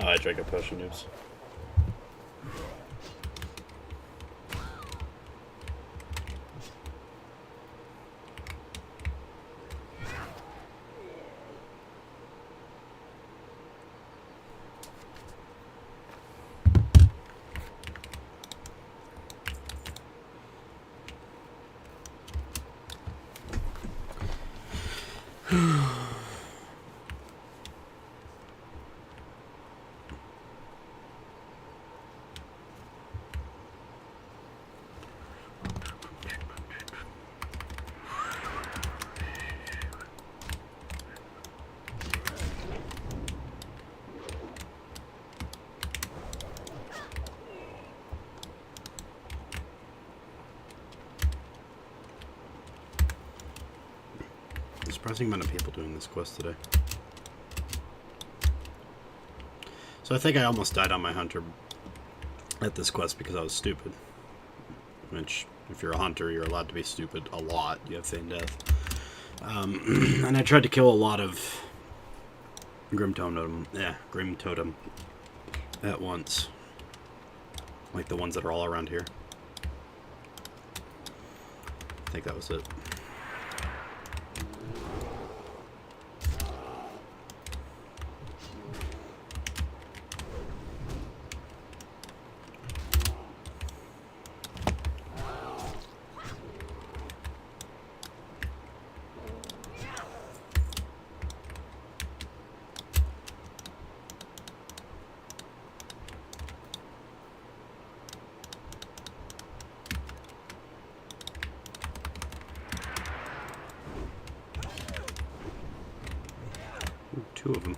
Oh, I drank a potion, oops. Surprising amount of people doing this quest today. So I think I almost died on my hunter at this quest because I was stupid. Which, if you're a hunter, you're allowed to be stupid a lot. You have feign death. And I tried to kill a lot of Grim Totem at once. Like the ones that are all around here. I think that was it. Two of them.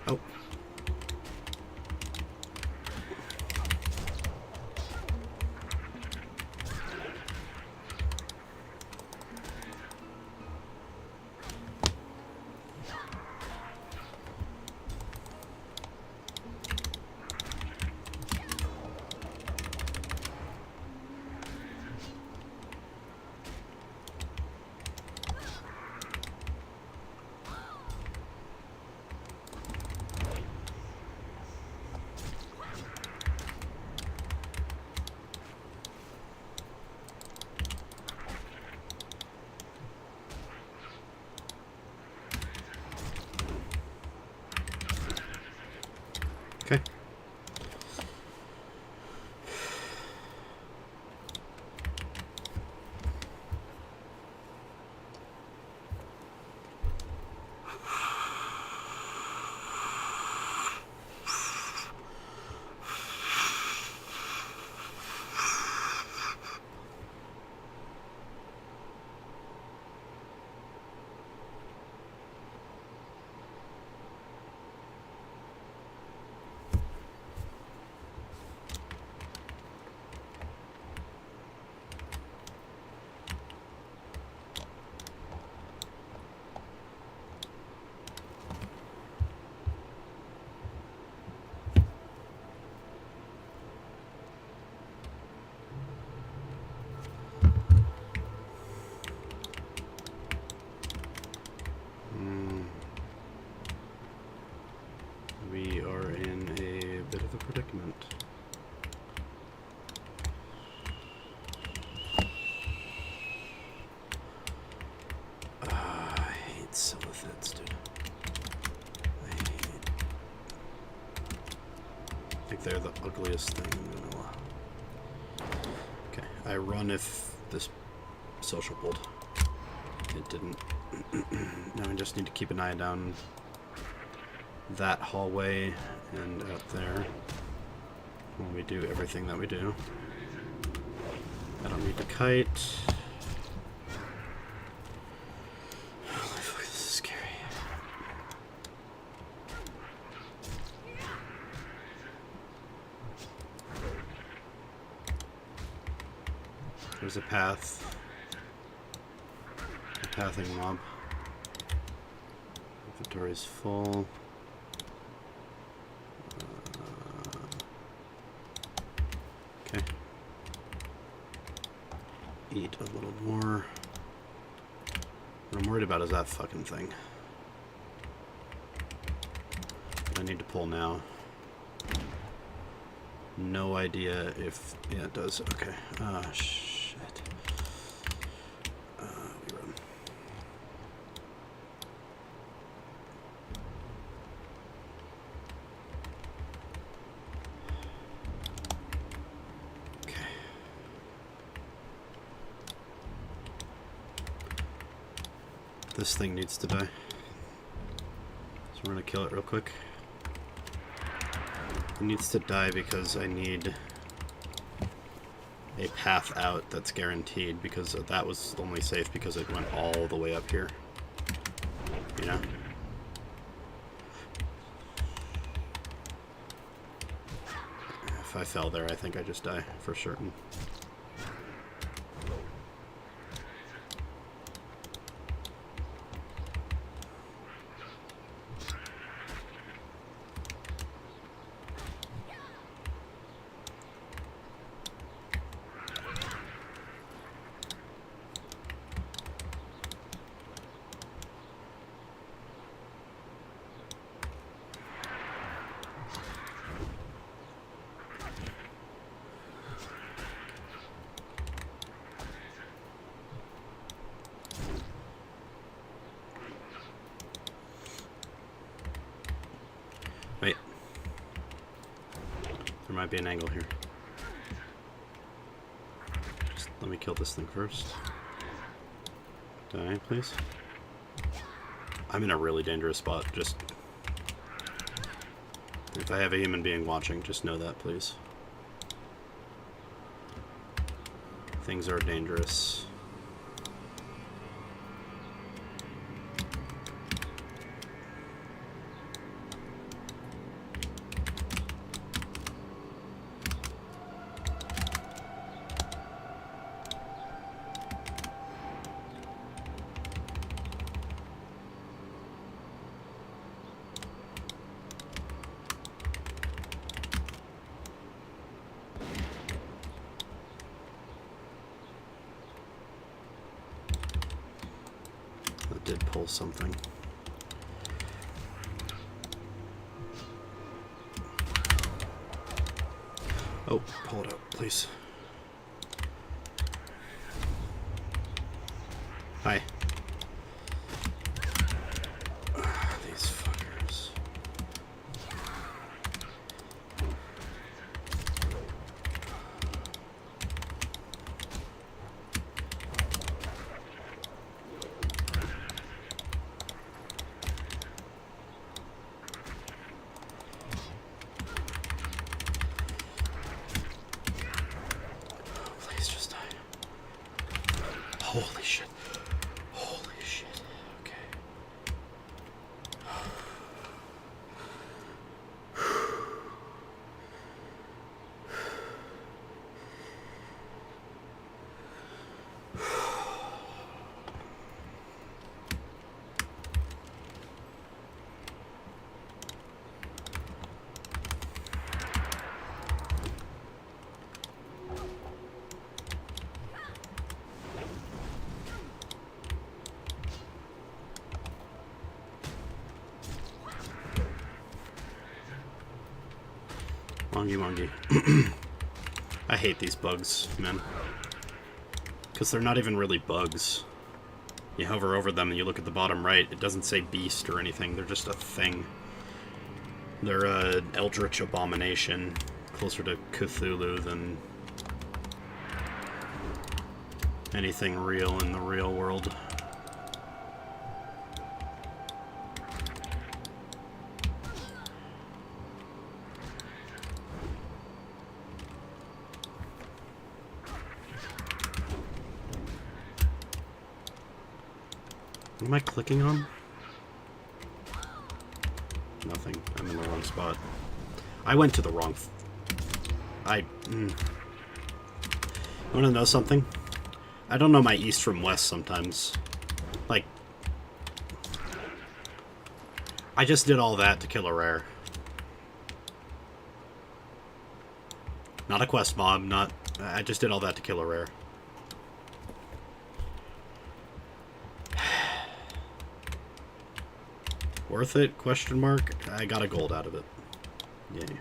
Oh. Okay. We are in a bit of a predicament. I hate silithets, dude. I think they're the ugliest thing in vanilla. Okay, I run if this social pulled. It didn't. Now I just need to keep an eye down that hallway and out there when we do everything that we do. I don't need to kite. Holy fuck, this is scary. There's a path. A pathing mob. Inventory's full. Okay. Eat a little more. What I'm worried about is that fucking thing. I need to pull now. No idea if... Yeah, it does. Okay. Ah, shit. We run. Okay. This thing needs to die. So we're gonna kill it real quick. It needs to die because I need a path out that's guaranteed, because that was only safe because it went all the way up here. You know? If I fell there, I think I just die for certain. Wait. There might be an angle here. Just let me kill this thing first. Die, please. I'm in a really dangerous spot. Just... If I have a human being watching, just know that, please. Things are dangerous. did pull something. Oh, pull it out, please. Hi. These fuckers. Please just die. Holy shit. Holy shit. Okay. Wongy. I hate these bugs, man. Because they're not even really bugs. You hover over them and you look at the bottom right, it doesn't say beast or anything, they're just a thing. They're a eldritch abomination, closer to Cthulhu than anything real in the real world. What am I clicking on? Nothing. I'm in the wrong spot. I went to the wrong... You want to know something? I don't know my east from west sometimes. Like... I just did all that to kill a rare. Not a quest mob, not... I just did all that to kill a rare. Worth it? Question mark. I got a gold out of it. Yay.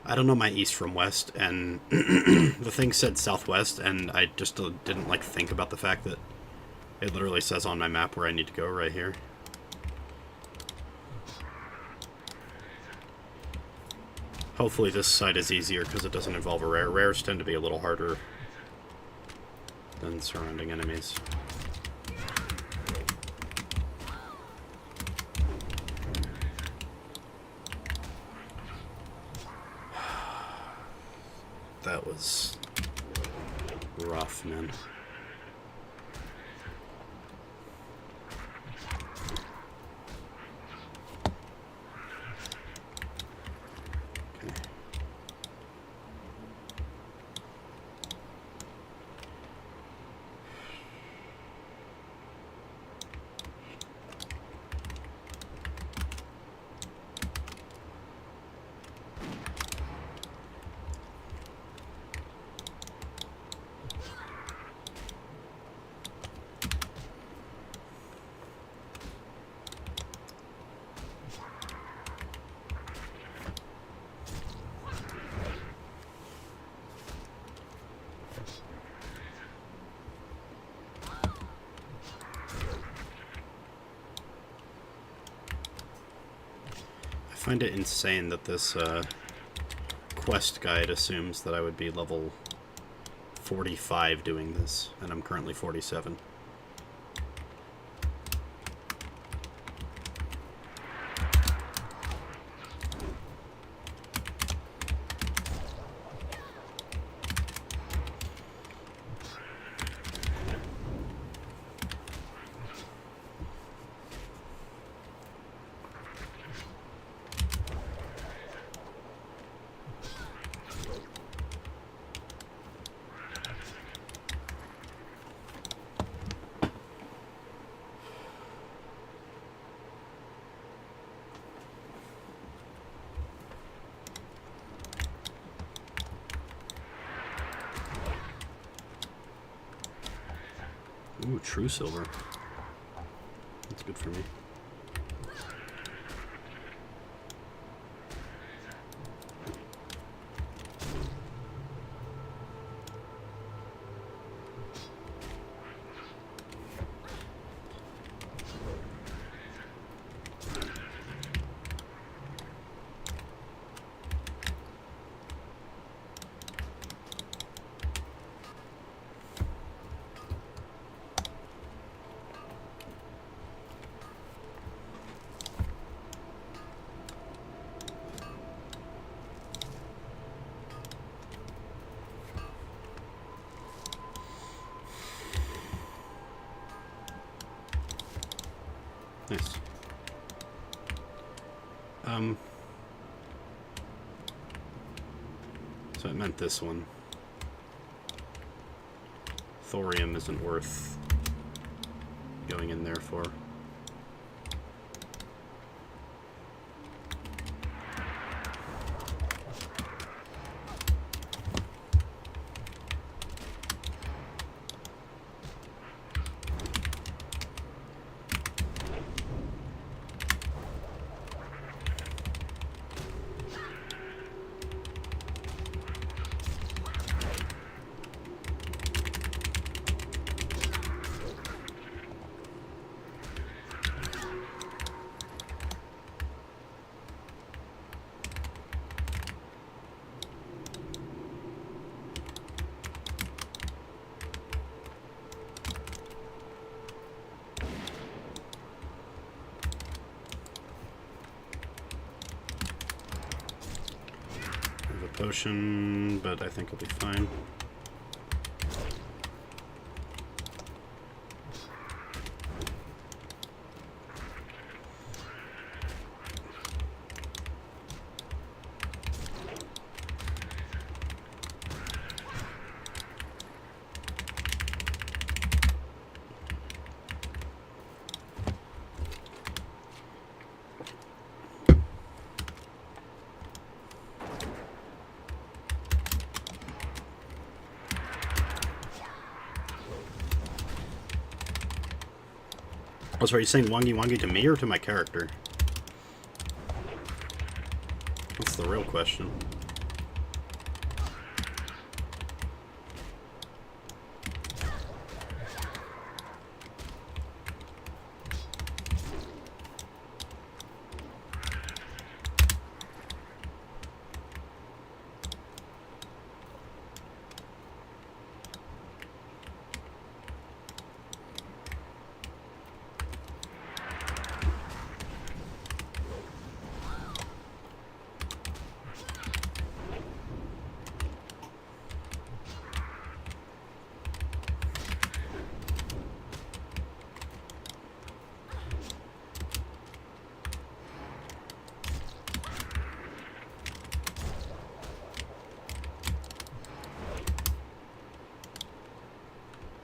I don't know my east from west, and the thing said southwest, and I just didn't like think about the fact that it literally says on my map where I need to go right here. Hopefully this side is easier because it doesn't involve a rare. Rares tend to be a little harder than surrounding enemies. That was rough, man. I find it insane that this quest guide assumes that I would be level 45 doing this, and I'm currently 47. Ooh, true silver. good for me. Nice. So it meant this one. Thorium isn't worth going in there for. Potion, but I think I'll be fine. Oh, so are you saying Wangi Wangi to me or to my character? That's the real question.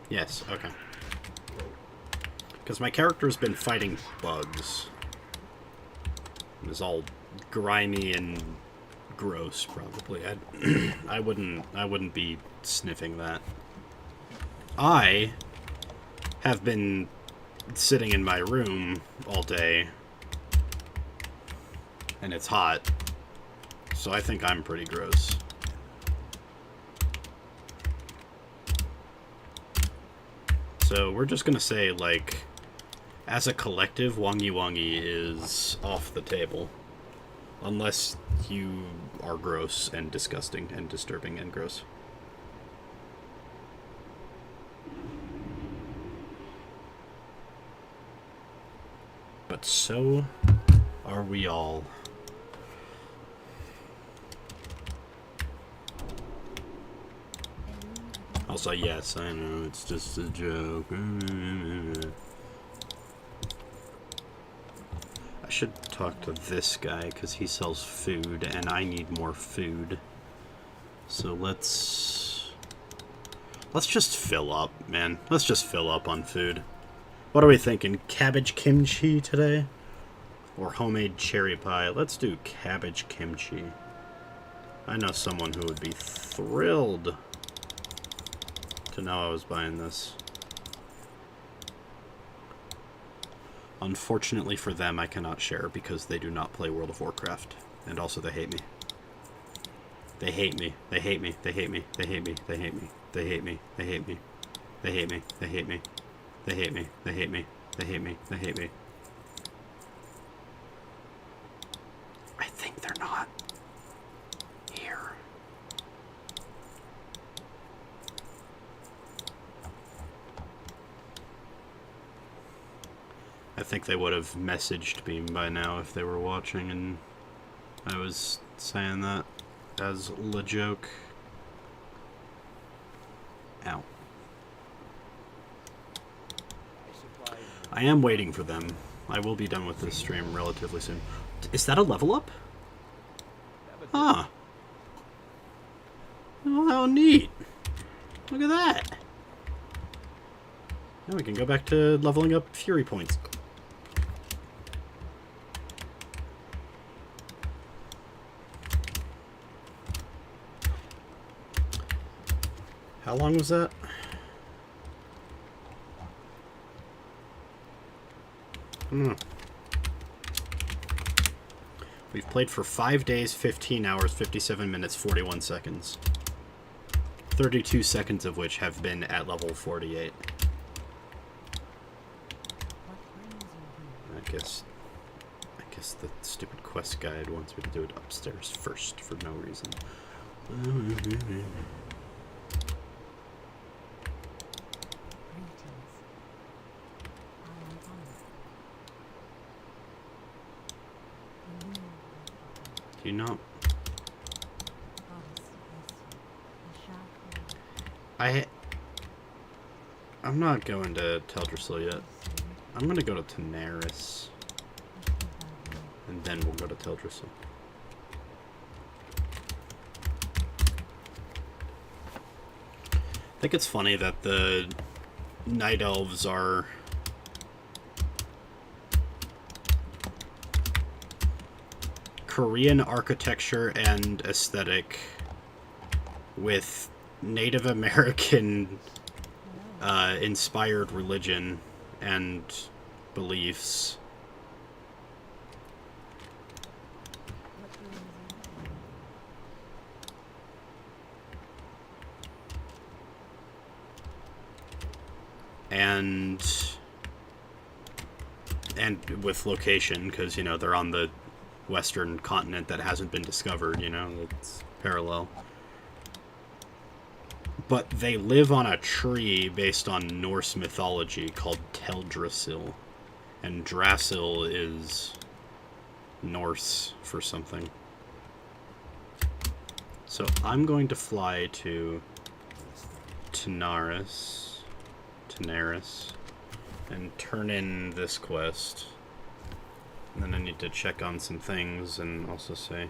Yes, okay. Because my character's been fighting bugs. It's all grimy and gross, probably. I wouldn't be sniffing that. I have been sitting in my room all day, and it's hot, so I think I'm pretty gross. So we're just gonna say, like, as a collective, Wangi Wangi is off the table. Unless you are gross and disgusting and disturbing and gross. But so are we all. Also, yes, I know, it's just a joke. I should talk to this guy, because he sells food, and I need more food. So let's just fill up, man. Let's just fill up on food. What are we thinking? Cabbage kimchi today? Or homemade cherry pie? Let's do cabbage kimchi. I know someone who would be thrilled to know I was buying this. Unfortunately for them, I cannot share because they do not play World of Warcraft. And also they hate me. They hate me. They hate me. They hate me. They hate me. They hate me. They hate me. They hate me. They hate me. They hate me. They hate me. They hate me. They hate me. They hate me. I think they're not here. I think they would have messaged me by now if they were watching and I was saying that as a joke. Ow. I am waiting for them. I will be done with this stream relatively soon. Is that a level up? Ah. Oh, how neat. Look at that. Now we can go back to leveling up Fury points. How long was that? We've played for 5 days, 15 hours, 57 minutes, 41 seconds. 32 seconds of which have been at level 48. I guess the stupid quest guide wants me to do it upstairs first for no reason. Do you know? I'm not going to Teldrassil yet. I'm gonna go to Tanaris. And then we'll go to Teldrassil. I think it's funny that the Night Elves are Korean architecture and aesthetic with Native American inspired religion and beliefs. And with location, because, you know, they're on the western continent that hasn't been discovered, you know, it's parallel. But they live on a tree based on Norse mythology called Teldrassil. And Drasil is Norse for something. So I'm going to fly to Tanaris, and turn in this quest. And then I need to check on some things and also say...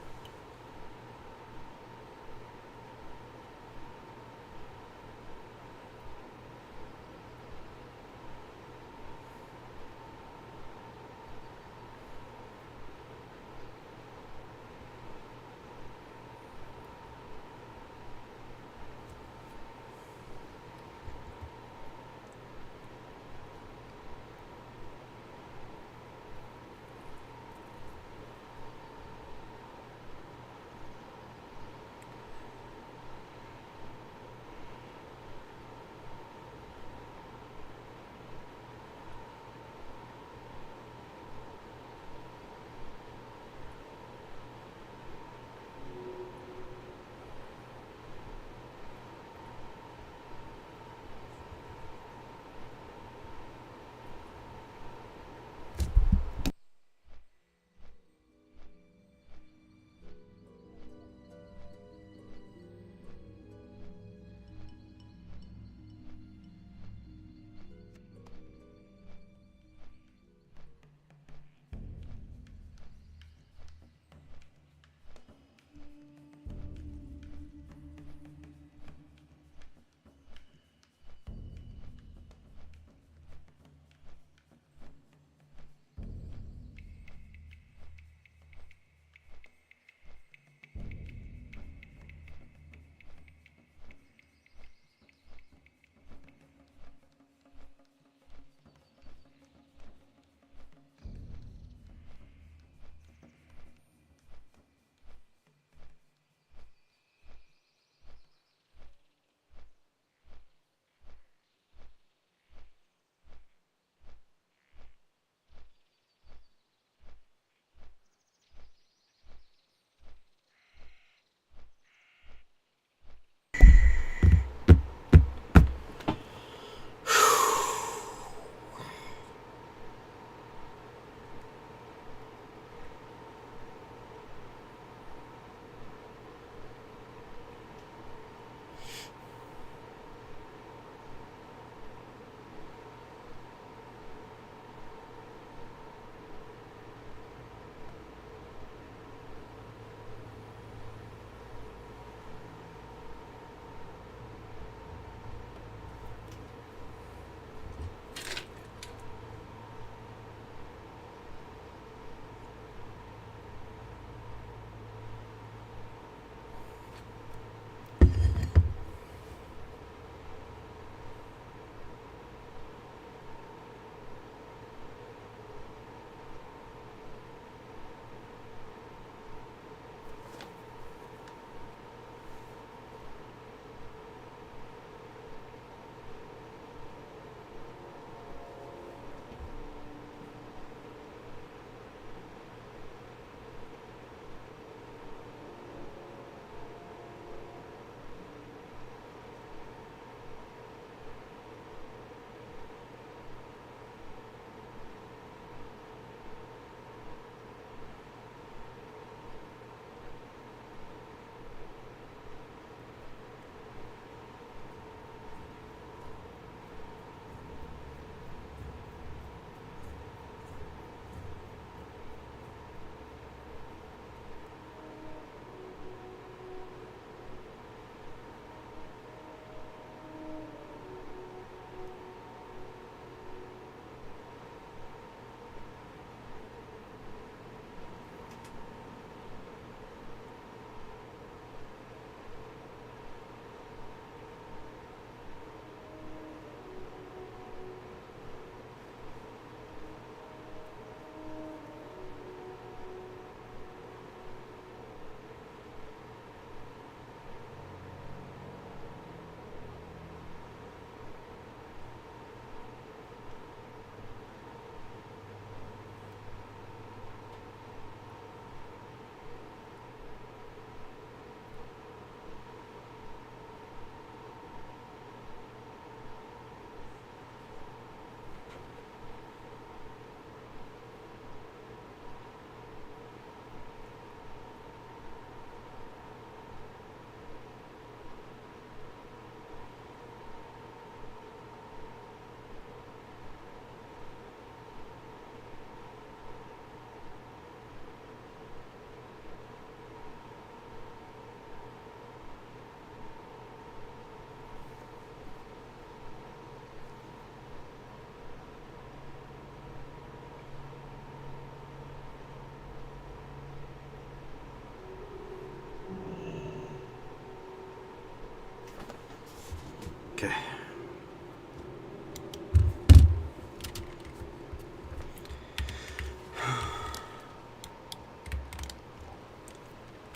Okay.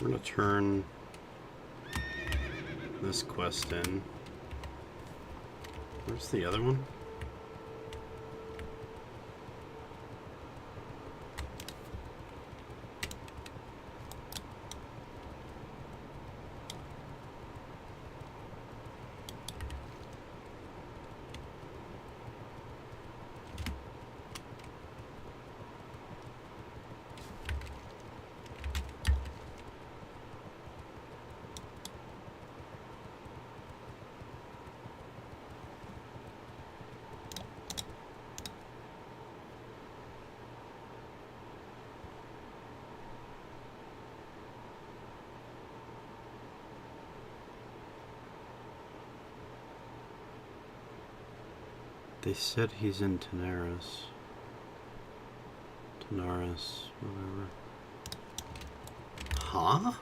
We're gonna turn this quest in. Where's the other one? They said he's in Tanaris. Tanaris, whatever. Huh?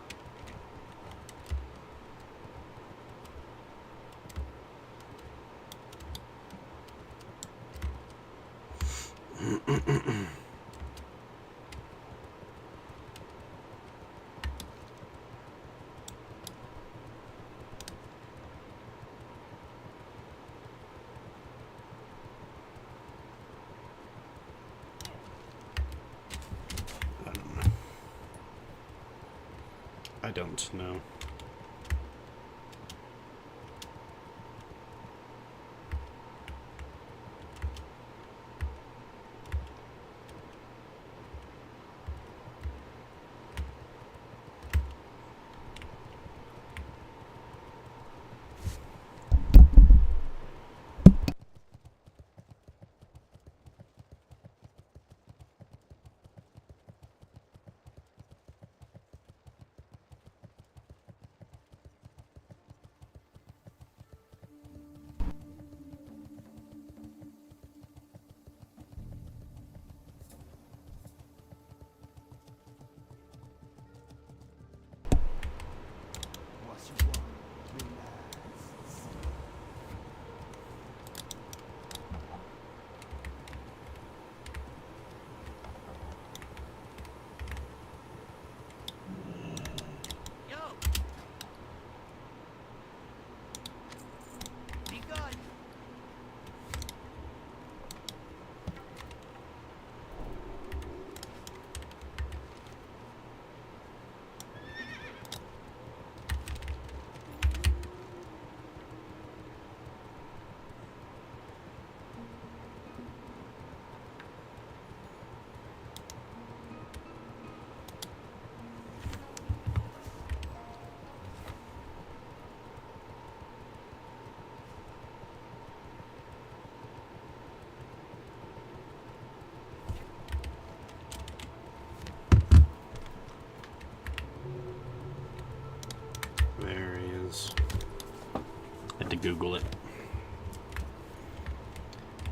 I don't know. There he is. Had to Google it.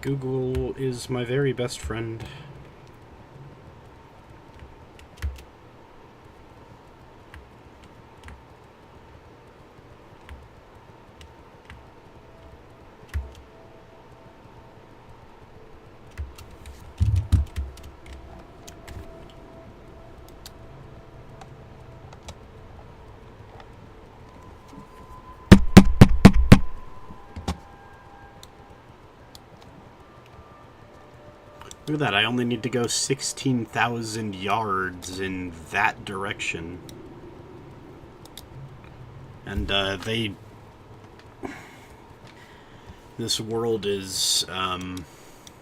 Google is my very best friend. Look at that, I only need to go 16,000 yards in that direction. And, this world is,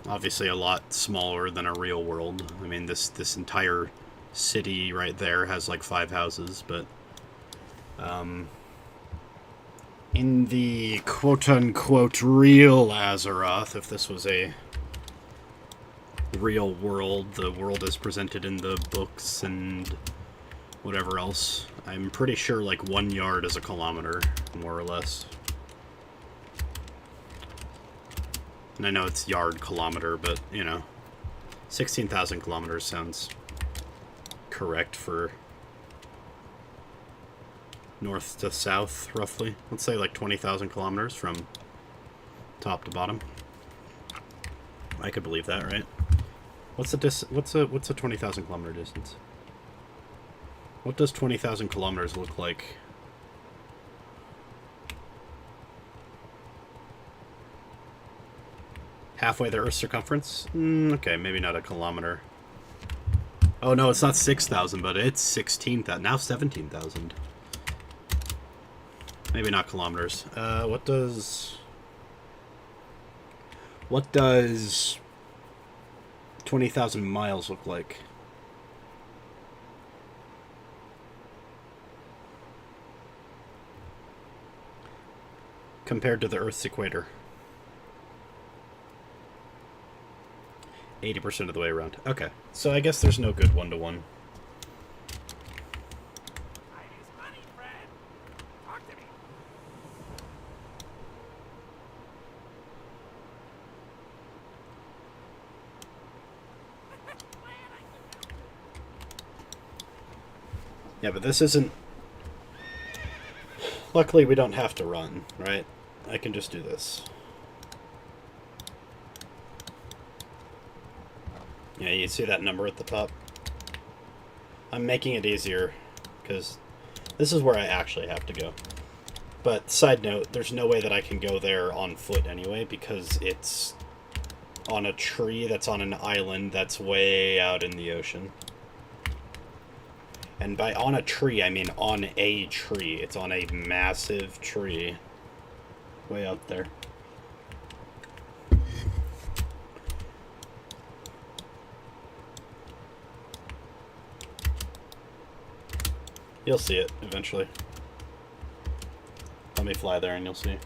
obviously a lot smaller than a real world. I mean, this entire city right there has, like, 5 houses, but, in the quote-unquote real Azeroth, if this was a real world, the world is presented in the books and whatever else, I'm pretty sure like 1 yard is a kilometer, more or less. And I know it's yard kilometer, but you know, 16,000 kilometers sounds correct for north to south, roughly. Let's say like 20,000 kilometers from top to bottom. I could believe that, right? What's a 20,000 kilometer distance? What does 20,000 kilometers look like? Halfway the Earth's circumference? Okay, maybe not a kilometer. Oh no, it's not 6,000, but it's 16,000. Now 17,000. Maybe not kilometers. What does 20,000 miles look like? Compared to the Earth's equator. 80% of the way around. Okay, so I guess there's no good one-to-one. Yeah, but this isn't... Luckily, we don't have to run, right? I can just do this. Yeah, you see that number at the top? I'm making it easier, because this is where I actually have to go. But, side note, there's no way that I can go there on foot anyway, because it's on a tree that's on an island that's way out in the ocean. And by on a tree, I mean on a tree. It's on a massive tree. Way out there. You'll see it eventually. Let me fly there and you'll see.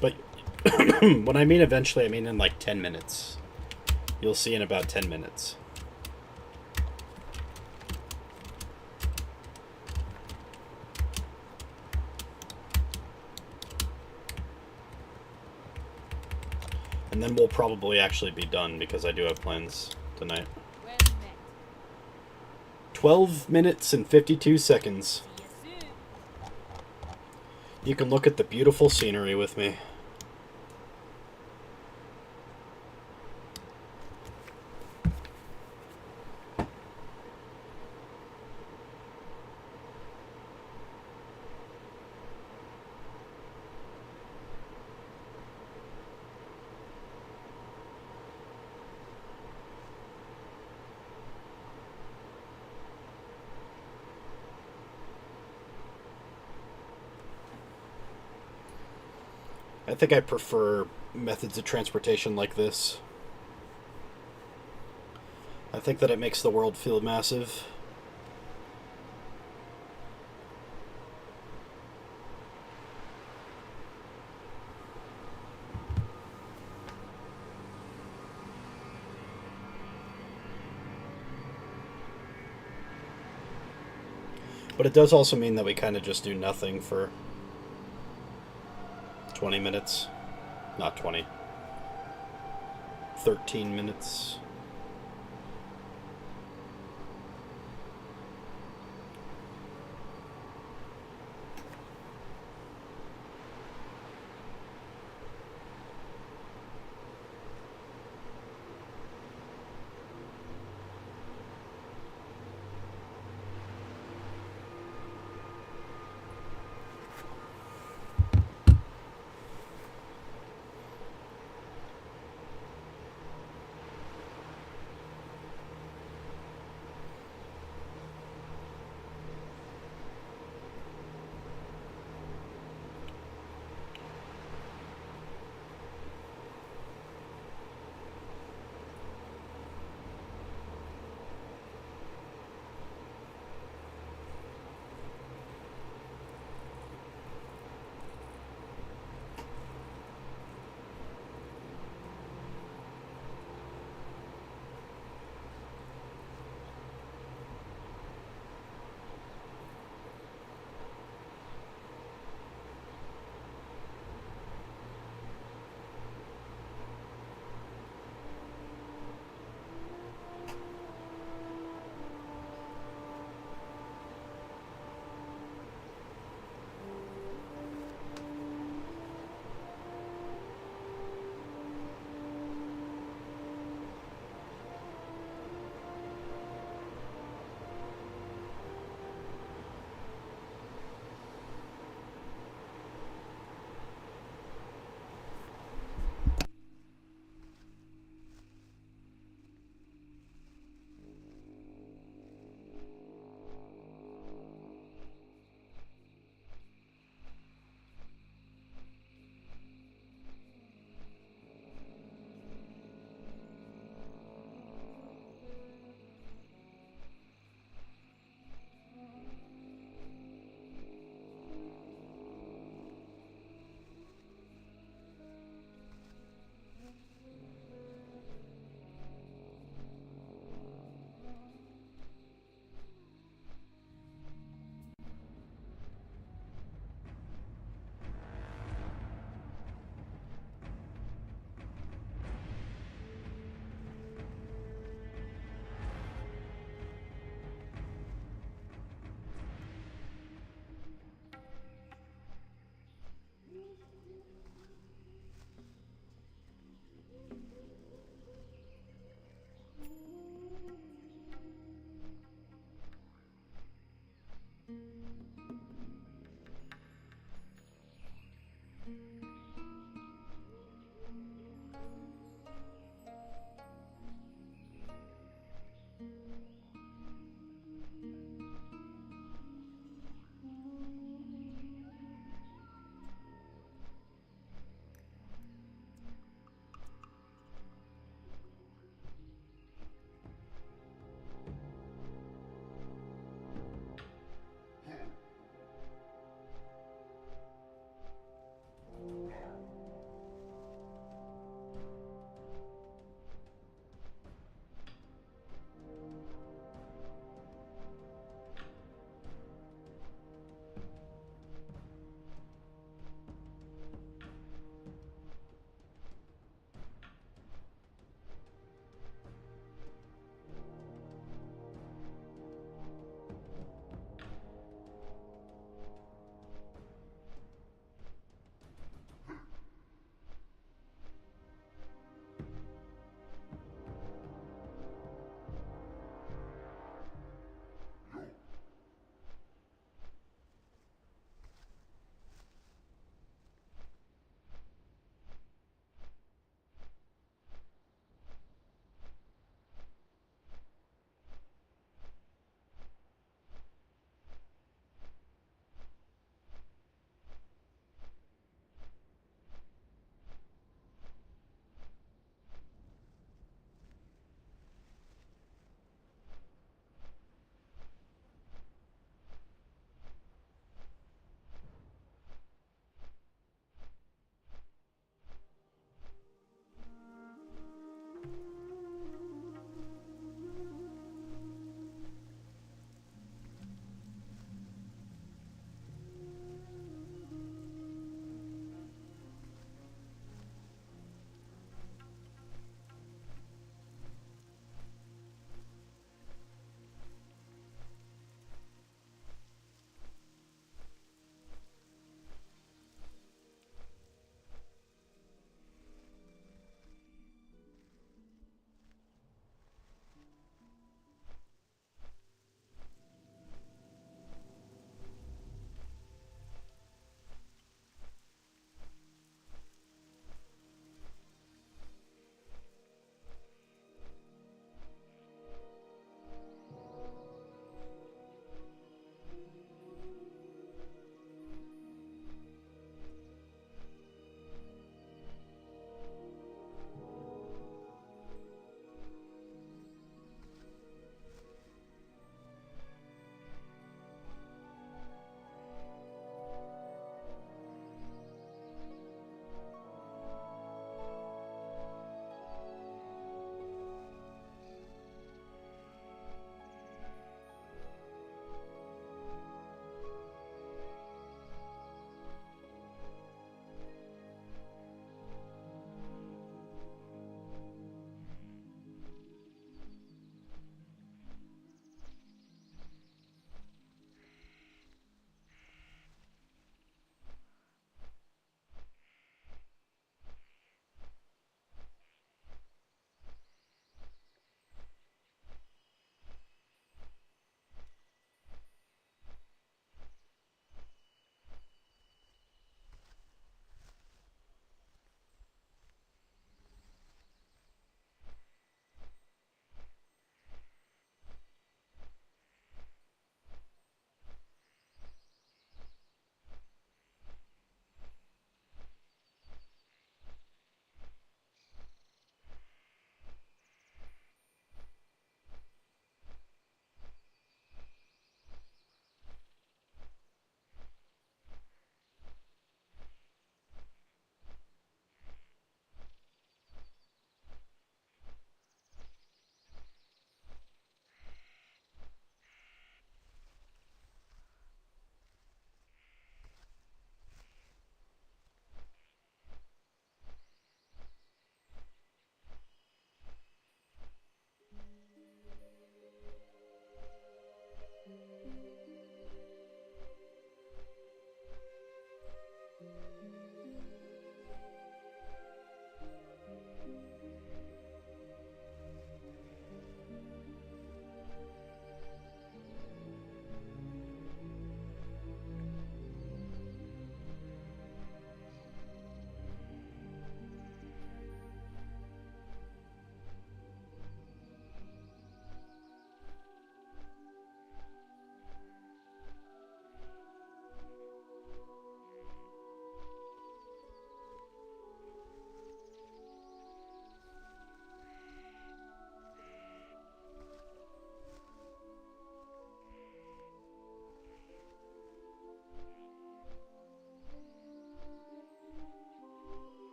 But when I mean eventually, I mean in like 10 minutes. You'll see in about 10 minutes. And then we'll probably actually be done because I do have plans tonight. 12 minutes and 52 seconds. You can look at the beautiful scenery with me. I think I prefer methods of transportation like this. I think that it makes the world feel massive. But it does also mean that we kind of just do nothing for 20 minutes. Not 20. 13 minutes.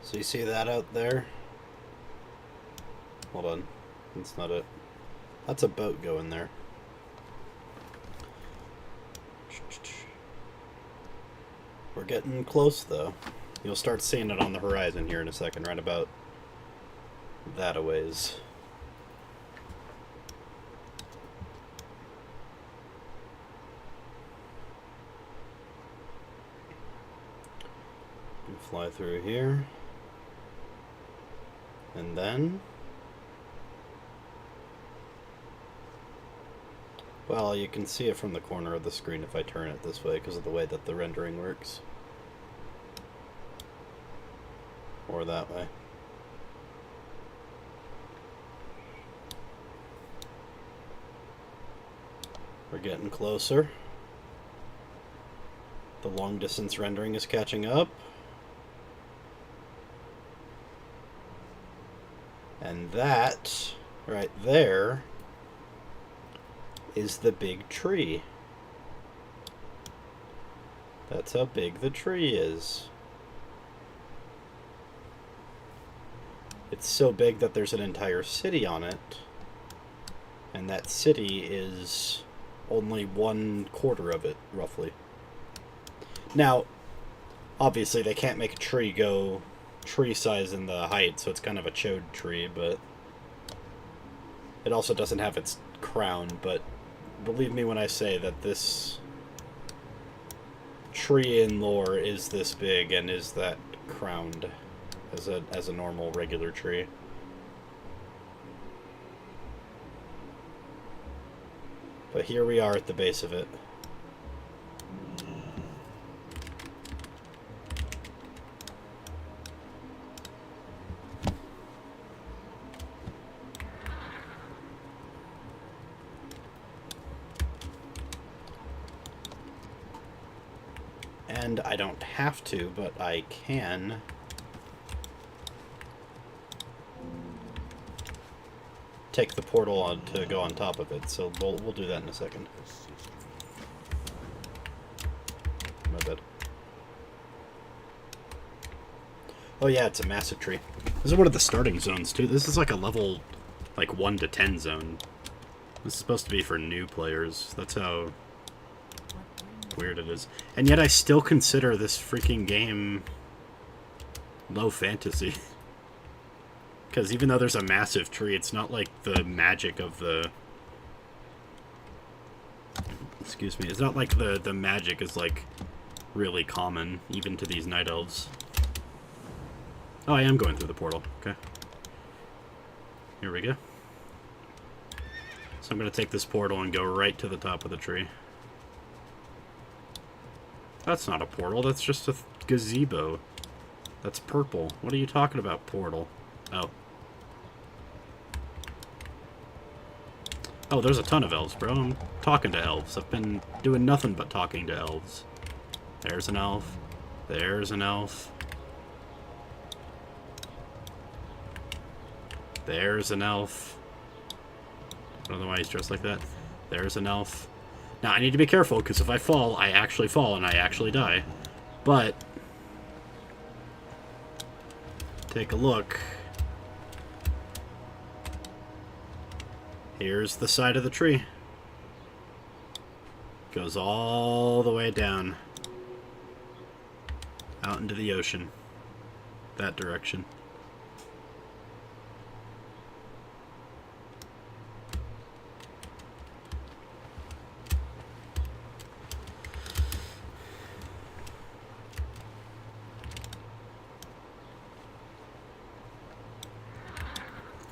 So you see that out there? Hold on. That's not it. That's a boat going there. We're getting close, though. You'll start seeing it on the horizon here in a second, right about that a ways. You fly through here. And then... well, you can see it from the corner of the screen if I turn it this way because of the way that the rendering works. Or that way. We're getting closer. The long distance rendering is catching up. And that, right there, is the big tree. That's how big the tree is. It's so big that there's an entire city on it. And that city is only 1/4 of it, roughly. Now, obviously they can't make a tree go tree size in the height, so it's kind of a chode tree, but it also doesn't have its crown, but believe me when I say that this tree in lore is this big and is that crowned as a normal regular tree. But here we are at the base of it. And I don't have to, but I can take the portal on to go on top of it, so we'll do that in a second. My bad. Oh yeah, it's a massive tree. This is one of the starting zones too. This is like a level like 1 to 10 zone. This is supposed to be for new players. That's how weird it is. And yet I still consider this freaking game low fantasy. Because even though there's a massive tree, it's not like the magic of the... excuse me. It's not like the magic is like really common, even to these night elves. Oh, I am going through the portal. Okay. Here we go. So I'm going to take this portal and go right to the top of the tree. That's not a portal, that's just a gazebo. That's purple. What are you talking about, portal? Oh. Oh, there's a ton of elves, bro. I'm talking to elves. I've been doing nothing but talking to elves. There's an elf. There's an elf. There's an elf. I don't know why he's dressed like that. There's an elf. Now, I need to be careful, because if I fall, I actually fall and I actually die. But take a look. Here's the side of the tree. Goes all the way down. Out into the ocean. That direction.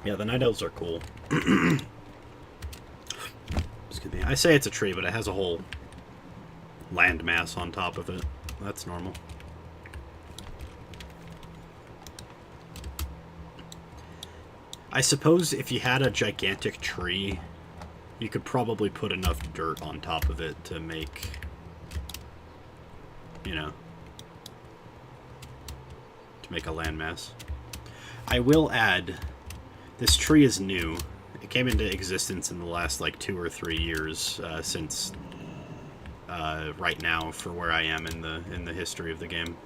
Yeah, the night elves are cool. Excuse me. I say it's a tree, but it has a whole landmass on top of it. That's normal. I suppose if you had a gigantic tree, you could probably put enough dirt on top of it to make, you know, to make a landmass. I will add, this tree is new. It came into existence in the last like 2 or 3 years since right now for where I am in the history of the game.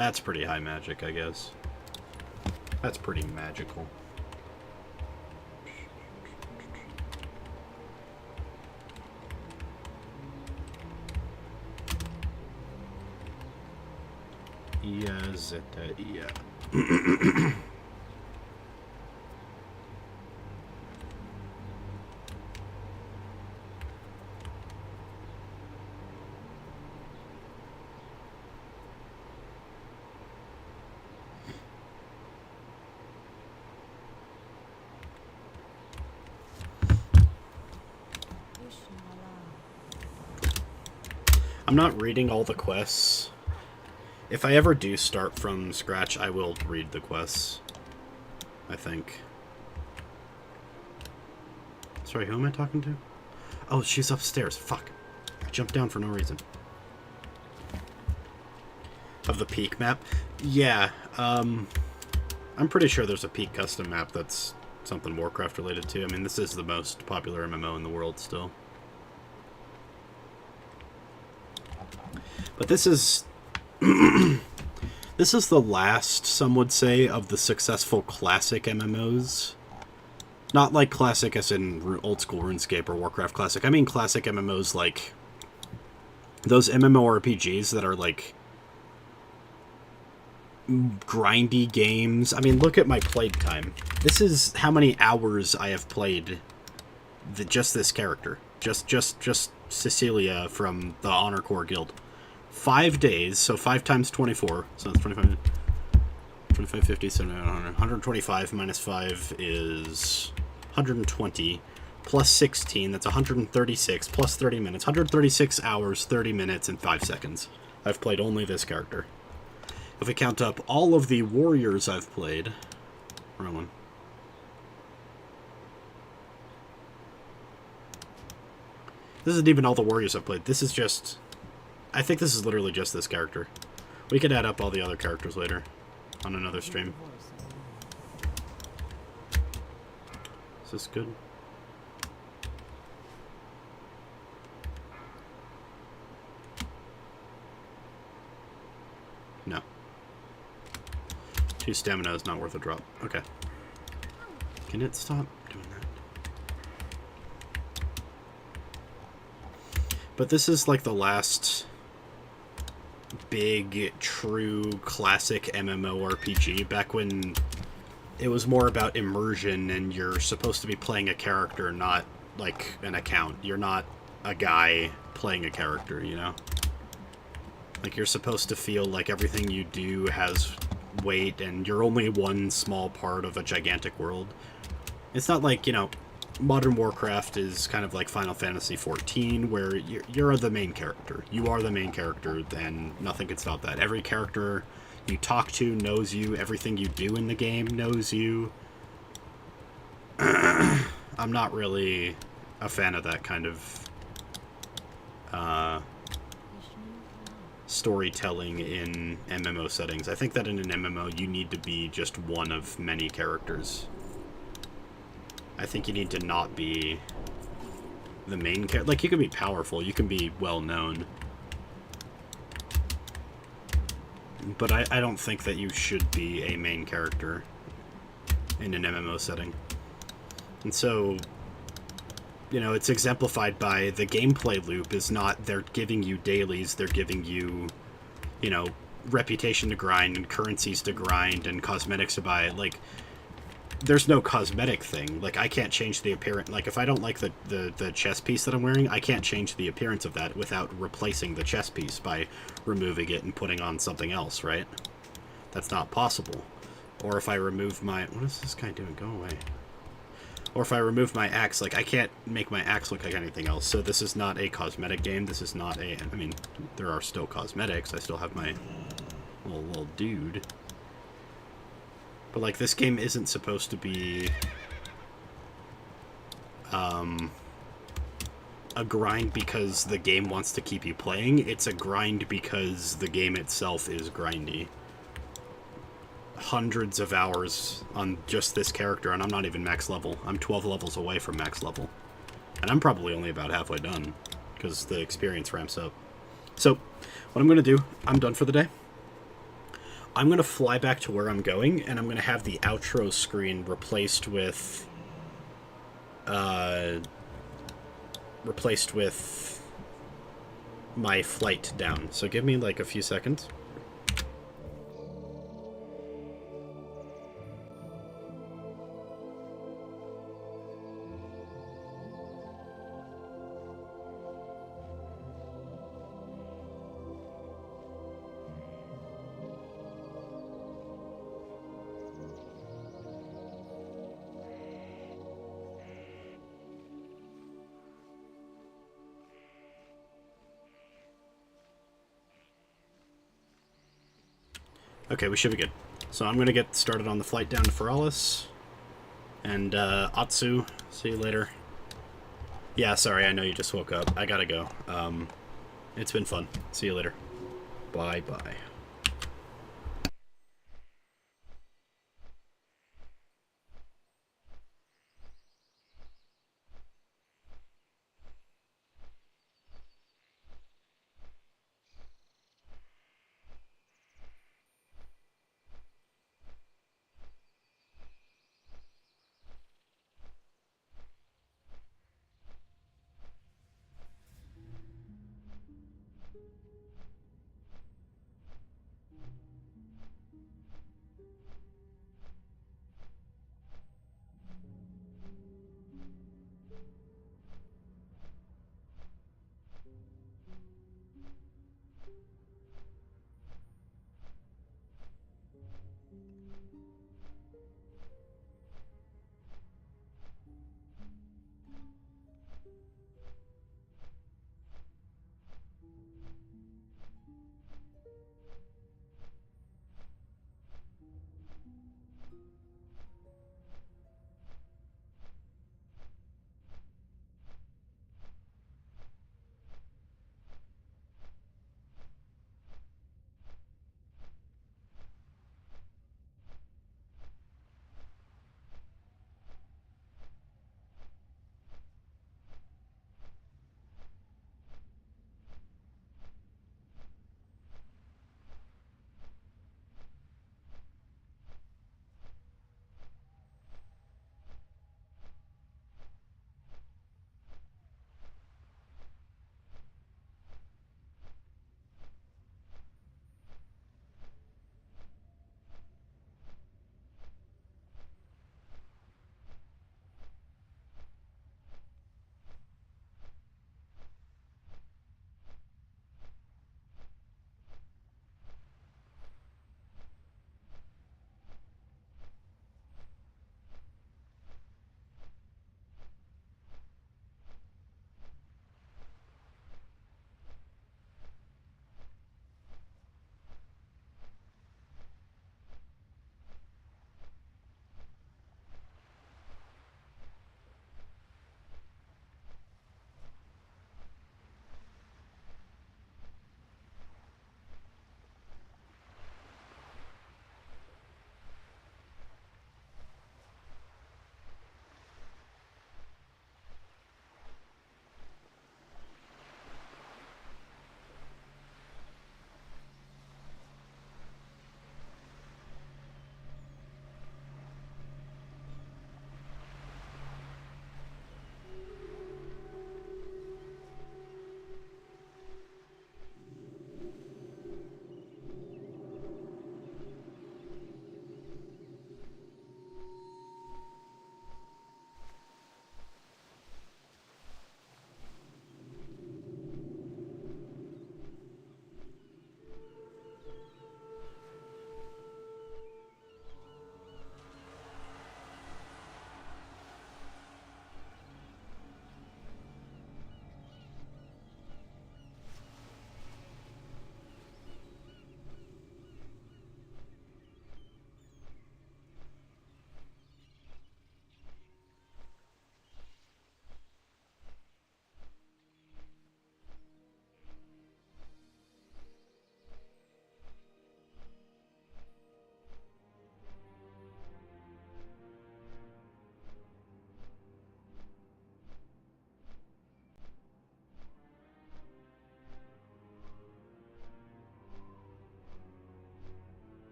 That's pretty high magic, I guess. That's pretty magical. Yeah, zeta, yeah. I'm not reading all the quests. If I ever do start from scratch, I will read the quests. I think. Sorry, who am I talking to? Oh, she's upstairs. Fuck. I jumped down for no reason. Of the Peak map? Yeah, I'm pretty sure there's a Peak custom map that's something Warcraft related to. I mean, this is the most popular MMO in the world still. But this is... this is the last, some would say, of the successful classic MMOs. Not like classic as in old school RuneScape or Warcraft classic. I mean classic MMOs like... those MMORPGs that are like... grindy games. I mean, look at my played time. This is how many hours I have played just this character. Just Cecilia from the Honor Corps Guild. 5 days, so 5 times 24, so that's 25, 25, 50, 700, 125 minus 5 is 120, plus 16, that's 136, plus 30 minutes, 136 hours, 30 minutes, and 5 seconds. I've played only this character. If we count up all of the warriors I've played... Wrong one. This isn't even all the warriors I've played. This is just... I think this is literally just this character. We could add up all the other characters later on another stream. Is this good? No. 2 stamina is not worth a drop. Okay. Can it stop doing that? But this is like the last big, true, classic MMORPG, back when it was more about immersion and you're supposed to be playing a character, not like an account. You're not a guy playing a character, you know? Like, you're supposed to feel like everything you do has weight and you're only one small part of a gigantic world. It's not like, you know, Modern Warcraft is kind of like Final Fantasy XIV, where you're the main character. You are the main character, and nothing can stop that. Every character you talk to knows you. Everything you do in the game knows you. I'm not really a fan of that kind of storytelling in MMO settings. I think that in an MMO you need to be just one of many characters. I think you need to not be the main character. Like, you can be powerful, you can be well-known. But I don't think that you should be a main character in an MMO setting. And so, you know, it's exemplified by the gameplay loop is not, they're giving you dailies, they're giving you, you know, reputation to grind and currencies to grind and cosmetics to buy. Like, there's no cosmetic thing. Like, I can't change the appearance. Like, if I don't like the chest piece that I'm wearing, I can't change the appearance of that without replacing the chest piece by removing it and putting on something else, right? That's not possible. Or if I remove my... What is this guy doing? Go away. Or if I remove my axe, like, I can't make my axe look like anything else. So this is not a cosmetic game. This is not a... I mean, there are still cosmetics. I still have my little dude. But, like, this game isn't supposed to be a grind because the game wants to keep you playing. It's a grind because the game itself is grindy. Hundreds of hours on just this character, and I'm not even max level. I'm 12 levels away from max level. And I'm probably only about halfway done, because the experience ramps up. So, what I'm going to do, I'm done for the day. I'm going to fly back to where I'm going, and I'm going to have the outro screen replaced with... my flight down. So give me, like, a few seconds. Okay, we should be good. So I'm going to get started on the flight down to Feralis. And, Atsu, see you later. Yeah, sorry, I know you just woke up. I gotta go. It's been fun. See you later. Bye-bye.